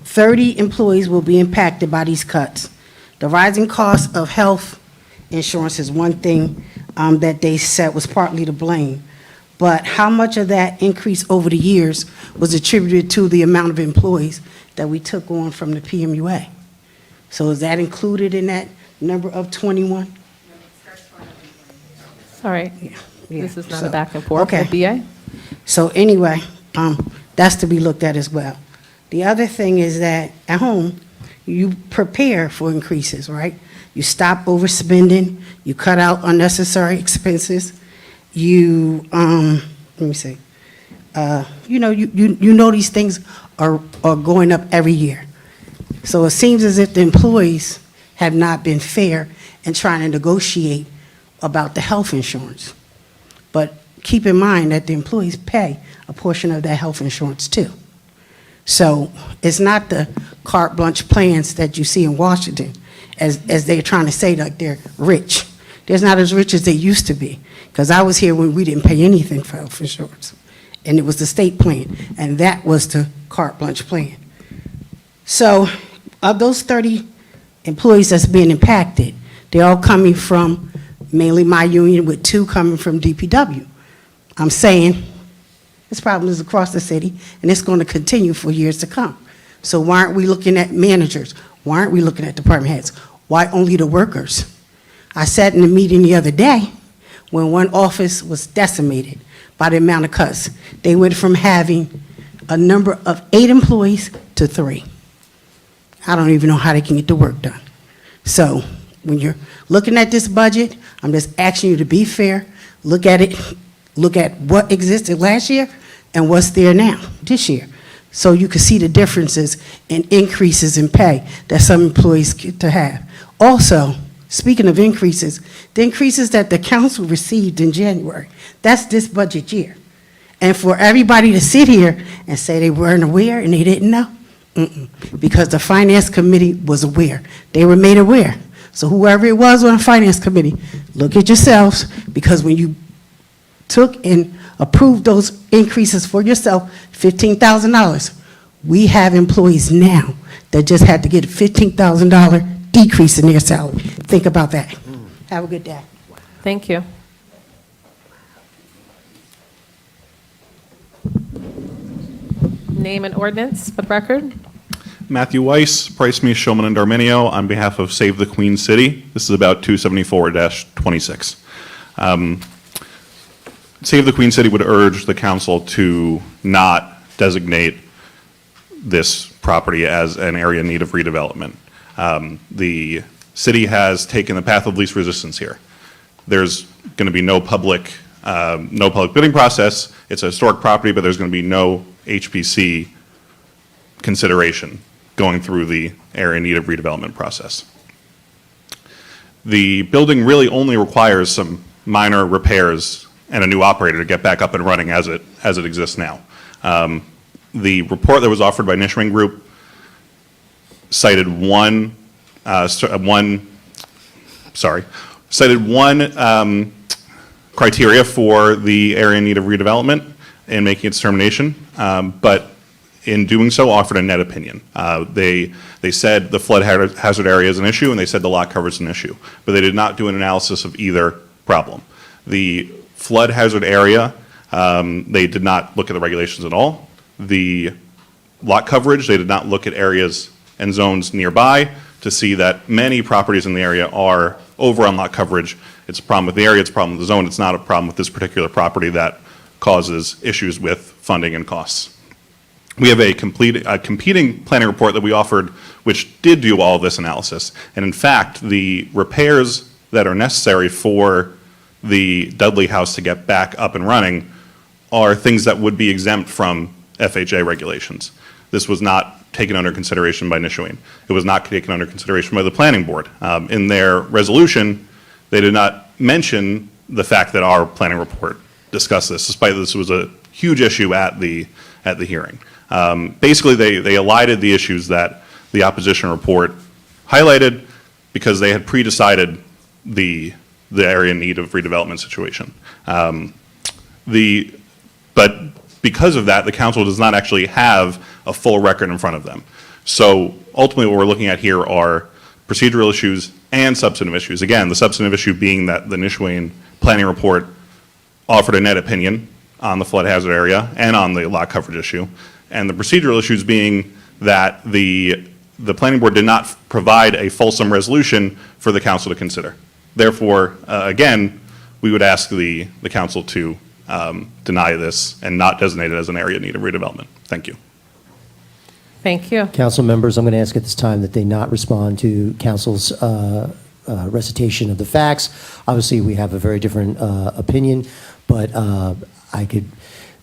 30 employees will be impacted by these cuts. The rising cost of health insurance is one thing that they said was partly to blame. But how much of that increase over the years was attributed to the amount of employees that we took on from the PMUA? So is that included in that number of 21? All right. Yeah. This is not So- a back and forth. Okay. BA? So anyway, that's to be looked at as well. The other thing is that at home, you prepare for increases, right? You stop overspending, you cut out unnecessary expenses, you, let me see, you know these things are going up every year. So it seems as if the employees have not been fair in trying to negotiate about the health insurance. But keep in mind that the employees pay a portion of that health insurance too. So it's not the carte blanche plans that you see in Washington as they're trying to say like they're rich. They're not as rich as they used to be. Because I was here when we didn't pay anything for health insurance. And it was the state plan. And that was the carte blanche plan. So of those 30 employees that's being impacted, they're all coming from mainly my union, with 2 coming from DPW. I'm saying this problem is across the city, and it's going to continue for years to come. So why aren't we looking at managers? Why aren't we looking at department heads? Why only the workers? I sat in a meeting the other day when one office was decimated by the amount of cuts. They went from having a number of 8 employees to 3. I don't even know how they can get the work done. So when you're looking at this budget, I'm just asking you to be fair, look at it, look at what existed last year and what's there now, this year, so you can see the differences in increases in pay that some employees get to have. Also, speaking of increases, the increases that the council received in January, that's this budget year. And for everybody to sit here and say they weren't aware and they didn't know, because the finance committee was aware. They were made aware. So whoever it was on the finance committee, look at yourselves, because when you took and approved those increases for yourself, $15,000, we have employees now that just had to get a $15,000 decrease in their salary. Think about that. Have a good day. Thank you. Name and ordinance for the record. Matthew Weiss, Price Me, Shulman, and Darminio on behalf of Save the Queen City. This is about 274-26. Save the Queen City would urge the council to not designate this property as an area in need of redevelopment. The city has taken the path of least resistance here. There's going to be no public bidding process. It's a historic property, but there's going to be no HPC consideration going through the area in need of redevelopment process. The building really only requires some minor repairs and a new operator to get back up and running as it exists now. The report that was offered by Nishwing Group cited one criteria for the area in need of redevelopment in making its determination, but in doing so offered a net opinion. They said the flood hazard area is an issue, and they said the lot coverage is an issue, but they did not do an analysis of either problem. The flood hazard area, they did not look at the regulations at all. The lot coverage, they did not look at areas and zones nearby to see that many properties in the area are over on lot coverage. It's a problem with the area, it's a problem with the zone, it's not a problem with this particular property that causes issues with funding and costs. We have a competing planning report that we offered, which did do all of this analysis. And in fact, the repairs that are necessary for the Dudley House to get back up and running are things that would be exempt from FHA regulations. This was not taken under consideration by Nishwing. It was not taken under consideration by the planning board. In their resolution, they did not mention the fact that our planning report discussed this, despite this was a huge issue at the hearing. Basically, they elided the issues that the opposition report highlighted because they had pre-decided the area in need of redevelopment situation. But because of that, the council does not actually have a full record in front of them. So ultimately, what we're looking at here are procedural issues and substantive issues. Again, the substantive issue being that the Nishwing planning report offered a net opinion on the flood hazard area and on the lot coverage issue. And the procedural issues being that the planning board did not provide a fulsome resolution for the council to consider. Therefore, again, we would ask the council to deny this and not designate it as an area in need of redevelopment. Thank you. Thank you. Council members, I'm going to ask at this time that they not respond to council's recitation of the facts. Obviously, we have a very different opinion, but I could,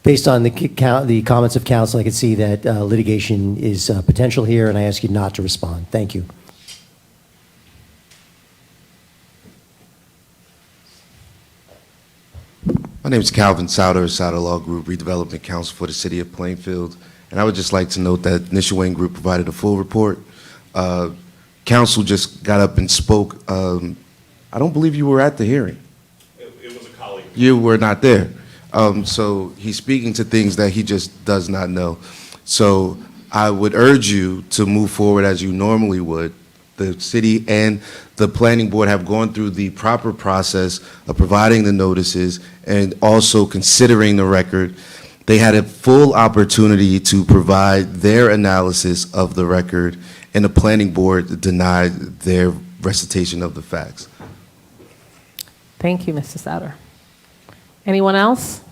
based on the comments of council, I could see that litigation is potential here, and I ask you not to respond. Thank you. My name is Calvin Souter, Souter Law Group, Redevelopment Counsel for the City of Plainfield. And I would just like to note that Nishwing Group provided a full report. Council just got up and spoke. I don't believe you were at the hearing. It was a colleague. You were not there. So he's speaking to things that he just does not know. So I would urge you to move forward as you normally would. The city and the planning board have gone through the proper process of providing the notices and also considering the record. They had a full opportunity to provide their analysis of the record, and the planning board denied their recitation of the facts. Thank you, Mr. Souter. Anyone else?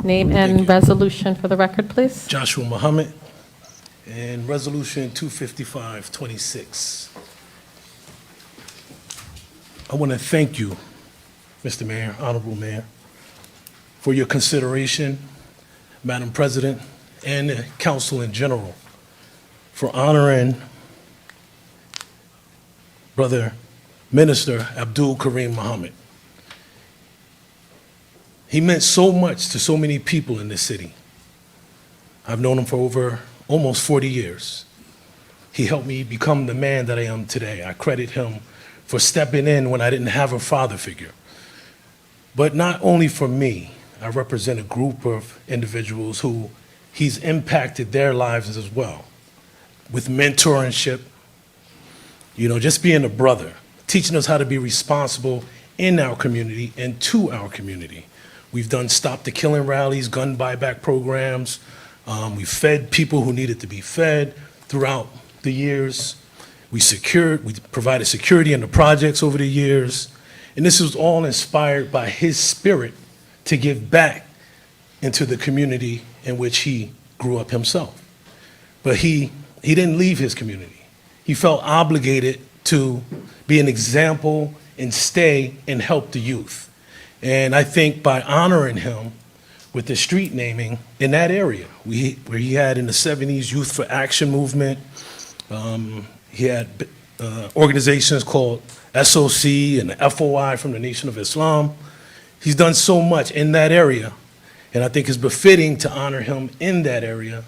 Name and resolution for the record, please. Joshua Muhammad, and Resolution 255-26. I want to thank you, Mr. Mayor, Honorable Mayor, for your consideration, Madam President, and the council in general, for honoring Brother Minister Abdul Kareem Muhammad. He meant so much to so many people in this city. I've known him for over almost 40 years. He helped me become the man that I am today. I credit him for stepping in when I didn't have a father figure. But not only for me, I represent a group of individuals who he's impacted their lives as well, with mentorship, just being a brother, teaching us how to be responsible in our community and to our community. We've done Stop the Killing rallies, gun buyback programs. We've fed people who needed to be fed throughout the years. We provided security in the projects over the years. And this was all inspired by his spirit to give back into the community in which he grew up himself. But he didn't leave his community. He felt obligated to be an example and stay and help the youth. And I think by honoring him with the street naming in that area, where he had in the 70s Youth for Action movement, he had organizations called SOC and the FOI from the Nation of Islam. He's done so much in that area, and I think it's befitting to honor him in that area,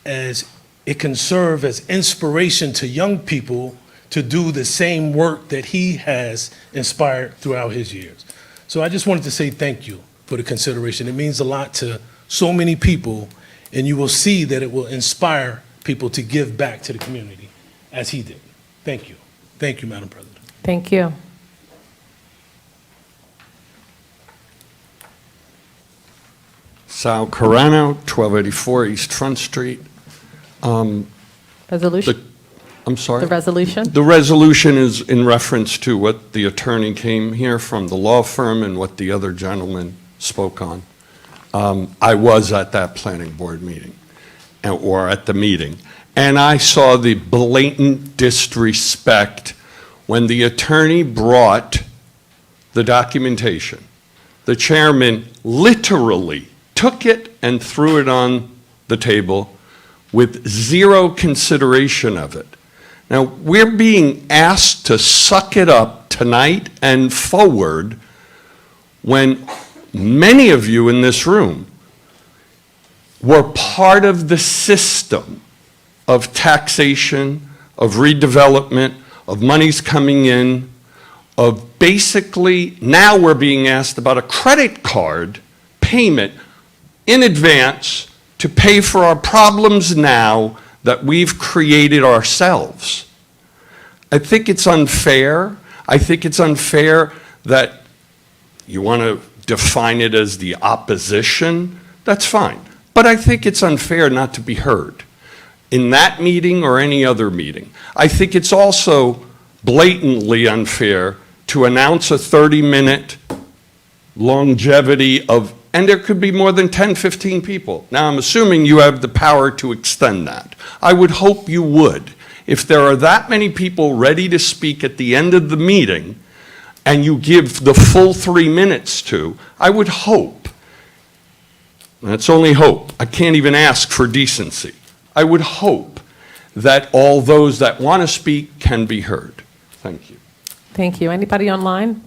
as it can serve as inspiration to young people to do the same work that he has inspired throughout his years. So I just wanted to say thank you for the consideration. It means a lot to so many people, and you will see that it will inspire people to give back to the community as he did. Thank you. Thank you, Madam President. Thank you. Sal Carano, 1284 East Front Street. Resolution? I'm sorry? The resolution? The resolution is in reference to what the attorney came here from the law firm and what the other gentleman spoke on. I was at that planning board meeting, or at the meeting, and I saw the blatant disrespect when the attorney brought the documentation. The chairman literally took it and threw it on the table with zero consideration of it. Now, we're being asked to suck it up tonight and forward when many of you in this room were part of the system of taxation, of redevelopment, of monies coming in, of basically, now we're being asked about a credit card payment in advance to pay for our problems now that we've created ourselves. I think it's unfair. I think it's unfair that you want to define it as the opposition. That's fine. But I think it's unfair not to be heard in that meeting or any other meeting. I think it's also blatantly unfair to announce a 30-minute longevity of, and there could be more than 10, 15 people. Now, I'm assuming you have the power to extend that. I would hope you would. If there are that many people ready to speak at the end of the meeting, and you give the full 3 minutes to, I would hope, that's only hope, I can't even ask for decency, I would hope that all those that want to speak can be heard. Thank you. Thank you. Anybody online?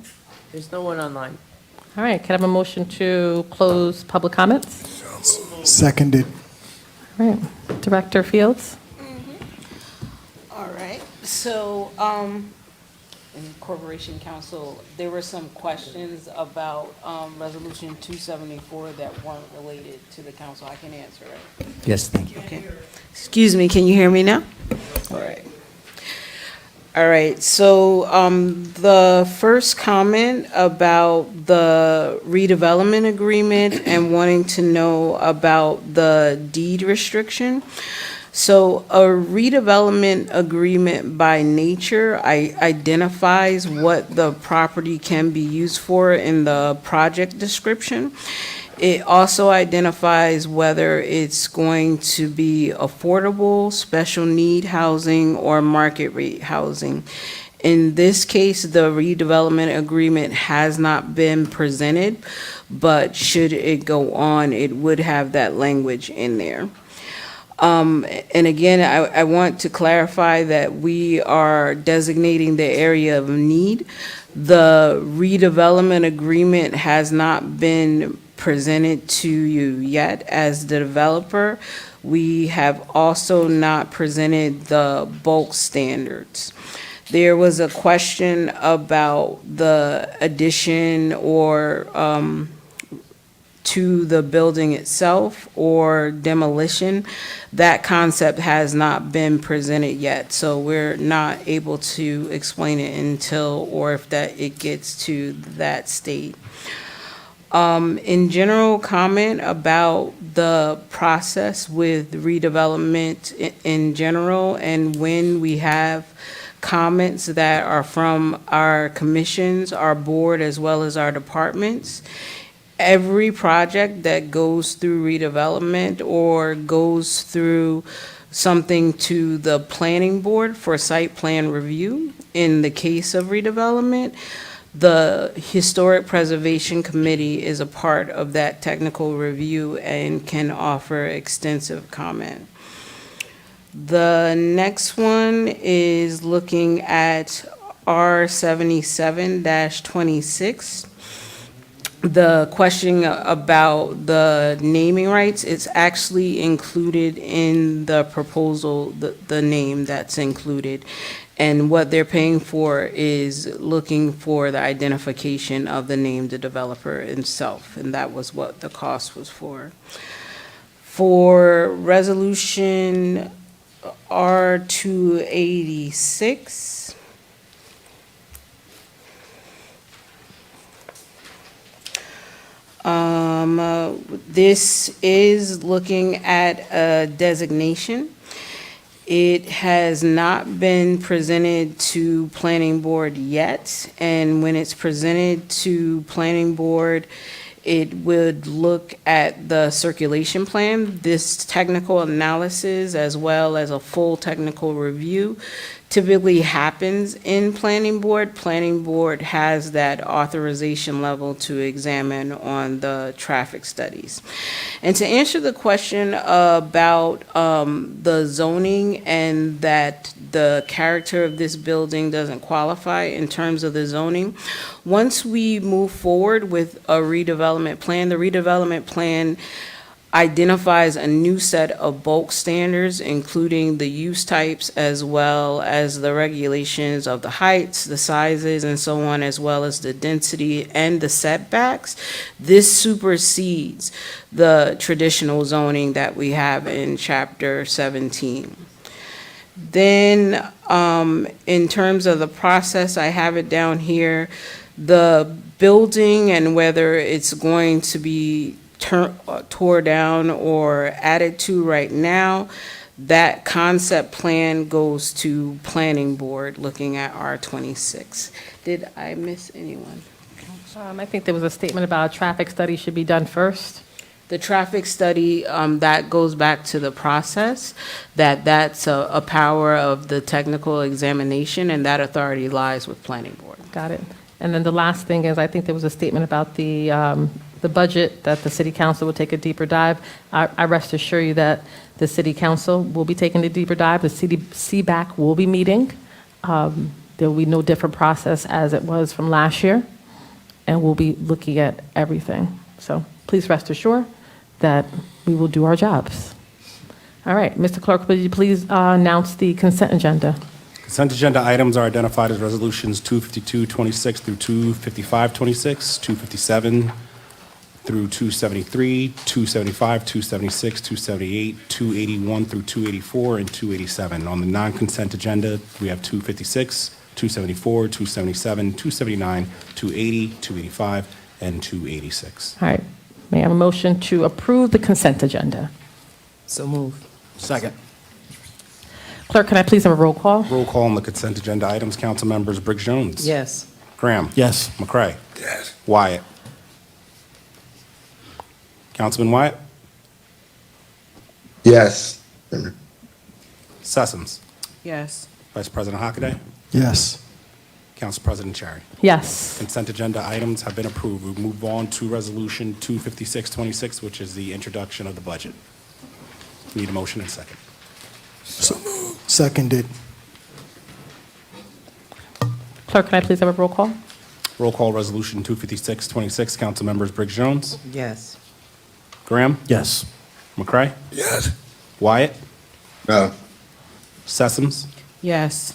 There's no one online. All right, can I have a motion to close public comments? Seconded. All right, Director Fields? All right, so, in Corporation Council, there were some questions about, Resolution 274 that weren't related to the council. I can answer, right? Yes, thank you. Okay. Excuse me, can you hear me now? All right. All right, so the first comment about the redevelopment agreement and wanting to know about the deed restriction. So a redevelopment agreement by nature identifies what the property can be used for in the project description. It also identifies whether it's going to be affordable, special need housing, or market rate housing. In this case, the redevelopment agreement has not been presented, but should it go on, it would have that language in there. And again, I want to clarify that we are designating the area of need. The redevelopment agreement has not been presented to you yet as the developer. We have also not presented the bulk standards. There was a question about the addition or to the building itself or demolition. That concept has not been presented yet, so we're not able to explain it until, or if that it gets to that state. In general, comment about the process with redevelopment in general, and when we have comments that are from our commissions, our board, as well as our departments. Every project that goes through redevelopment or goes through something to the planning board for site plan review, in the case of redevelopment, the Historic Preservation Committee is a part of that technical review and can offer extensive comment. The next one is looking at R77-26. The question about the naming rights, it's actually included in the proposal, the name that's included. And what they're paying for is looking for the identification of the name, the developer himself, and that was what the cost was for. For resolution R286, this is looking at a designation. It has not been presented to planning board yet, and when it's presented to planning board, it would look at the circulation plan, this technical analysis, as well as a full technical review. Typically happens in planning board. Planning board has that authorization level to examine on the traffic studies. And to answer the question about the zoning and that the character of this building doesn't qualify in terms of the zoning, once we move forward with a redevelopment plan, the redevelopment plan identifies a new set of bulk standards, including the use types as well as the regulations of the heights, the sizes, and so on, as well as the density and the setbacks. This supersedes the traditional zoning that we have in Chapter 17. Then, in terms of the process, I have it down here, the building and whether it's going to be tore down or added to right now, that concept plan goes to planning board looking at R26. Did I miss anyone? I think there was a statement about a traffic study should be done first. The traffic study, that goes back to the process, that's a power of the technical examination, and that authority lies with planning board. Got it. And then the last thing is, I think there was a statement about the budget, that the city council will take a deeper dive. I rest assure you that the city council will be taking a deeper dive. The CBAC will be meeting. There will be no different process as it was from last year, and we'll be looking at everything. So please rest assured that we will do our jobs. All right, Mr. Clerk, would you please announce the consent agenda? Consent agenda items are identified as resolutions 252-26 through 255-26, 257 through 273, 275, 276, 278, 281 through 284, and 287. On the non-consent agenda, we have 256, 274, 277, 279, 280, 285, and 286. All right, may I have a motion to approve the consent agenda? So moved. Second. Clerk, can I please have a roll call? Roll call on the consent agenda items. Council members Briggs Jones. Yes. Graham. Yes. McCray. Yes. Wyatt. Councilman Wyatt. Yes. Sessoms. Yes. Vice President Hockaday. Yes. Council President Cherry. Yes. Consent agenda items have been approved. We move on to Resolution 256-26, which is the introduction of the budget. Need a motion and second. Seconded. Clerk, can I please have a roll call? Roll call Resolution 256-26. Council members Briggs Jones. Yes. Graham. Yes. McCray. Yes. Wyatt. No. Sessoms. Yes.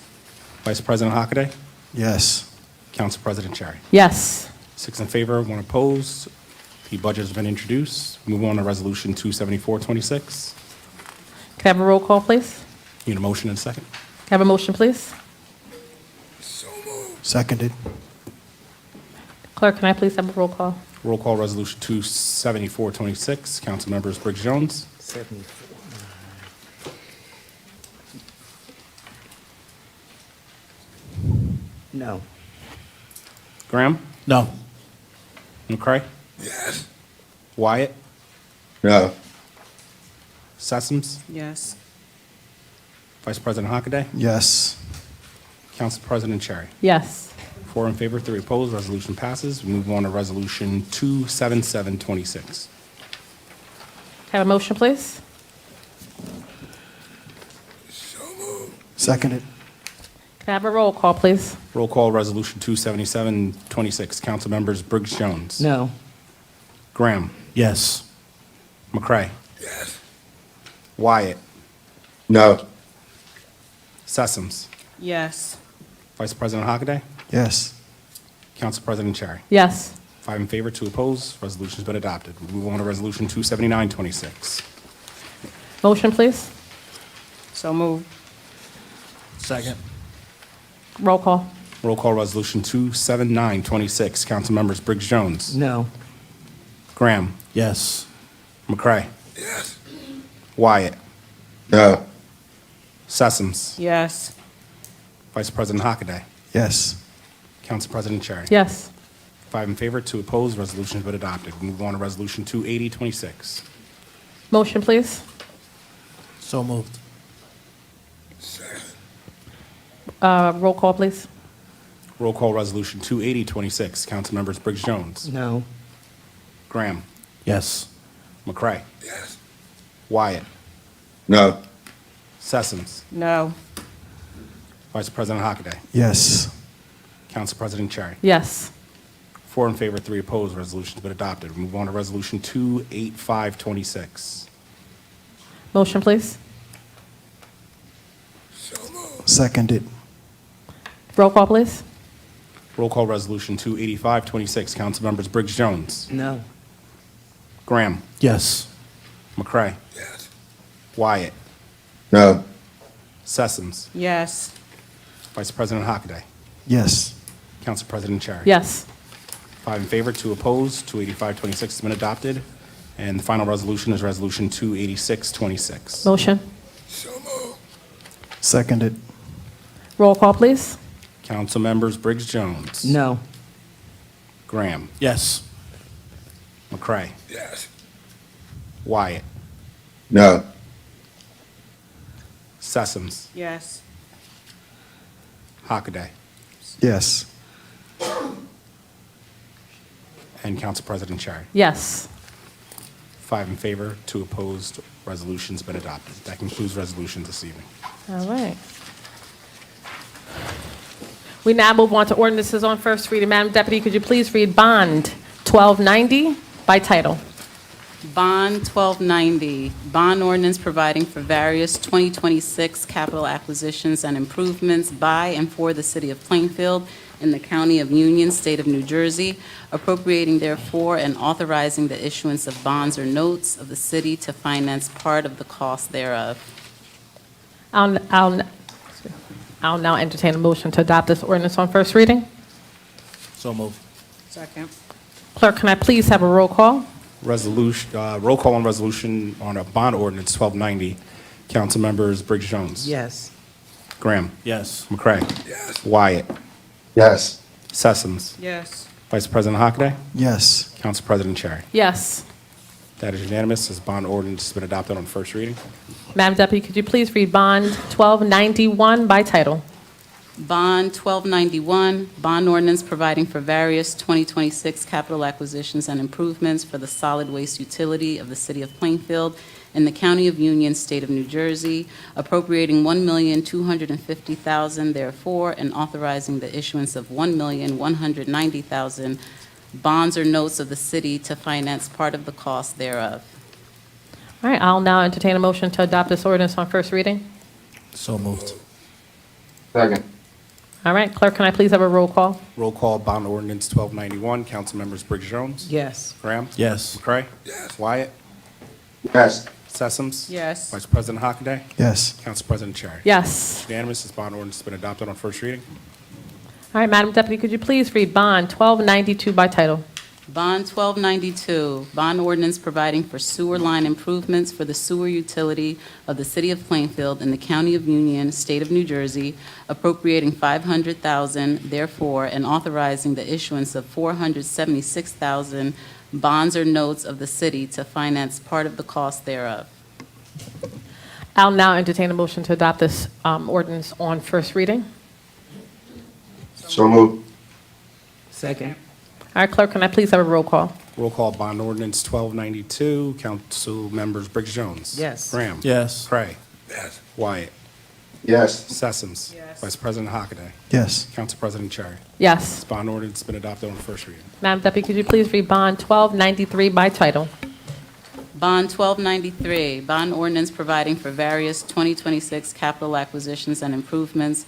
Vice President Hockaday. Yes. Council President Cherry. Yes. 6 in favor, 1 opposed. The budget has been introduced. Move on to Resolution 274-26. Can I have a roll call, please? Need a motion and a second. Can I have a motion, please? Seconded. Clerk, can I please have a roll call? Roll call resolution 27426, council members Briggs Jones. 74. No. Graham? No. McCray? Yes. Wyatt? No. Sessoms? Yes. Vice President Hockaday? Yes. Council President Cherry? Yes. 4 in favor, 3 opposed, resolution passes. We move on to resolution 27726. Have a motion, please? Seconded. Can I have a roll call, please? Roll call resolution 27726, council members Briggs Jones. No. Graham? Yes. McCray? Yes. Wyatt? No. Sessoms? Yes. Vice President Hockaday? Yes. Council President Cherry? Yes. 5 in favor, 2 opposed, resolution's been adopted. We move on to resolution 27926. Motion, please? So moved. Second. Roll call. Roll call resolution 27926, council members Briggs Jones. No. Graham? Yes. McCray? Yes. Wyatt? No. Sessoms? Yes. Vice President Hockaday? Yes. Council President Cherry? Yes. 5 in favor, 2 opposed, resolution's been adopted. We move on to resolution 28026. Motion, please? So moved. Roll call, please? Roll call resolution 28026, council members Briggs Jones. No. Graham? Yes. McCray? Yes. Wyatt? No. Sessoms? No. Vice President Hockaday? Yes. Council President Cherry? Yes. 4 in favor, 3 opposed, resolution's been adopted. We move on to resolution 28526. Motion, please? Seconded. Roll call, please? Roll call resolution 28526, council members Briggs Jones. No. Graham? Yes. McCray? Yes. Wyatt? No. Sessoms? Yes. Vice President Hockaday? Yes. Council President Cherry? Yes. 5 in favor, 2 opposed, 28526 has been adopted. And the final resolution is resolution 28626. Motion? So moved. Seconded. Roll call, please? Council members Briggs Jones. No. Graham? Yes. McCray? Yes. Wyatt? No. Sessoms? Yes. Hockaday? Yes. And Council President Cherry? Yes. 5 in favor, 2 opposed, resolution's been adopted. That concludes resolutions this evening. All right. We now move on to ordinances on first reading. Madam Deputy, could you please read Bond 1290 by title? Bond 1290, bond ordinance providing for various 2026 capital acquisitions and improvements by and for the city of Plainfield in the county of Union, state of New Jersey, appropriating therefore and authorizing the issuance of bonds or notes of the city to finance part of the cost thereof. I'll now entertain a motion to adopt this ordinance on first reading. So moved. Second. Clerk, can I please have a roll call? Resolution, roll call on resolution on a bond ordinance 1290. Council members Briggs Jones. Yes. Graham. Yes. McCray. Yes. Wyatt. Yes. Sessoms. Yes. Vice President Hockaday. Yes. Council President Cherry. Yes. That is unanimous. This bond ordinance has been adopted on first reading. Madam Deputy, could you please read Bond 1291 by title? Bond 1291, bond ordinance providing for various 2026 capital acquisitions and improvements for the solid waste utility of the city of Plainfield in the county of Union, state of New Jersey, appropriating $1,250,000 therefore, and authorizing the issuance of $1,190,000 bonds or notes of the city to finance part of the cost thereof. All right, I'll now entertain a motion to adopt this ordinance on first reading. So moved. Second. All right, clerk, can I please have a roll call? Roll call bond ordinance 1291. Council members Briggs Jones. Yes. Graham. Yes. McCray. Yes. Wyatt. Yes. Sessoms. Yes. Vice President Hockaday. Yes. Council President Cherry. Yes. Unanimous. This bond ordinance has been adopted on first reading. All right, Madam Deputy, could you please read Bond 1292 by title? Bond 1292, bond ordinance providing for sewer line improvements for the sewer utility of the City of Plainfield in the County of Union, State of New Jersey, appropriating $500,000, therefore, and authorizing the issuance of $476,000 bonds or notes of the city to finance part of the cost thereof. I'll now entertain a motion to adopt this ordinance on first reading. So moved. Second. All right, clerk, can I please have a roll call? Roll call bond ordinance 1292, council members Briggs Jones. Yes. Graham. Yes. McCray. Yes. Wyatt. Yes. Sessoms. Yes. Vice President Hockaday. Yes. Council President Cherry. Yes. This bond ordinance has been adopted on first reading. Madam Deputy, could you please read bond 1293 by title? Bond 1293, bond ordinance providing for various 2026 capital acquisitions and improvements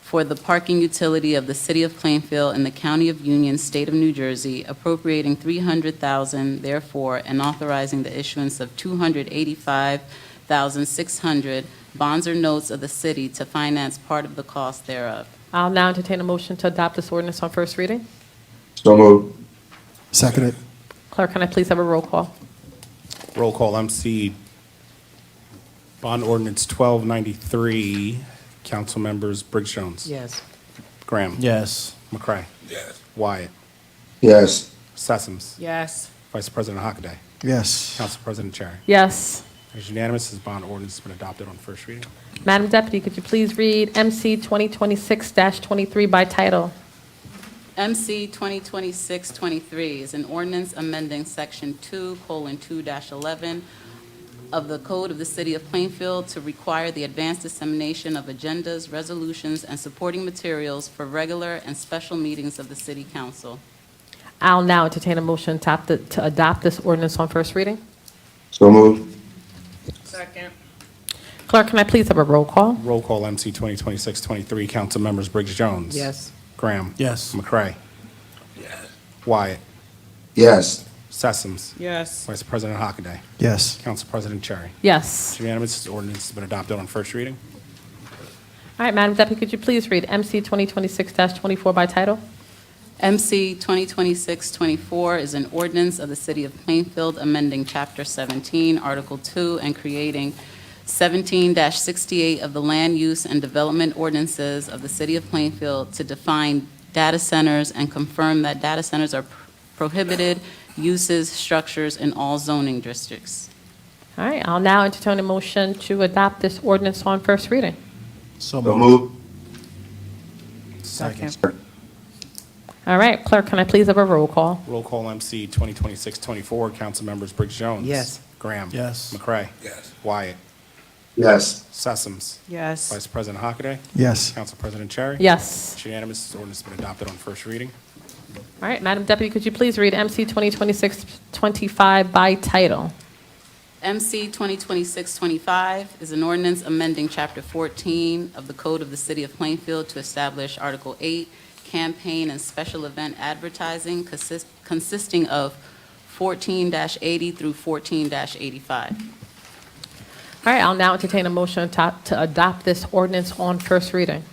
for the parking utility of the City of Plainfield in the County of Union, State of New Jersey, appropriating $300,000, therefore, and authorizing the issuance of $285,600 bonds or notes of the city to finance part of the cost thereof. I'll now entertain a motion to adopt this ordinance on first reading. So moved. Seconded. Clerk, can I please have a roll call? Roll call MC, bond ordinance 1293, council members Briggs Jones. Yes. Graham. Yes. McCray. Yes. Wyatt. Yes. Sessoms. Yes. Vice President Hockaday. Yes. Council President Cherry. Yes. It is unanimous. This bond ordinance has been adopted on first reading. Madam Deputy, could you please read MC 2026-23 by title? MC 2026-23 is an ordinance amending Section 2:2-11 of the Code of the City of Plainfield to require the advanced dissemination of agendas, resolutions, and supporting materials for regular and special meetings of the City Council. I'll now entertain a motion to adopt this ordinance on first reading. So moved. Second. Clerk, can I please have a roll call? Roll call MC 2026-23, council members Briggs Jones. Yes. Graham. Yes. McCray. Yes. Wyatt. Yes. Sessoms. Yes. Vice President Hockaday. Yes. Council President Cherry. Yes. It's unanimous. This ordinance has been adopted on first reading. All right, Madam Deputy, could you please read MC 2026-24 by title? MC 2026-24 is an ordinance of the City of Plainfield amending Chapter 17, Article 2, and creating 17-68 of the Land Use and Development Ordinances of the City of Plainfield to define data centers and confirm that data centers are prohibited uses, structures in all zoning districts. All right, I'll now entertain a motion to adopt this ordinance on first reading. So So moved. moved. Second. All right, clerk, can I please have a roll call? Roll call MC 2026-24, council members Briggs Jones. Yes. Graham. Yes. McCray. Yes. Wyatt. Yes. Sessoms. Yes. Vice President Hockaday. Yes. Council President Cherry. Yes. It's unanimous. This ordinance has been adopted on first reading. All right, Madam Deputy, could you please read MC 2026-25 by title? MC 2026-25 is an ordinance amending Chapter 14 of the Code of the City of Plainfield to establish Article 8, campaign and special event advertising, consisting of 14-80 through 14-85. All right, I'll now entertain a motion to adopt this ordinance on first reading.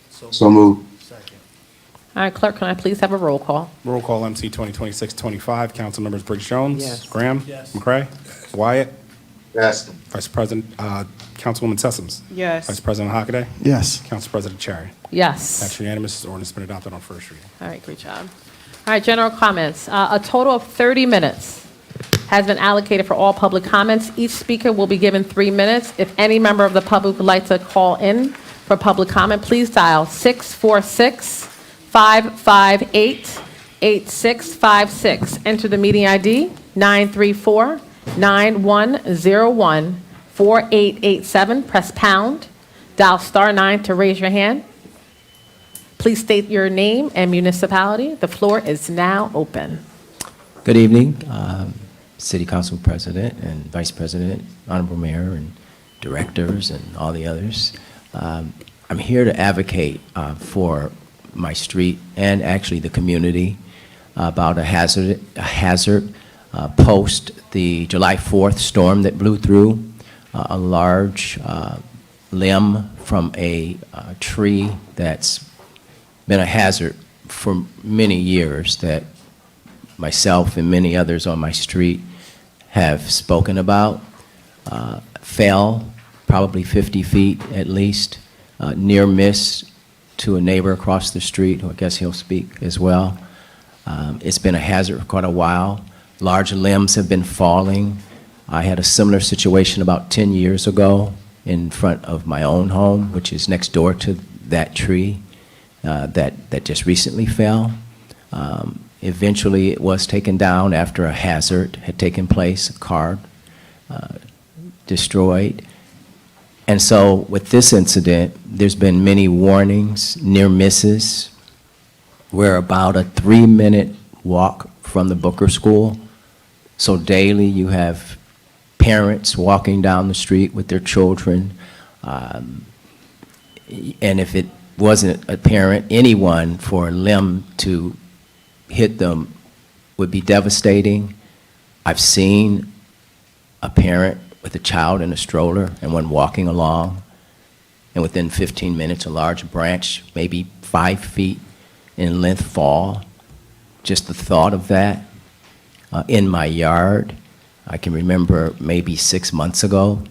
So moved. All right, clerk, can I please have a roll call? Roll call MC 2026-25, council members Briggs Jones. Yes. Graham. Yes. McCray. Wyatt. Yes. Vice President, Councilwoman Sessoms. Yes. Vice President Hockaday. Yes. Council President Cherry. Yes. That's unanimous. This ordinance has been adopted on first reading. All right, great job. All right, general comments. A total of 30 minutes has been allocated for all public comments. Each speaker will be given 3 minutes. If any member of the public would like to call in for public comment, please dial 646-558-8656. Enter the meeting ID 934-9101-4887. Press pound. Dial *9 to raise your hand. Please state your name and municipality. The floor is now open. Good evening, City Council President and Vice President, Honorable Mayor and directors and all the others. I'm here to advocate for my street and actually the community about a hazard post the July 4th storm that blew through. A large limb from a tree that's been a hazard for many years that myself and many others on my street have spoken about. Fell probably 50 feet at least, near miss to a neighbor across the street, who I guess he'll speak as well. It's been a hazard for quite a while. Large limbs have been falling. I had a similar situation about 10 years ago in front of my own home, which is next door to that tree that just recently fell. Eventually, it was taken down after a hazard had taken place, a car destroyed. And so with this incident, there's been many warnings, near misses. We're about a 3-minute walk from the Booker School. So daily you have parents walking down the street with their children. And if it wasn't a parent, anyone, for a limb to hit them would be devastating. I've seen a parent with a child in a stroller and one walking along, and within 15 minutes, a large branch, maybe 5 feet in length, fall. Just the thought of that in my yard. I can remember maybe 6 months ago,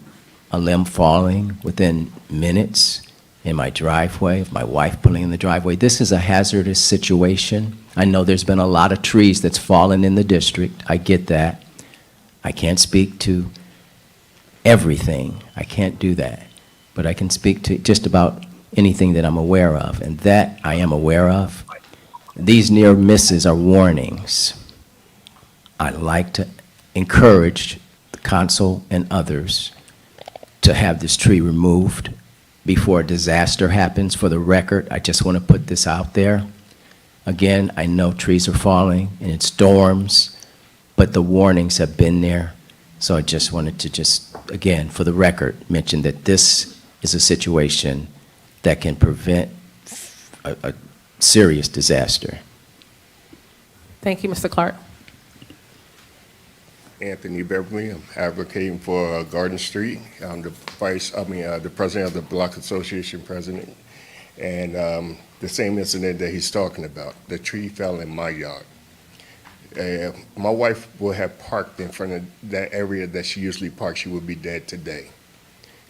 a limb falling within minutes in my driveway, of my wife pulling in the driveway. This is a hazardous situation. I know there's been a lot of trees that's fallen in the district. I get that. I can't speak to everything. I can't do that. But I can speak to just about anything that I'm aware of, and that I am aware of. These near misses are warnings. I'd like to encourage the council and others to have this tree removed before a disaster happens. For the record, I just want to put this out there. Again, I know trees are falling and it's storms, but the warnings have been there. So I just wanted to again, for the record, mention that this is a situation that can prevent a serious disaster. Thank you, Mr. Clark. Anthony Beverly. I'm advocating for Garden Street. I'm the the president of the Block Association president. And the same incident that he's talking about, the tree fell in my yard. My wife would have parked in front of that area that she usually parks. She would be dead today.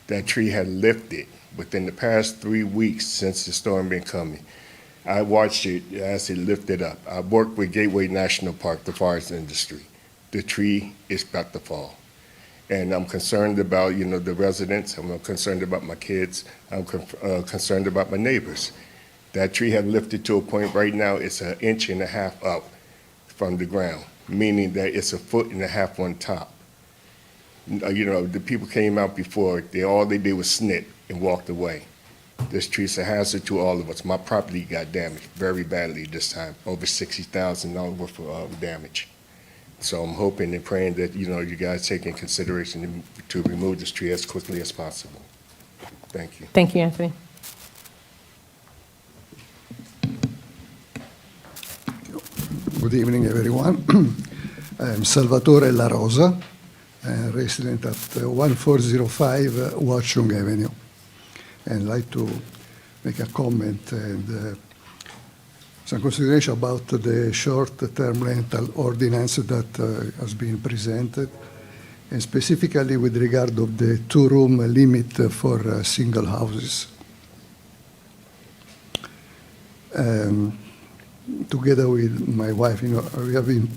That tree had lifted within the past 3 weeks since the storm been coming. I watched it as it lifted up. I worked with Gateway National Park, the forest industry. The tree is about to fall. And I'm concerned about, the residents. I'm concerned about my kids. I'm concerned about my neighbors. That tree had lifted to a point right now, it's 1.5 inches up from the ground, meaning that it's 1.5 foot on top. The people came out before, all they did was snit and walked away. This tree's a hazard to all of us. My property got damaged very badly this time, over $60,000 worth of damage. So I'm hoping and praying that, you guys take in consideration to remove this tree as quickly as possible. Thank you. Thank you, Anthony. Good evening, everyone. I'm Salvatore La Rosa, a resident at 1405 Watchung Avenue. And I'd like to make a comment and some consideration about the short-term rental ordinance that has been presented, and specifically with regard of the 2-room limit for single houses. Together with my wife, we have been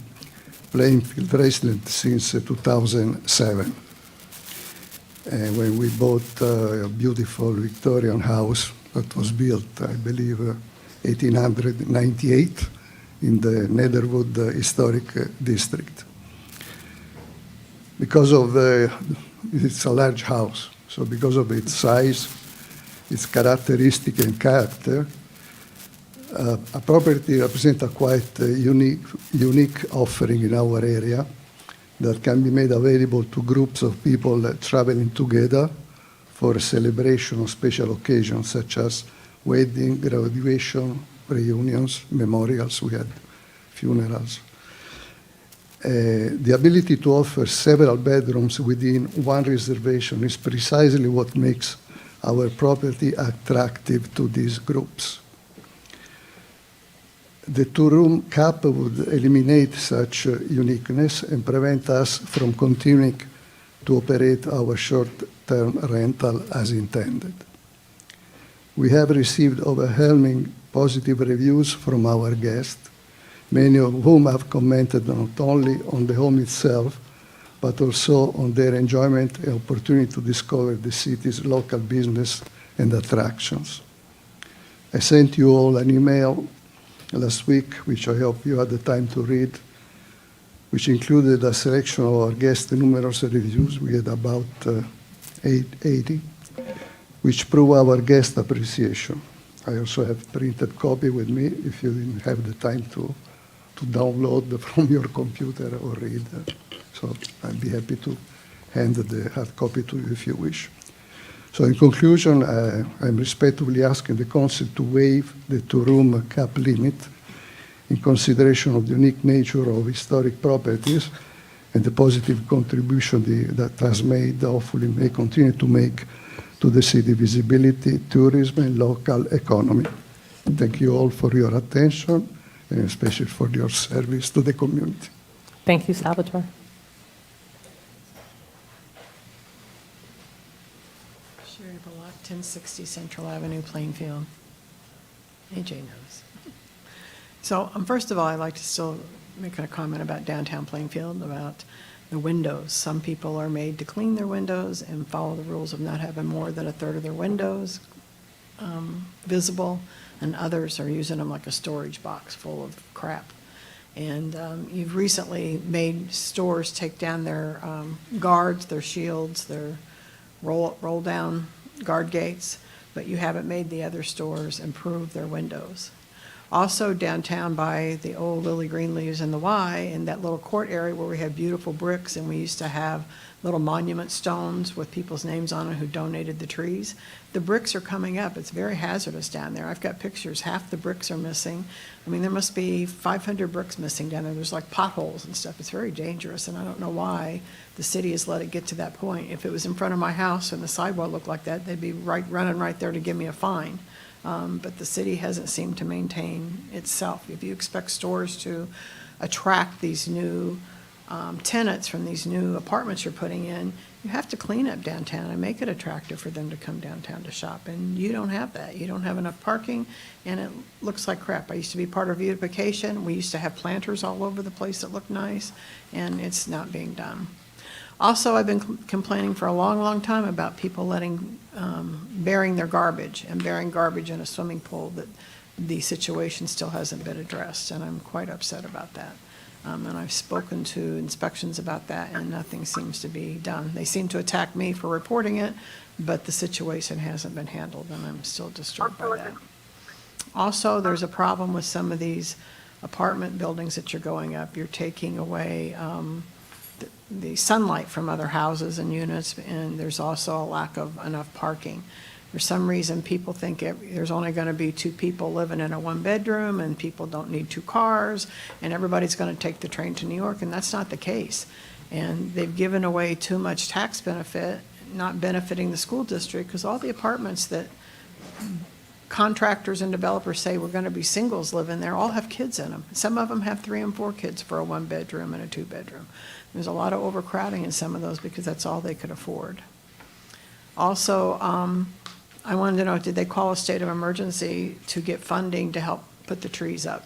Plainfield resident since 2007. And when we bought a beautiful Victorian house that was built, I believe, 1898 in the Netherwood Historic District. Because of it's a large house, so because of its size, its characteristic and character, a property represents a quite unique offering in our area that can be made available to groups of people traveling together for a celebration or special occasions such as wedding, graduation, reunions, memorials, we had funerals. The ability to offer several bedrooms within one reservation is precisely what makes our property attractive to these groups. The two-room cap would eliminate such uniqueness and prevent us from continuing to operate our short-term rental as intended. We have received overwhelming positive reviews from our guests, many of whom have commented not only on the home itself, but also on their enjoyment and opportunity to discover the city's local business and attractions. I sent you all an email last week, which I hope you had the time to read, which included a selection of our guests' numerous reviews. We had about 80, which prove our guest appreciation. I also have printed copy with me if you didn't have the time to download from your computer or read. So I'd be happy to hand the hard copy to you if you wish. So in conclusion, I'm respectfully asking the Council to waive the two-room cap limit in consideration of the unique nature of historic properties and the positive contribution that has made, hopefully may continue to make, to the city visibility, tourism, and local economy. Thank you all for your attention, and especially for your service to the community. Thank you, Salvatore. Sherry Bullock, 1060 Central Avenue, Plainfield. AJ knows. So first of all, I'd like to still make a comment about downtown Plainfield, about the windows. Some people are made to clean their windows and follow the rules of not having more than a third of their windows visible, and others are using them like a storage box full of crap. And you've recently made stores take down their guards, their shields, their roll down guard gates, but you haven't made the other stores improve their windows. Also downtown by the old Lily Green Leaves and the Y, in that little court area where we have beautiful bricks and we used to have little monument stones with people's names on it who donated the trees. The bricks are coming up. It's very hazardous down there. I've got pictures. Half the bricks are missing. I mean, there must be 500 bricks missing down there. There's like potholes and stuff. It's very dangerous, and I don't know why the city has let it get to that point. If it was in front of my house and the sidewalk looked like that, they'd be running right there to give me a fine. But the city hasn't seemed to maintain itself. If you expect stores to attract these new tenants from these new apartments you're putting in, you have to clean up downtown and make it attractive for them to come downtown to shop. And you don't have that. You don't have enough parking, and it looks like crap. I used to be part of beautification. We used to have planters all over the place that looked nice, and it's not being done. Also, I've been complaining for a long, long time about people burying their garbage and burying garbage in a swimming pool, that the situation still hasn't been addressed, and I'm quite upset about that. And I've spoken to inspections about that, and nothing seems to be done. They seem to attack me for reporting it, but the situation hasn't been handled, and I'm still disturbed by that. Also, there's a problem with some of these apartment buildings that you're going up. You're taking away the sunlight from other houses and units, and there's also a lack of enough parking. For some reason, people think there's only going to be 2 people living in a 1-bedroom, and people don't need 2 cars, and everybody's going to take the train to New York, and that's not the case. And they've given away too much tax benefit, not benefiting the school district, because all the apartments that contractors and developers say we're going to be singles living there all have kids in them. Some of them have 3 and 4 kids for a 1-bedroom and a 2-bedroom. There's a lot of overcrowding in some of those because that's all they could afford. Also, I wanted to know, did they call a state of emergency to get funding to help put the trees up?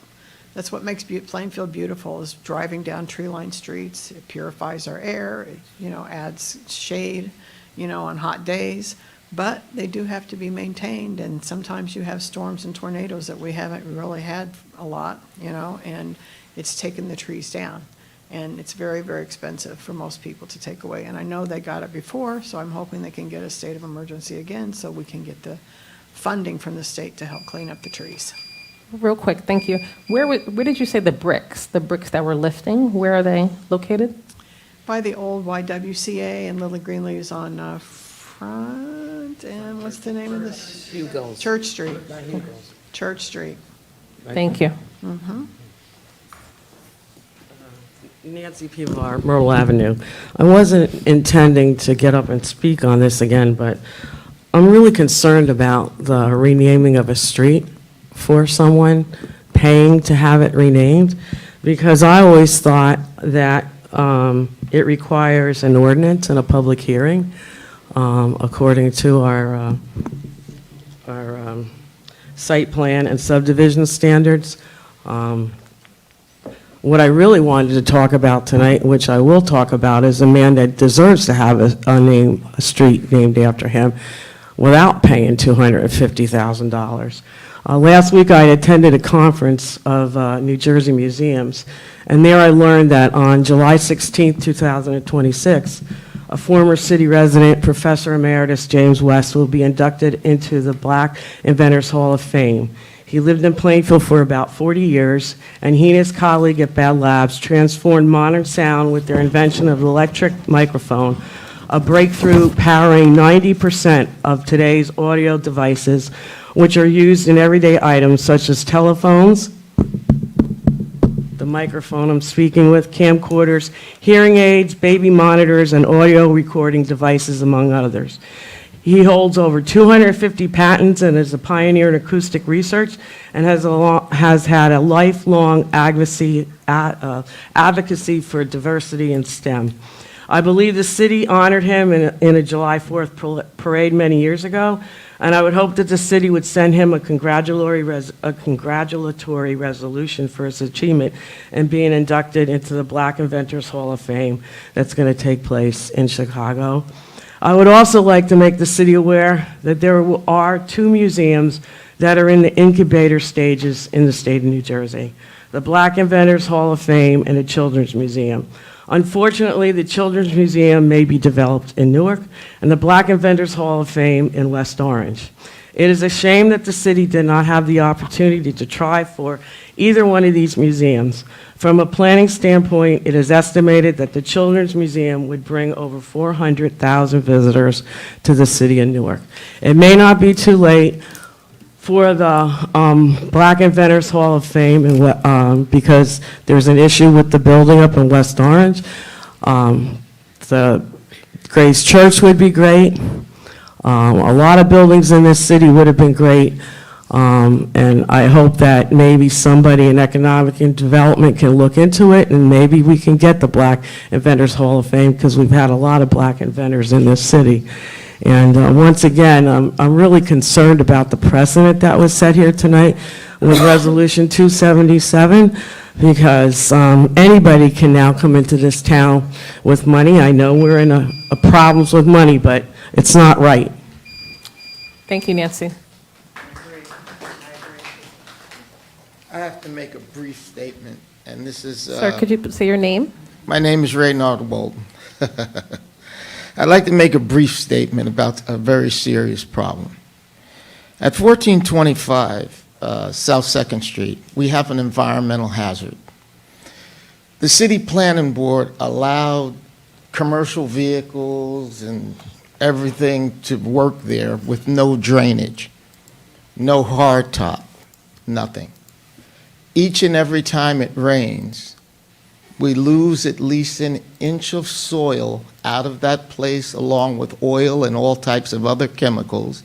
That's what makes Plainfield beautiful, is driving down tree-lined streets. It purifies our air, it, adds shade, on hot days. But they do have to be maintained, and sometimes you have storms and tornadoes that we haven't really had a lot, and it's taken the trees down. And it's very, very expensive for most people to take away. And I know they got it before, so I'm hoping they can get a state of emergency again so we can get the funding from the state to help clean up the trees. Real quick, thank you. Where did you say the bricks that were lifting, where are they located? By the old YWCA and Lily Green Leaves on Front, and what's the name of this? Hugo's. Church Street. By Hugo's. Church Street. Thank you. Mm-hmm. Nancy Pivar, Myrtle Avenue. I wasn't intending to get up and speak on this again, but I'm really concerned about the renaming of a street for someone paying to have it renamed, because I always thought that it requires an ordinance and a public hearing, according to our site plan and subdivision standards. What I really wanted to talk about tonight, which I will talk about, is a man that deserves to have a street named after him without paying $250,000. Last week, I attended a conference of New Jersey museums, and there I learned that on July 16, 2026, a former city resident, Professor Emeritus James West, will be inducted into the Black Inventors Hall of Fame. He lived in Plainfield for about 40 years, and he and his colleague at Bell Labs transformed modern sound with their invention of the electric microphone, a breakthrough powering 90% of today's audio devices, which are used in everyday items such as telephones, the microphone I'm speaking with, camcorders, hearing aids, baby monitors, and audio recording devices, among others. He holds over 250 patents and is a pioneer in acoustic research and has had a lifelong advocacy for diversity in STEM. I believe the city honored him in a July 4th parade many years ago, and I would hope that the city would send him a congratulatory resolution for his achievement in being inducted into the Black Inventors Hall of Fame that's going to take place in Chicago. I would also like to make the city aware that there are 2 museums that are in the incubator stages in the state of New Jersey: the Black Inventors Hall of Fame and the Children's Museum. Unfortunately, the Children's Museum may be developed in Newark and the Black Inventors Hall of Fame in West Orange. It is a shame that the city did not have the opportunity to try for either one of these museums. From a planning standpoint, it is estimated that the Children's Museum would bring over 400,000 visitors to the city of Newark. It may not be too late for the Black Inventors Hall of Fame because there's an issue with the building up in West Orange. The Grace Church would be great. A lot of buildings in this city would have been great. And I hope that maybe somebody in economic and development can look into it, and maybe we can get the Black Inventors Hall of Fame, because we've had a lot of black inventors in this city. And once again, I'm really concerned about the precedent that was set here tonight with Resolution 277, because anybody can now come into this town with money. I know we're in a problems with money, but it's not right. Thank you, Nancy. I have to make a brief statement, and this is... Sir, could you say your name? My name is Ray Nardwold. I'd like to make a brief statement about a very serious problem. At 1425 South 2nd Street, we have an environmental hazard. The city planning board allowed commercial vehicles and everything to work there with no drainage, no hard top, nothing. Each and every time it rains, we lose at least an inch of soil out of that place, along with oil and all types of other chemicals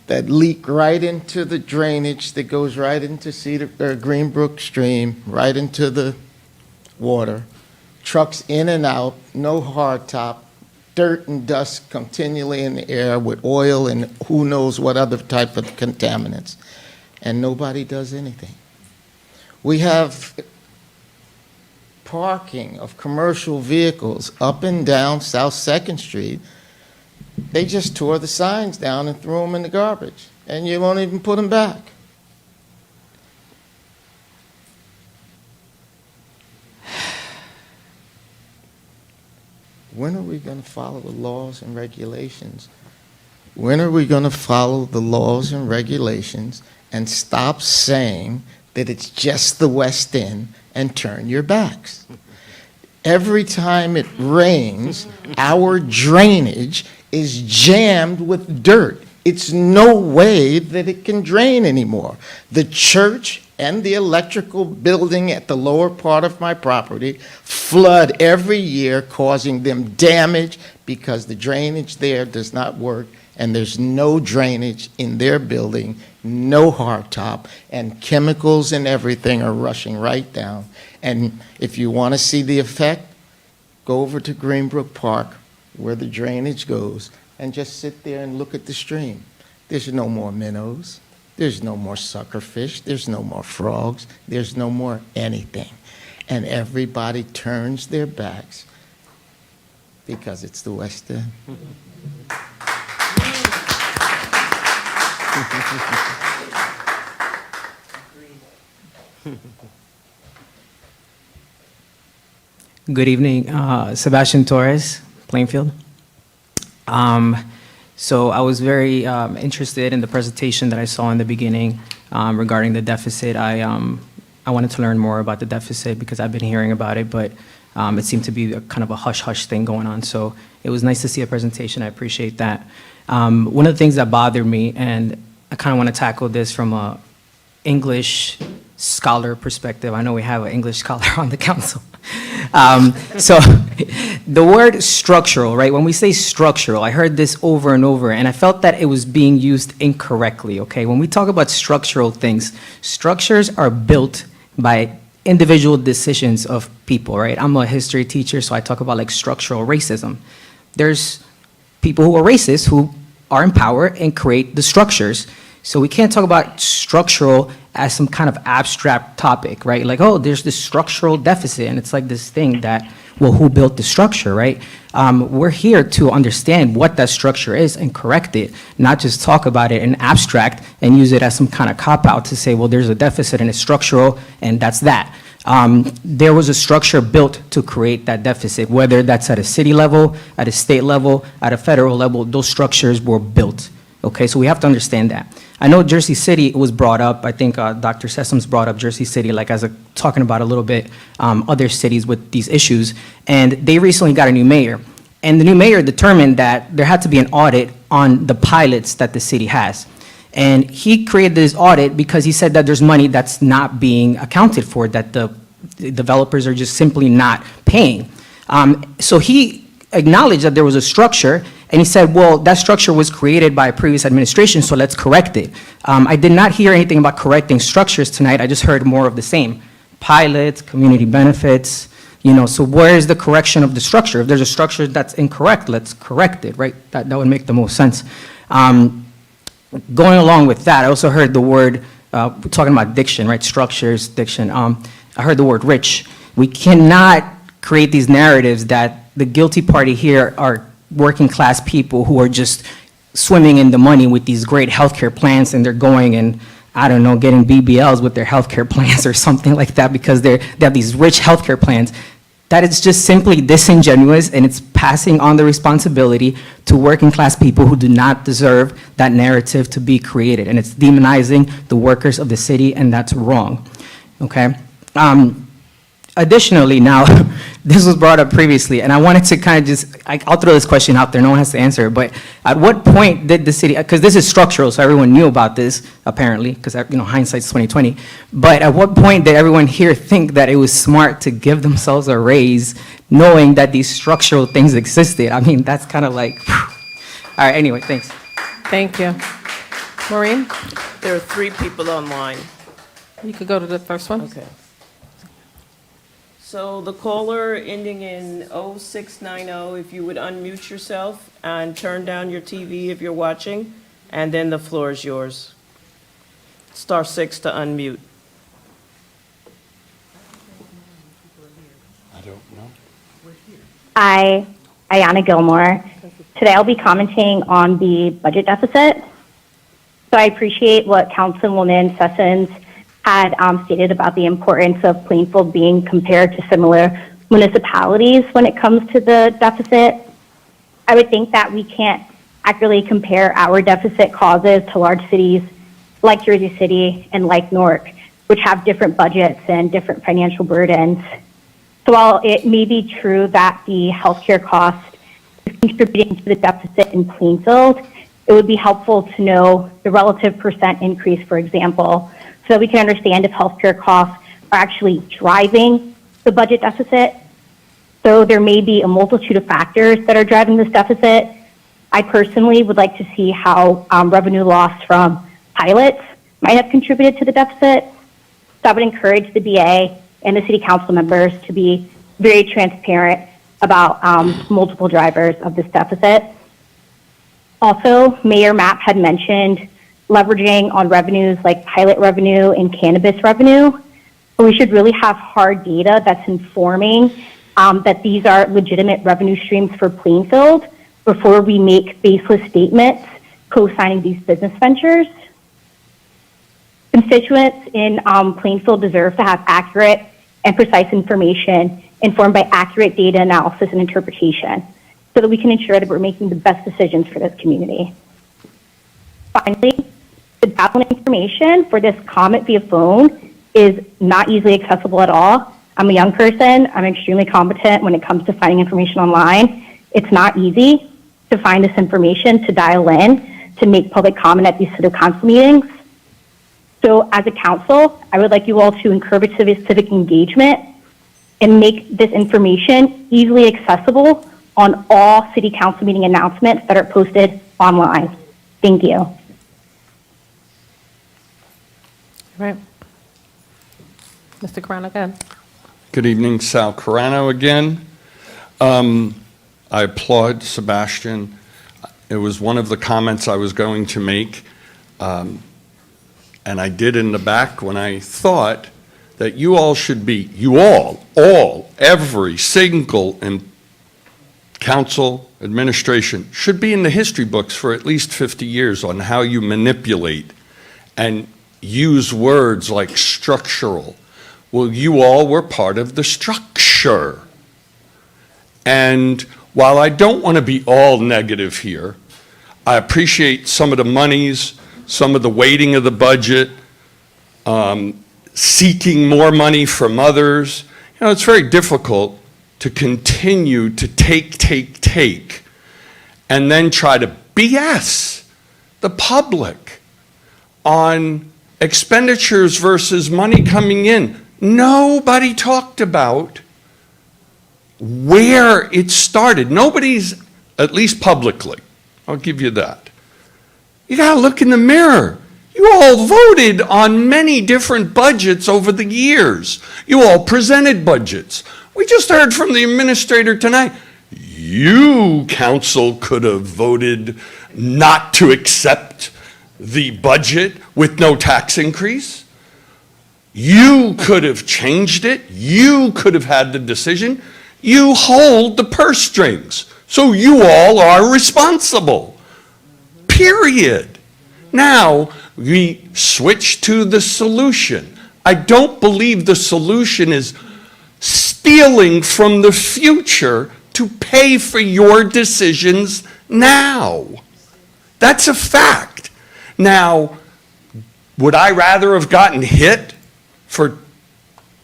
that leak right into the drainage that goes right into Greenbrook Stream, right into the water. Trucks in and out, no hard top, dirt and dust continually in the air with oil and who knows what other type of contaminants. And nobody does anything. We have parking of commercial vehicles up and down South 2nd Street. They just tore the signs down and threw them in the garbage, and you won't even put them back. When are we going to follow the laws and regulations? When are we going to follow the laws and regulations and stop saying that it's just the West End and turn your backs? Every time it rains, our drainage is jammed with dirt. It's no way that it can drain anymore. The church and the electrical building at the lower part of my property flood every year, causing them damage because the drainage there does not work and there's no drainage in their building, no hardtop, and chemicals and everything are rushing right down. And if you want to see the effect, go over to Greenbrook Park, where the drainage goes, and just sit there and look at the stream. There's no more minnows. There's no more suckerfish. There's no more frogs. There's no more anything. And everybody turns their backs because it's the West End. Good evening, Sebastian Torres, Plainfield. So I was very interested in the presentation that I saw in the beginning regarding the deficit. I wanted to learn more about the deficit because I've been hearing about it, but it seemed to be kind of a hush-hush thing going on. So it was nice to see a presentation. I appreciate that. One of the things that bothered me, and I kind of want to tackle this from a English scholar perspective. I know we have an English scholar on the council. So the word structural, right? When we say structural, I heard this over and over, and I felt that it was being used incorrectly, okay? When we talk about structural things, structures are built by individual decisions of people, right? I'm a history teacher, so I talk about like structural racism. There's people who are racist who are in power and create the structures. So we can't talk about structural as some kind of abstract topic, right? Like, oh, there's this structural deficit, and it's like this thing that, well, who built the structure, right? We're here to understand what that structure is and correct it, not just talk about it in abstract and use it as some kind of cop-out to say, well, there's a deficit and it's structural, and that's that. There was a structure built to create that deficit, whether that's at a city level, at a state level, at a federal level, those structures were built. Okay, so we have to understand that. I know Jersey City was brought up. I think Dr. Sessoms brought up Jersey City, like as a talking about a little bit other cities with these issues. And they recently got a new mayor. And the new mayor determined that there had to be an audit on the pilots that the city has. And he created this audit because he said that there's money that's not being accounted for, that the developers are just simply not paying. So he acknowledged that there was a structure, and he said, well, that structure was created by a previous administration, so let's correct it. I did not hear anything about correcting structures tonight. I just heard more of the same. Pilots, community benefits, you know, so where is the correction of the structure? If there's a structure that's incorrect, let's correct it, right? That would make the most sense. Going along with that, I also heard the word, talking about diction, right? Structures, diction. I heard the word rich. We cannot create these narratives that the guilty party here are working class people who are just swimming in the money with these great healthcare plans, and they're going and, I don't know, getting BBLs with their healthcare plans or something like that because they have these rich healthcare plans. That is just simply disingenuous, and it's passing on the responsibility to working class people who do not deserve that narrative to be created. And it's demonizing the workers of the city, and that's wrong, okay? Additionally, now, this was brought up previously, and I wanted to kind of just, I'll throw this question out there, no one has to answer it, but at what point did the city, because this is structural, so everyone knew about this, apparently, because, you know, hindsight's 2020, but at what point did everyone here think that it was smart to give themselves a raise, knowing that these structural things existed? I mean, that's kind of like, whew. All right, anyway, thanks. Thank you. Maureen, There are 3 people online. you could go to the first one. Okay. So the caller ending in 0690, if you would unmute yourself and turn down your TV if you're watching, and then the floor is yours. *6 to unmute. I don't know. Hi, Ayana Gilmore. Today I'll be commenting on the budget deficit. So I appreciate what Councilwoman Sessoms had stated about the importance of Plainfield being compared to similar municipalities when it comes to the deficit. I would think that we can't accurately compare our deficit causes to large cities like Jersey City and like Newark, which have different budgets and different financial burdens. So while it may be true that the healthcare cost is contributing to the deficit in Plainfield, it would be helpful to know the relative percent increase, for example, so that we can understand if healthcare costs are actually driving the budget deficit. So there may be a multitude of factors that are driving this deficit, I personally would like to see how revenue loss from pilots might have contributed to the deficit. So I would encourage the BA and the city council members to be very transparent about multiple drivers of this deficit. Also, Mayor Mapp had mentioned leveraging on revenues like pilot revenue and cannabis revenue. But we should really have hard data that's informing that these are legitimate revenue streams for Plainfield before we make baseless statements co-signing these business ventures. Constituents in Plainfield deserve to have accurate and precise information informed by accurate data analysis and interpretation so that we can ensure that we're making the best decisions for this community. Finally, the download information for this comment via phone is not easily accessible at all. I'm a young person. I'm extremely competent when it comes to finding information online. It's not easy to find this information, to dial in, to make public comment at these city council meetings. So as a council, I would like you all to encourage civic engagement and make this information easily accessible on all city council meeting announcements that are posted online. Thank you. All right. Mr. Carano, again. Good evening, Sal Carano again. I applaud Sebastian. It was one of the comments I was going to make, and I did in the back when I thought that you all should be, every single council, administration, should be in the history books for at least 50 years on how you manipulate and use words like structural. Well, you all were part of the structure. And while I don't want to be all negative here, I appreciate some of the monies, some of the weighting of the budget, seeking more money from others. You know, it's very difficult to continue to take, and then try to BS the public on expenditures versus money coming in. Nobody talked about where it started. Nobody's, at least publicly, I'll give you that. You gotta look in the mirror. You all voted on many different budgets over the years. You all presented budgets. We just heard from the administrator tonight. You, council, could have voted not to accept the budget with no tax increase. You could have changed it. You could have had the decision. You hold the purse strings. So you all are responsible. Period. Now, we switch to the solution. I don't believe the solution is stealing from the future to pay for your decisions now. That's a fact. Now, would I rather have gotten hit for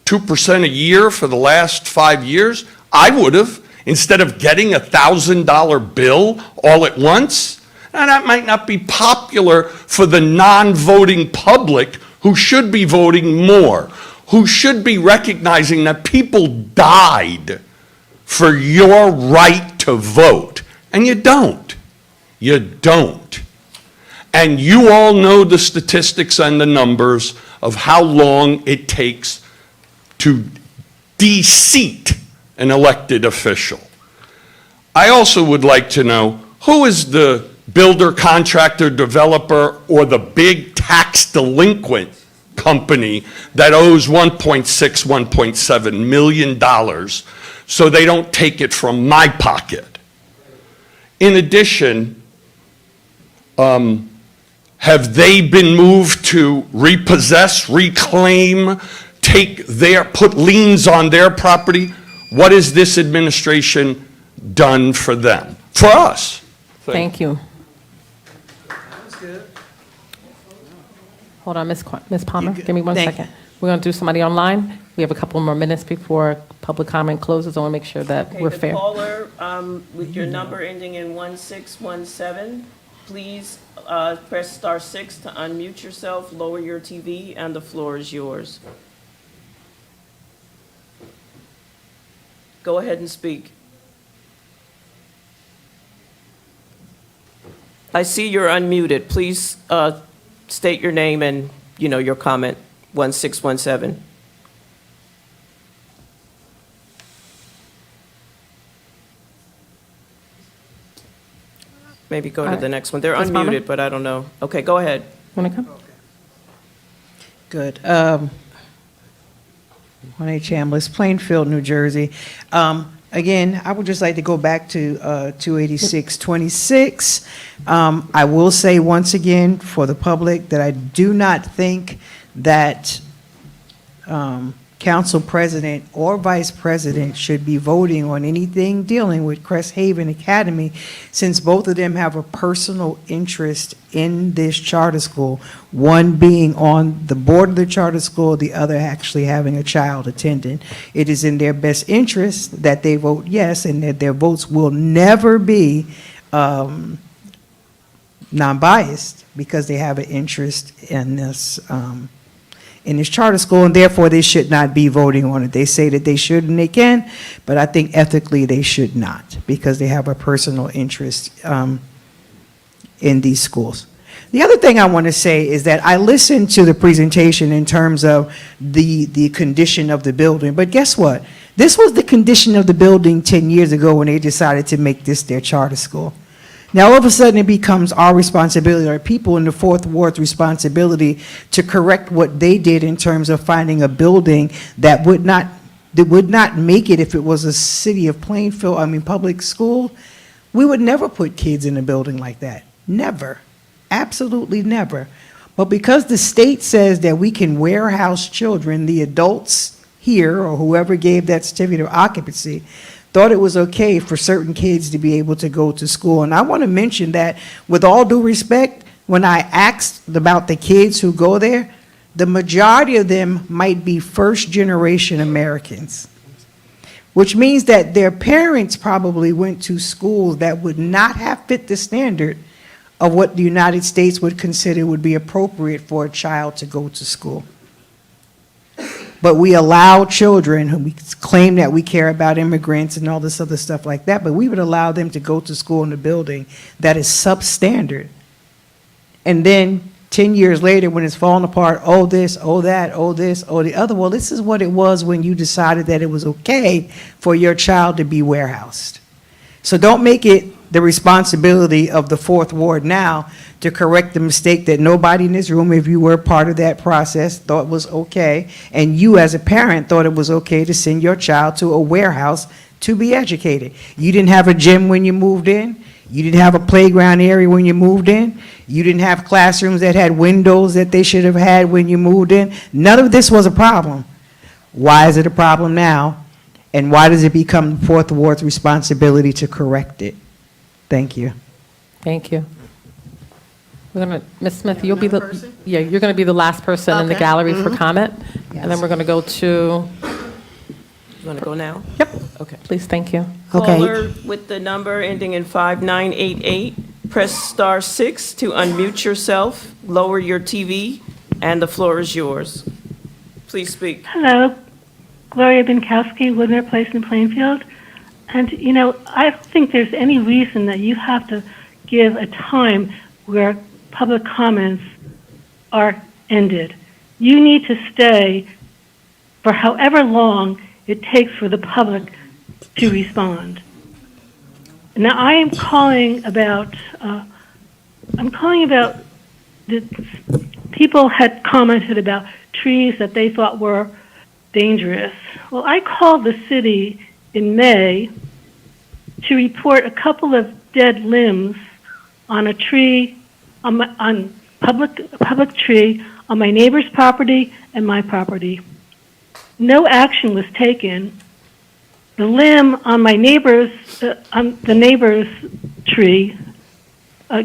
2% a year for the last 5 years? I would have, instead of getting a $1,000 bill all at once. And that might not be popular for the non-voting public who should be voting more, who should be recognizing that people died for your right to vote. And you don't. You don't. And you all know the statistics and the numbers of how long it takes to de-seat an elected official. I also would like to know, who is the builder, contractor, developer, or the big tax delinquent company that owes $1.6, $1.7 million so they don't take it from my pocket? In addition, have they been moved to repossess, reclaim, put liens on their property? What has this administration done for them? For us. Thank you. Hold on, Ms. Palmer, give me one second. We're going to do somebody online. We have a couple more minutes before public comment closes. I want to make sure that we're fair. The caller with your number ending in 1617, please press *6 to unmute yourself, lower your TV, and the floor is yours. Go ahead and speak. I see you're unmuted. Please state your name and, your comment. 1617. Maybe go All to right. the next one. They're Ms. Palmer? unmuted, but I don't know. Okay, go ahead. Want to come? Good. 1A Chambliss, Plainfield, New Jersey. Again, I would just like to go back to 28626. I will say once again for the public that I do not think that council president or vice president should be voting on anything dealing with Cresthaven Academy, since both of them have a personal interest in this charter school, one being on the board of the charter school, the other actually having a child attending. It is in their best interest that they vote yes, and that their votes will never be non-biased, because they have an interest in this charter school, and therefore they should not be voting on it. They say that they should and they can, but I think ethically they should not, because they have a personal interest in these schools. The other thing I want to say is that I listened to the presentation in terms of the condition of the building, but guess what? This was the condition of the building 10 years ago when they decided to make this their charter school. Now, all of a sudden, it becomes our responsibility, or people in the Fourth Ward's responsibility, to correct what they did in terms of finding a building that would not make it if it was a city of Plainfield, public school. We would never put kids in a building like that. Never. Absolutely never. But because the state says that we can warehouse children, the adults here, or whoever gave that certificate of occupancy, thought it was okay for certain kids to be able to go to school. And I want to mention that, with all due respect, when I asked about the kids who go there, the majority of them might be first-generation Americans, which means that their parents probably went to schools that would not have fit the standard of what the United States would consider would be appropriate for a child to go to school. But we allow children, who we claim that we care about immigrants and all this other stuff like that, but we would allow them to go to school in a building that is substandard. And then 10 years later, when it's falling apart, oh this, oh that, oh this, oh the other, well, this is what it was when you decided that it was okay for your child to be warehoused. So don't make it the responsibility of the Fourth Ward now to correct the mistake that nobody in this room, if you were part of that process, thought was okay, and you as a parent thought it was okay to send your child to a warehouse to be educated. You didn't have a gym when you moved in. You didn't have a playground area when you moved in. You didn't have classrooms that had windows that they should have had when you moved in. None of this was a problem. Why is it a problem now? And why does it become the Fourth Ward's responsibility to correct it? Thank you. Thank you. Ms. Smith, you're going to be the last person in the gallery for comment. And then we're going to go to... You want to go now? Yep. Okay. Please, thank you. Caller with the number ending in 5988, press *6 to unmute yourself, lower your TV, and the floor is yours. Please speak. Hello, Gloria Binkowski, Woodmere Place in Plainfield. And, I don't think there's any reason that you have to give a time where public comments are ended. You need to stay for however long it takes for the public to respond. Now, I am calling about, the people had commented about trees that they thought were dangerous. Well, I called the city in May to report a couple of dead limbs on a tree, on public tree on my neighbor's property and my property. No action was taken. The limb on my neighbor's, on the neighbor's tree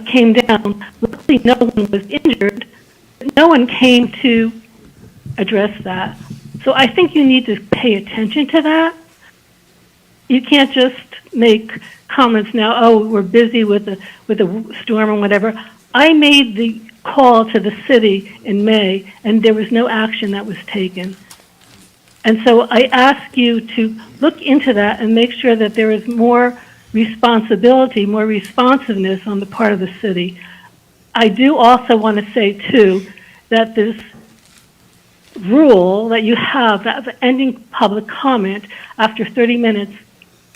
came down. Luckily, no one was injured, but no one came to address that. So I think you need to pay attention to that. You can't just make comments now, oh, we're busy with the storm or whatever. I made the call to the city in May, and there was no action that was taken. And so I ask you to look into that and make sure that there is more responsibility, more responsiveness on the part of the city. I do also want to say, too, that this rule that you have, that ending public comment after 30 minutes,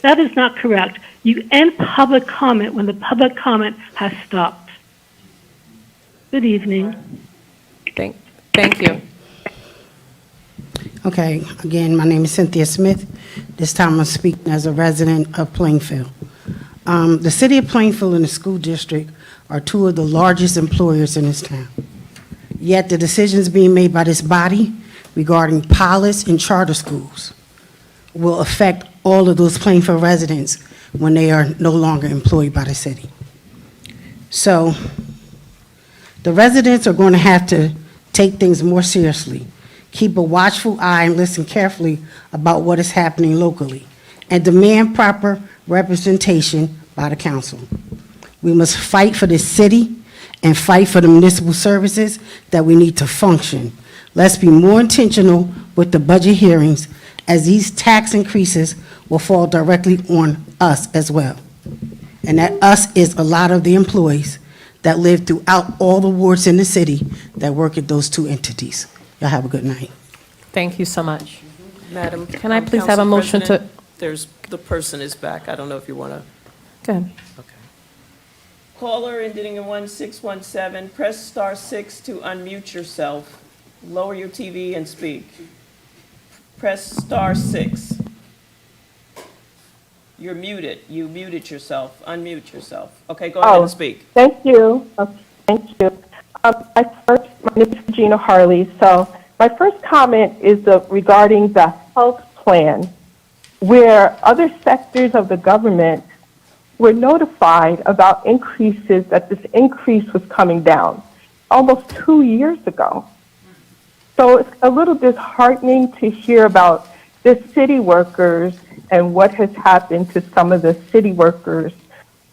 that is not correct. You end public comment when the public comment has stopped. Good evening. Thank you. Okay, again, my name is Cynthia Smith. This time I'm speaking as a resident of Plainfield. The city of Plainfield and the school district are two of the largest employers in this town. Yet the decisions being made by this body regarding pilots and charter schools will affect all of those Plainfield residents when they are no longer employed by the city. So the residents are going to have to take things more seriously, keep a watchful eye and listen carefully about what is happening locally, and demand proper representation by the council. We must fight for this city and fight for the municipal services that we need to function. Let's be more intentional with the budget hearings, as these tax increases will fall directly on us as well. And that us is a lot of the employees that live throughout all the wards in the city that work at those two entities. Y'all have a good night. Thank you so much. Madam. Can I please Council have a motion to? President, the person is back. I don't know if you want to. Go ahead. Okay. Caller ending in 1617, press *6 to unmute yourself. Lower your TV and speak. Press *6. You're muted. You muted yourself. Unmute yourself. Okay, go ahead and speak. Thank you. Thank you. My name is Regina Harley. So my first comment is regarding the health plan, where other sectors of the government were notified about increases, that this increase was coming down almost 2 years ago. So it's a little disheartening to hear about the city workers and what has happened to some of the city workers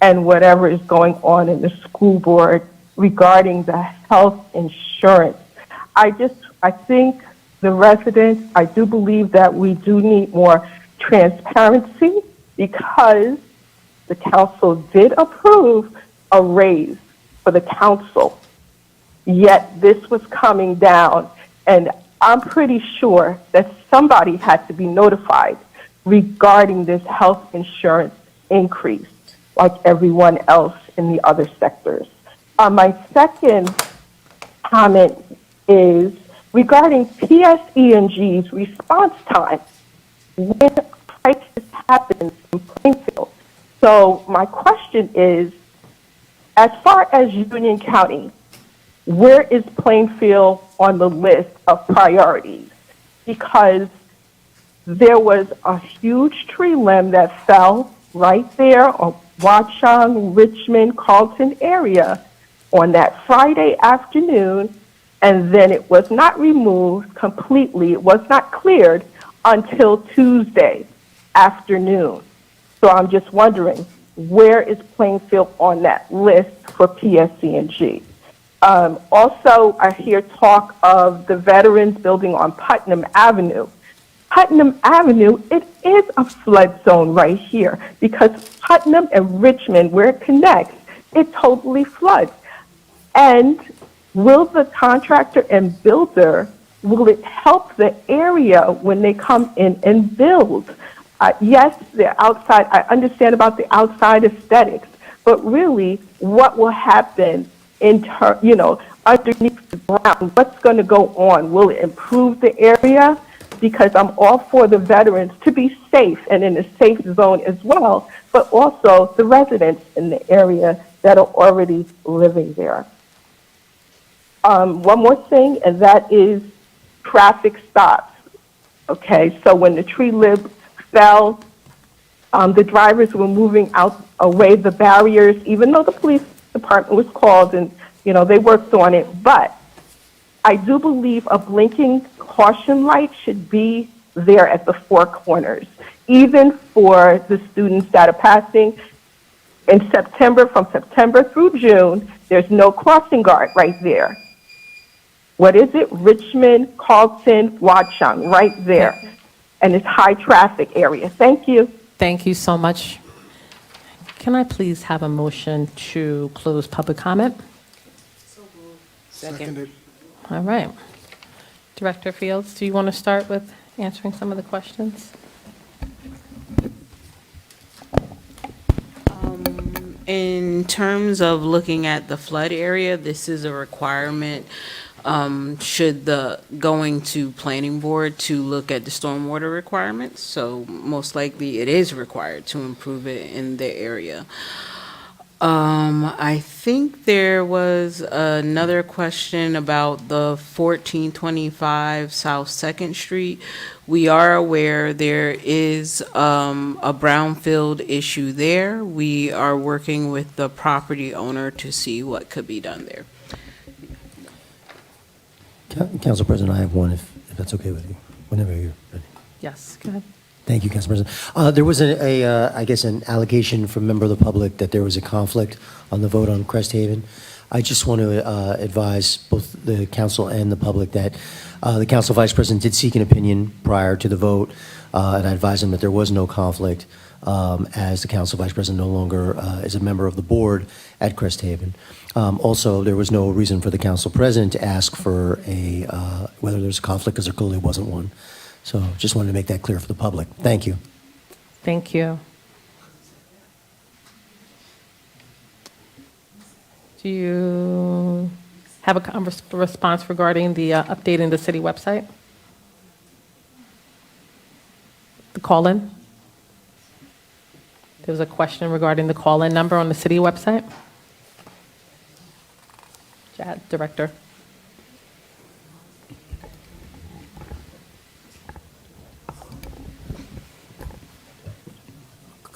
and whatever is going on in the school board regarding the health insurance. I think the residents, I do believe that we do need more transparency, because the council did approve a raise for the council, yet this was coming down, and I'm pretty sure that somebody had to be notified regarding this health insurance increase, like everyone else in the other sectors. My second comment is regarding PSE&G's response time when a crisis happens in Plainfield. So my question is, as far as Union County, where is Plainfield on the list of priorities? Because there was a huge tree limb that fell right there on Watchung, Richmond, Carlton area on that Friday afternoon, and then it was not removed completely. It was not cleared until Tuesday afternoon. So I'm just wondering, where is Plainfield on that list for PSC&G? Also, I hear talk of the Veterans Building on Putnam Avenue. Putnam Avenue, it is a flood zone right here, because Putnam and Richmond, where it connects, it totally floods. And will the contractor and builder, will it help the area when they come in and build? Yes, the outside, I understand about the outside aesthetics, but really, what will happen underneath the ground? What's going to go on? Will it improve the area? Because I'm all for the veterans to be safe and in a safe zone as well, but also the residents in the area that are already living there. One more thing, and that is traffic stops. Okay, so when the tree limb fell, the drivers were moving away the barriers, even though the police department was called and, they worked on it. But I do believe a blinking caution light should be there at the four corners, even for the students that are passing. In September, from September through June, there's no crossing guard right there. What is it? Richmond, Carlton, Watchung, right there. And it's high traffic area. Thank you. Thank you so much. Can I please have a motion to close public comment? Second. All right. Director Fields, do you want to start with answering some of the questions? In terms of looking at the flood area, this is a requirement, should the, going to planning board to look at the stormwater requirements. So most likely it is required to improve it in the area. I think there was another question about the 1425 South Second Street. We are aware there is a brownfield issue there. We are working with the property owner to see what could be done there. Council President, I have one, if that's okay with you, whenever you're ready. Yes, go ahead. Thank you, Council President. There was I guess, an allegation from a member of the public that there was a conflict on the vote on Crest Haven. I just want to advise both the council and the public that the council vice president did seek an opinion prior to the vote, and I advised him that there was no conflict, as the council vice president no longer is a member of the board at Crest Haven. Also, there was no reason for the council president to ask for whether there's a conflict, because there clearly wasn't one. So just wanted to make that clear for the public. Thank you. Thank you. Do you have a response regarding the updating the city website? The call-in? There was a question regarding the call-in number on the city website. Director.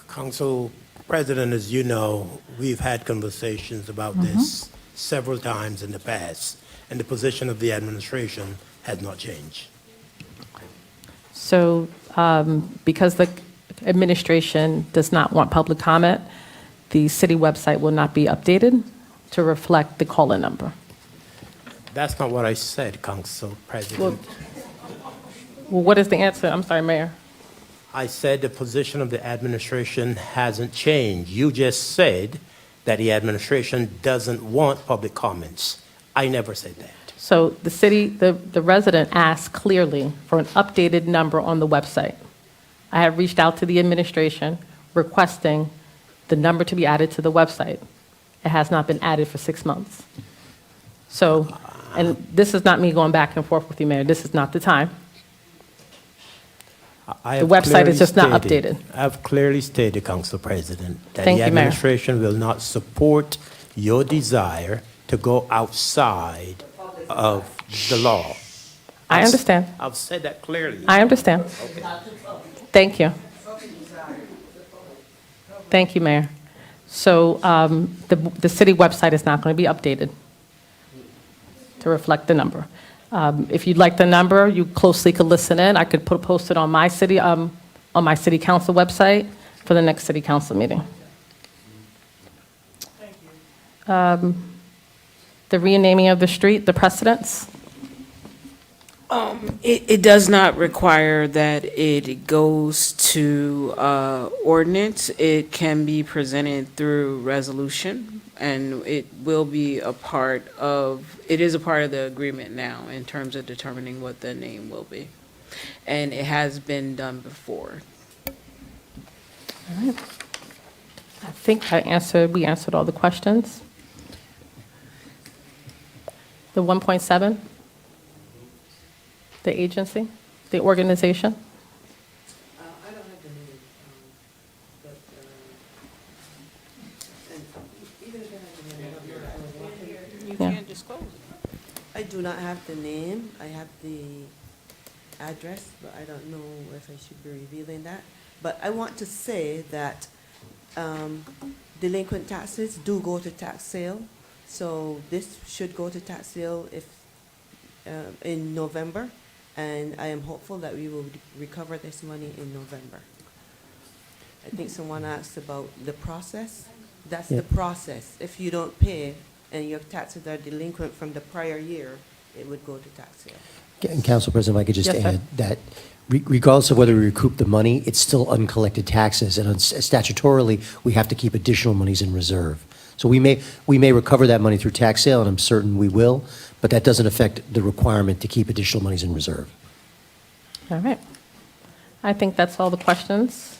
Council President, as you know, we've had conversations about this several times in the past, and the position of the administration has not changed. So because the administration does not want public comment, the city website will not be updated to reflect the call-in number. That's not what I said, Council President. Well, what is the answer? I'm sorry, Mayor. I said the position of the administration hasn't changed. You just said that the administration doesn't want public comments. I never said that. So the city, the resident asked clearly for an updated number on the website. I have reached out to the administration requesting the number to be added to the website. It has not been added for 6 months. So, and this is not me going back and forth with you, Mayor. This is not the time. The website is just not updated. I've clearly stated, Council President, that Thank the you, Mayor. administration will not support your desire to go outside of the law. I understand. I've said that clearly. I understand. Thank you. Thank you, Mayor. So the city website is not going to be updated to reflect the number. If you'd like the number, you closely could listen in. I could post it on my city council website for the next city council meeting. The renaming of the street, the precedents. It does not require that it goes to ordinance. It can be presented through resolution, and it will be a part of, it is a part of the agreement now in terms of determining what the name will be. And it has been done before. All right. I think we answered all the questions. The 1.7? The agency, the organization? I don't have the name, but even if I have the name, You can't disclose it. I do not have the name. I have the address, but I don't know if I should be revealing that. But I want to say that delinquent taxes do go to tax sale, so this should go to tax sale if in November. And I am hopeful that we will recover this money in November. I think someone asked about the process. That's the process. If you don't pay and your taxes are delinquent from the prior year, it would go to tax sale. Council President, if I could just Yes, sir. add that regardless of whether we recoup the money, it's still uncollected taxes, and statutorily, we have to keep additional monies in reserve. So we may recover that money through tax sale, and I'm certain we will, but that doesn't affect the requirement to keep additional monies in reserve. All right. I think that's all the questions.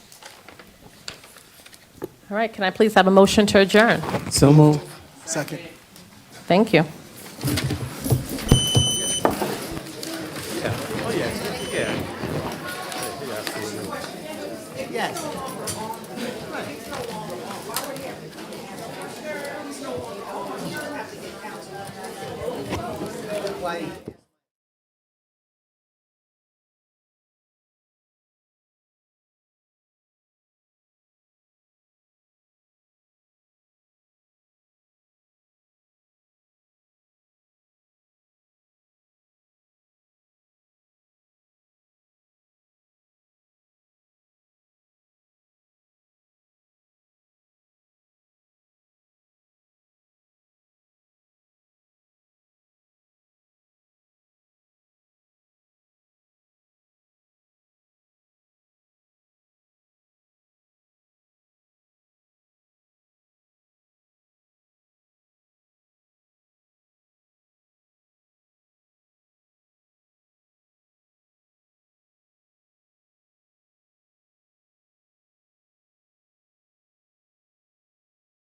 All right, can I please have a motion to adjourn? So moved. Second. Thank you. Yes.